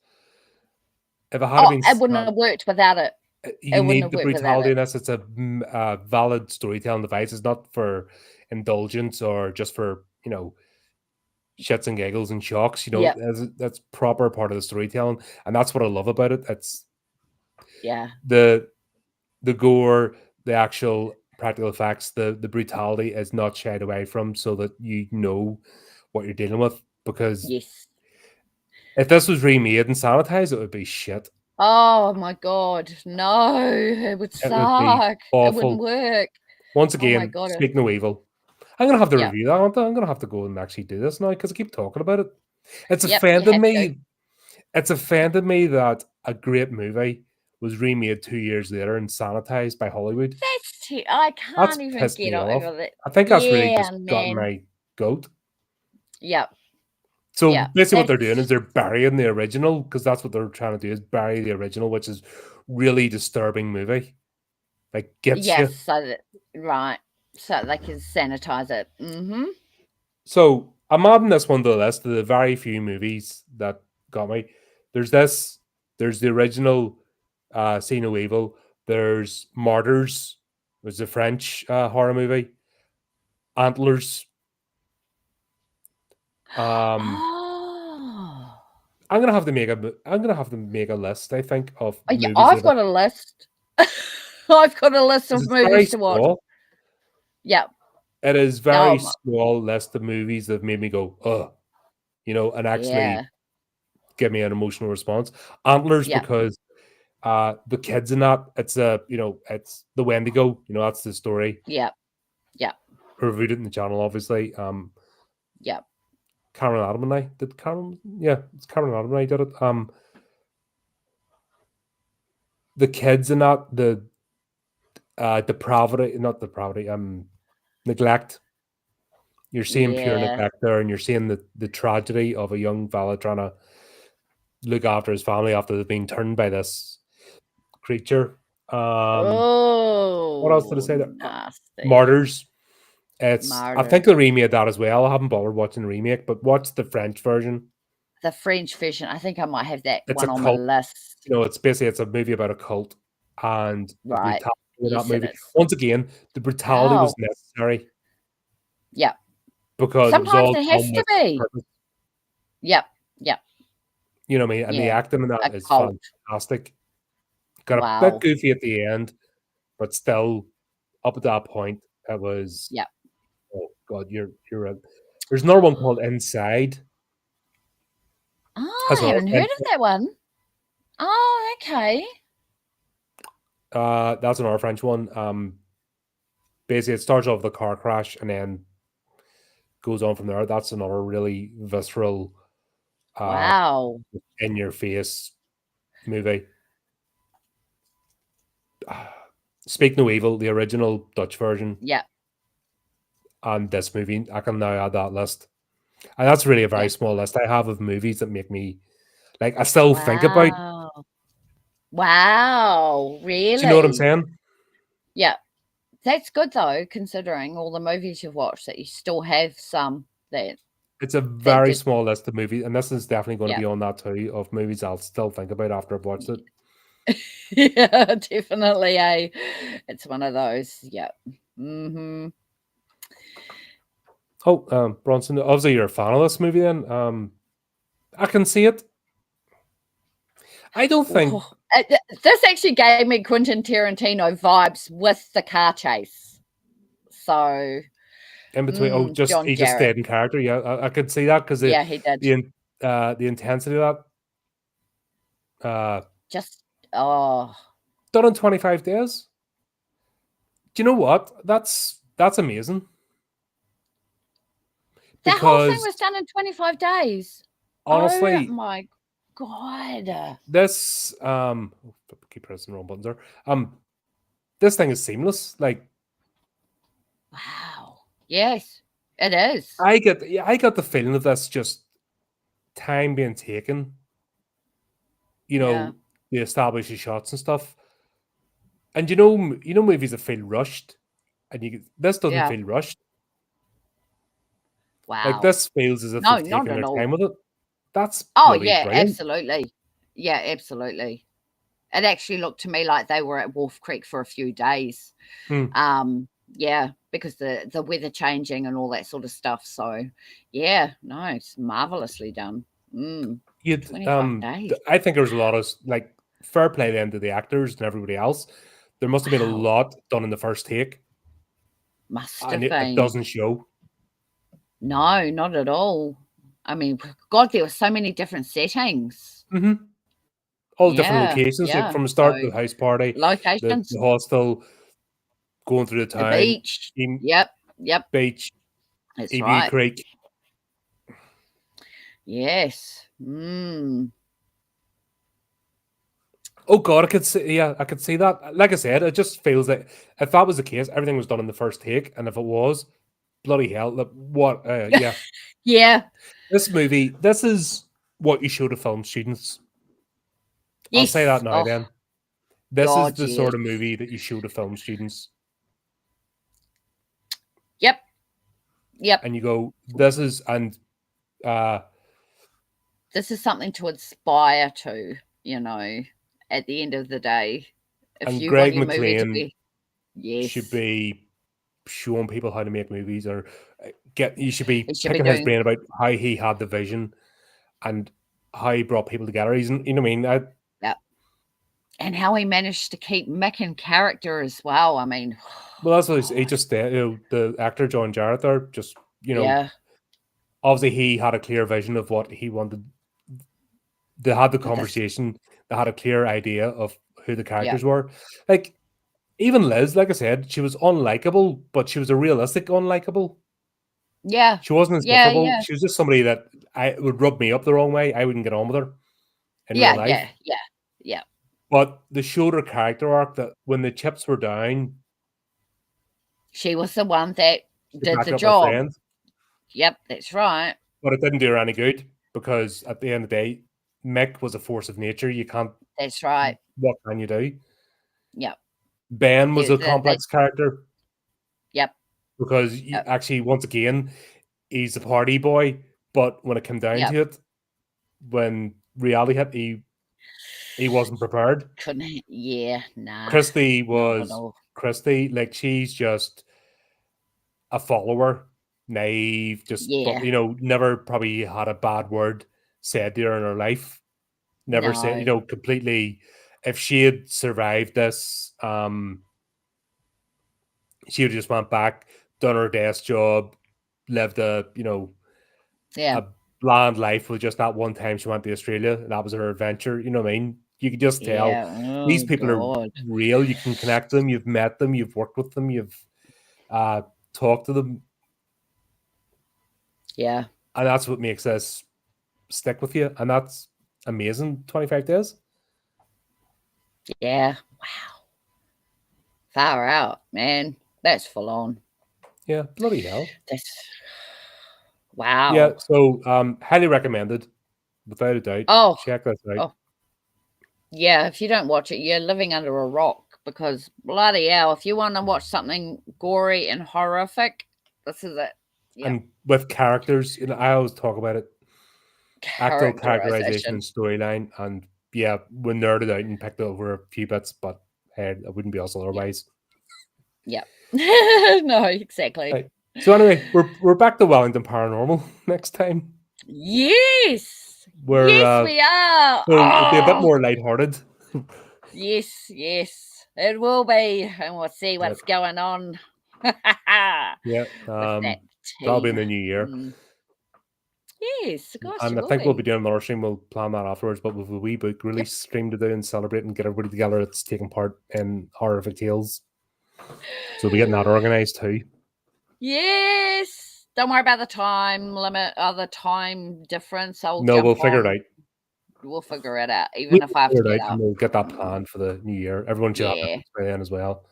it had been... it wouldn't have worked without it. You need the brutality in this. It's a valid storytelling device. It's not for indulgence or just for, shits and giggles and shocks. That's proper part of the storytelling. And that's what I love about it. It's the gore, the actual practical effects, the brutality is not shied away from, so that you know what you're dealing with. Because if this was remade and sanitized, it would be shit. Oh my God, no! It would It would be suck. It wouldn't awful. work. Once Oh my again, God. speak no evil. I'm gonna have to Yep. review that, aren't I? I'm gonna have to go and actually do this now because I keep talking about it. It's Yep. You offended have to. me. It's offended me that a great movie was remade 2 years later and sanitized by Hollywood. I That's can't even pissed get me off. over that. I think that's really Yeah, just gotten man. my goat. Yep. So Yeah. basically, what they're doing is they're burying the original because that's what they're trying to do is bury the original, which is really disturbing movie. Like gets you. Yes. Right. So they can sanitize it. Mm-hmm. So I'm adding this one to the list of the very few movies that got me. There's this. There's the original See No Evil. There's Martyrs, was a French horror movie. Antlers. Oh. I'm gonna have to make a. I'm gonna have to make a list. I think of Yeah, movies I've that got a list. I've got a list of it's very movies to watch. small. Yep. It is very Oh, small list of movies that made me go, oh, and actually yeah. give me an emotional response. Antlers Yep. because the kids in that, it's it's the Wendigo, that's the story. Yep. Yep. We reviewed it in the channel, obviously. Yep. Cameron Adam and I did Cameron, yeah, it's Cameron Adam and I did it. The kids in that, the depravity, not depravity, neglect. You're seeing pure Yeah. neglect there, and you're seeing the tragedy of a young fella trying to look after his family after they've been turned by this creature. What else did I Oh, say there? nasty. Martyrs. I think Martyrs. the remake that as well. I haven't bothered watching the remake, but watch the French version. The French version. I think I might have that It's one a on my cult. list. It's a movie about a cult and the Right. brutality in that Yes, it movie. is. Once again, the brutality was Wow. necessary Yep. because it was Sometimes all it has done to with be. purpose. Yep. Yep. You know what I mean? And the Yeah. acting in A that is cult. fantastic. Got a bit Wow. goofy at the end, but still up at that point, it was. Yep. Oh God, you're right. There's another one called Inside. Oh, That's I another haven't heard French of that one. Oh, okay. That's another French one. Basically, it starts off with a car crash and then goes on from there. That's another really visceral, Wow. in your face movie. Speak No Evil, the original Dutch version, Yep. and this movie. I can now add that list, and that's really a very Yeah. small list I have of movies that make me like. I still think about. Wow. Wow. Do you know what I'm Really? saying? Yeah. That's good though, considering all the movies you've watched that you still have some that It's a very did. small list of movies, and this is definitely going to Yeah. be on that too of movies I'll still think about after I've watched it. Yeah, definitely. It's one of those. Yeah. Mm-hmm. Oh, Bronson, obviously you're a fan of this movie then. I can see it. I don't think This actually gave me Quentin Tarantino vibes with the car chase. So in between, he just Jarrett. stayed in character. Yeah, I could see that because Yeah, he did. The intensity of that. Just Done in 25 days. Do you know what? That's amazing. That whole thing Because was done in 25 days. honestly, Oh my God. this keep pressing the wrong buttons there. This thing is seamless. Like, wow. Yes, it is. I get the feeling of this just time being taken. Yeah. The establish the shots and stuff. And you know movies that feel rushed, and this doesn't feel rushed. Wow. Like this feels as if they've taken their time with it. That's yeah, brilliant. Absolutely. Yeah, absolutely. It actually looked to me like they were at Wolf Creek for a few days. Yeah, because the weather changing and all that sort of stuff. So yeah, no, it's marvelously done. 25 days. I think there's a lot of like fair play then to the actors and everybody else. There must have been a lot done in the first take. Must have been. It doesn't show. No, not at all. I mean, God, there were so many different settings. Mm-hmm. all the different locations, like from the start, So the house party, the locations, hostel, going through the the town, beach. Yep. beach, That's EB right. Creek. Yes. Oh God, I could see. Yeah, I could see that. Like I said, it just feels like if that was the case, everything was done in the first take, and if it was, bloody hell, what? Yeah, Yeah. this movie. This is what you show to film students. I'll say that Yes. now. Oh Then this is God, the yes. sort of movie that you show to film students. Yep. Yep. And you go, this is this is something to aspire to, at the end of the day. If and you want Greg your movie to McLean be, yes, should be showing people how to make movies, or you should be he should be picking his doing. brain about how he had the vision and how he brought people together. He's, you know what I mean? Yep. And how he managed to keep Mick in character as well. I mean, well, that's what he just the actor John Jarrett there, just yeah, obviously he had a clear vision of what he wanted. They had the conversation. They had a clear idea of who the characters were. Like even Liz, like I said, she was unlikable, but she was a realistic unlikable. Yeah, She wasn't insufferable. yeah. She was just somebody that would rub me up the wrong way. I wouldn't get on with her in real life. Yeah. But they showed her character arc that when the chips were down, she was the one that did the her job. friend. Yep, that's right. But it didn't do her any good because at the end of the day, Mick was a force of nature. You can't. That's right. What can you do? Yep. Ben was a complex character. Yep. Because actually, once again, he's a party boy. But when it came down to it, when reality hit, he wasn't prepared. Couldn't. Yeah. Nah. Christy was Christy. Like she's just a follower, naive, just never probably had a bad word said to her in her life. Never said, completely. If she had survived this, she would have just went back, done her desk job, lived a bland life with just that one time she went to Australia. And that was her adventure. You know what I mean? You could just tell these people are real. You can connect them. You've met them. You've worked with them. You've talked to them. Yeah. And that's what makes this stick with you. And that's amazing. 25 days. Yeah. Wow. Far out, man. That's full on. Yeah. Bloody hell. Wow. Yeah. So highly recommended. Without a doubt. Check this out. Yeah. If you don't watch it, you're living under a rock because bloody hell, if you want to watch something gory and horrific, this is it. Yep. And with characters, I always talk about it. Actual characterization and storyline. And yeah, we nerded out and picked over a few bits, but hey, it wouldn't be us otherwise. Yeah. No, exactly. Right. So anyway, we're back to Wellington Paranormal next time. Yes. We are. So it'll be a bit more lighthearted. Yes, it will be, and we'll see what's going on. Yeah, that'll be in the new year. Yes, gosh, and I think we'll be doing another stream. We'll plan that afterwards, but with a wee book release stream to do and celebrate and get everybody together that's taking part in Horrific Tales. So we'll be getting that organized too. Yes. Don't worry about the time limit or the time difference. We'll figure it out. We'll figure it out, even if I have to get up. We'll get that planned for the new year. Everyone should have it by then as well.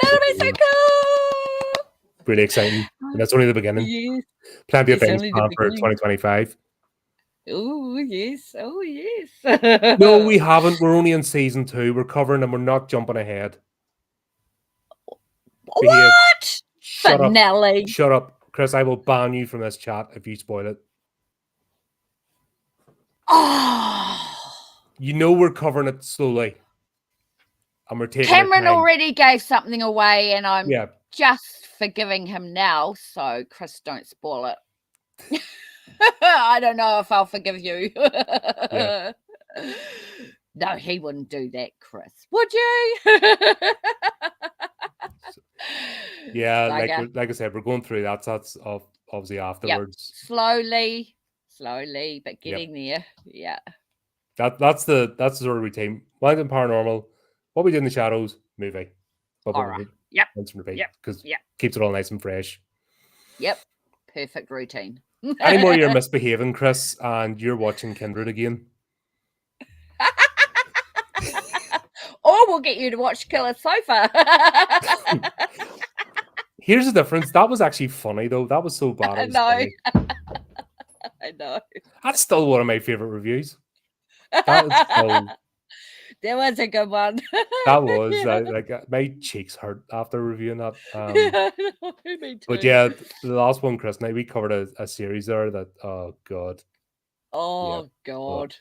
That'll be so cool. Really exciting. And that's only the beginning. Yes. Plenty of things planned for 2025. Oh, yes. Oh, yes. No, we haven't. We're only in season 2. We're covering and we're not jumping ahead. What? Shut up. Shut up. Chris, I will ban you from this chat if you spoil it. Oh. You know we're covering it slowly. And we're taking Cameron already gave something away and I'm Yeah. just forgiving him now, so Chris, don't spoil it. I don't know if I'll forgive you. Yeah. No, he wouldn't do that, Chris. Would you? Yeah, like I said, we're going through that. So that's obviously afterwards. Yep. Slowly, but getting there. Yeah. That's the sort of routine. Wellington Paranormal, What We Do in the Shadows, movie. Horror. Yep. Because keeps it all nice and fresh. Yep. Perfect routine. Any more you're misbehaving, Chris, and you're watching Kindred again. Or we'll get you to watch Killer Sofa. Here's the difference. That was actually funny, though. That was so bad. I know. I know. That's still one of my favorite reviews. That was a good one. That was like my cheeks hurt after reviewing that. Me too. But yeah, the last one, Chris and I, we covered a series there that god. Oh god.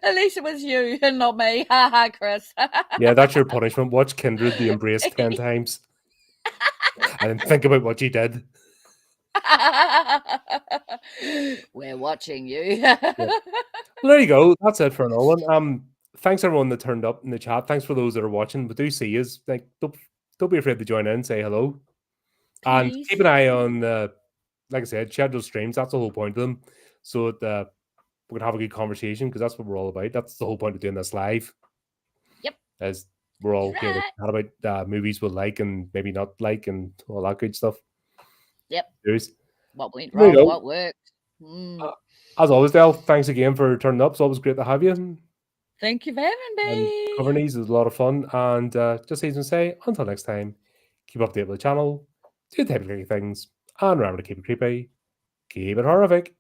At least it was you and not me. Haha, Chris. Yeah, that's your punishment. Watch Kindred The Embrace 10 times. And then think about what you did. We're watching you. Yeah. Well, there you go. That's it for another one. Thanks everyone that turned up in the chat. Thanks for those that are watching. But do see us. Like, don't be afraid to join in, say hello. Please. And keep an eye on like I said, scheduled streams. That's the whole point of them. So that we can have a good conversation, because that's what we're all about. That's the whole point of doing this live. Yep. As we're all here to chat about movies we like and maybe not like and all that good stuff. Yep. Cheers. What went wrong, what worked. As always, Del, thanks again for turning up. It's always great to have you. Thank you for having me. And covering these is a lot of fun. And just as I say, until next time, keep up to date with the channel, do the typical things, and remember to keep it creepy, keep it horrific.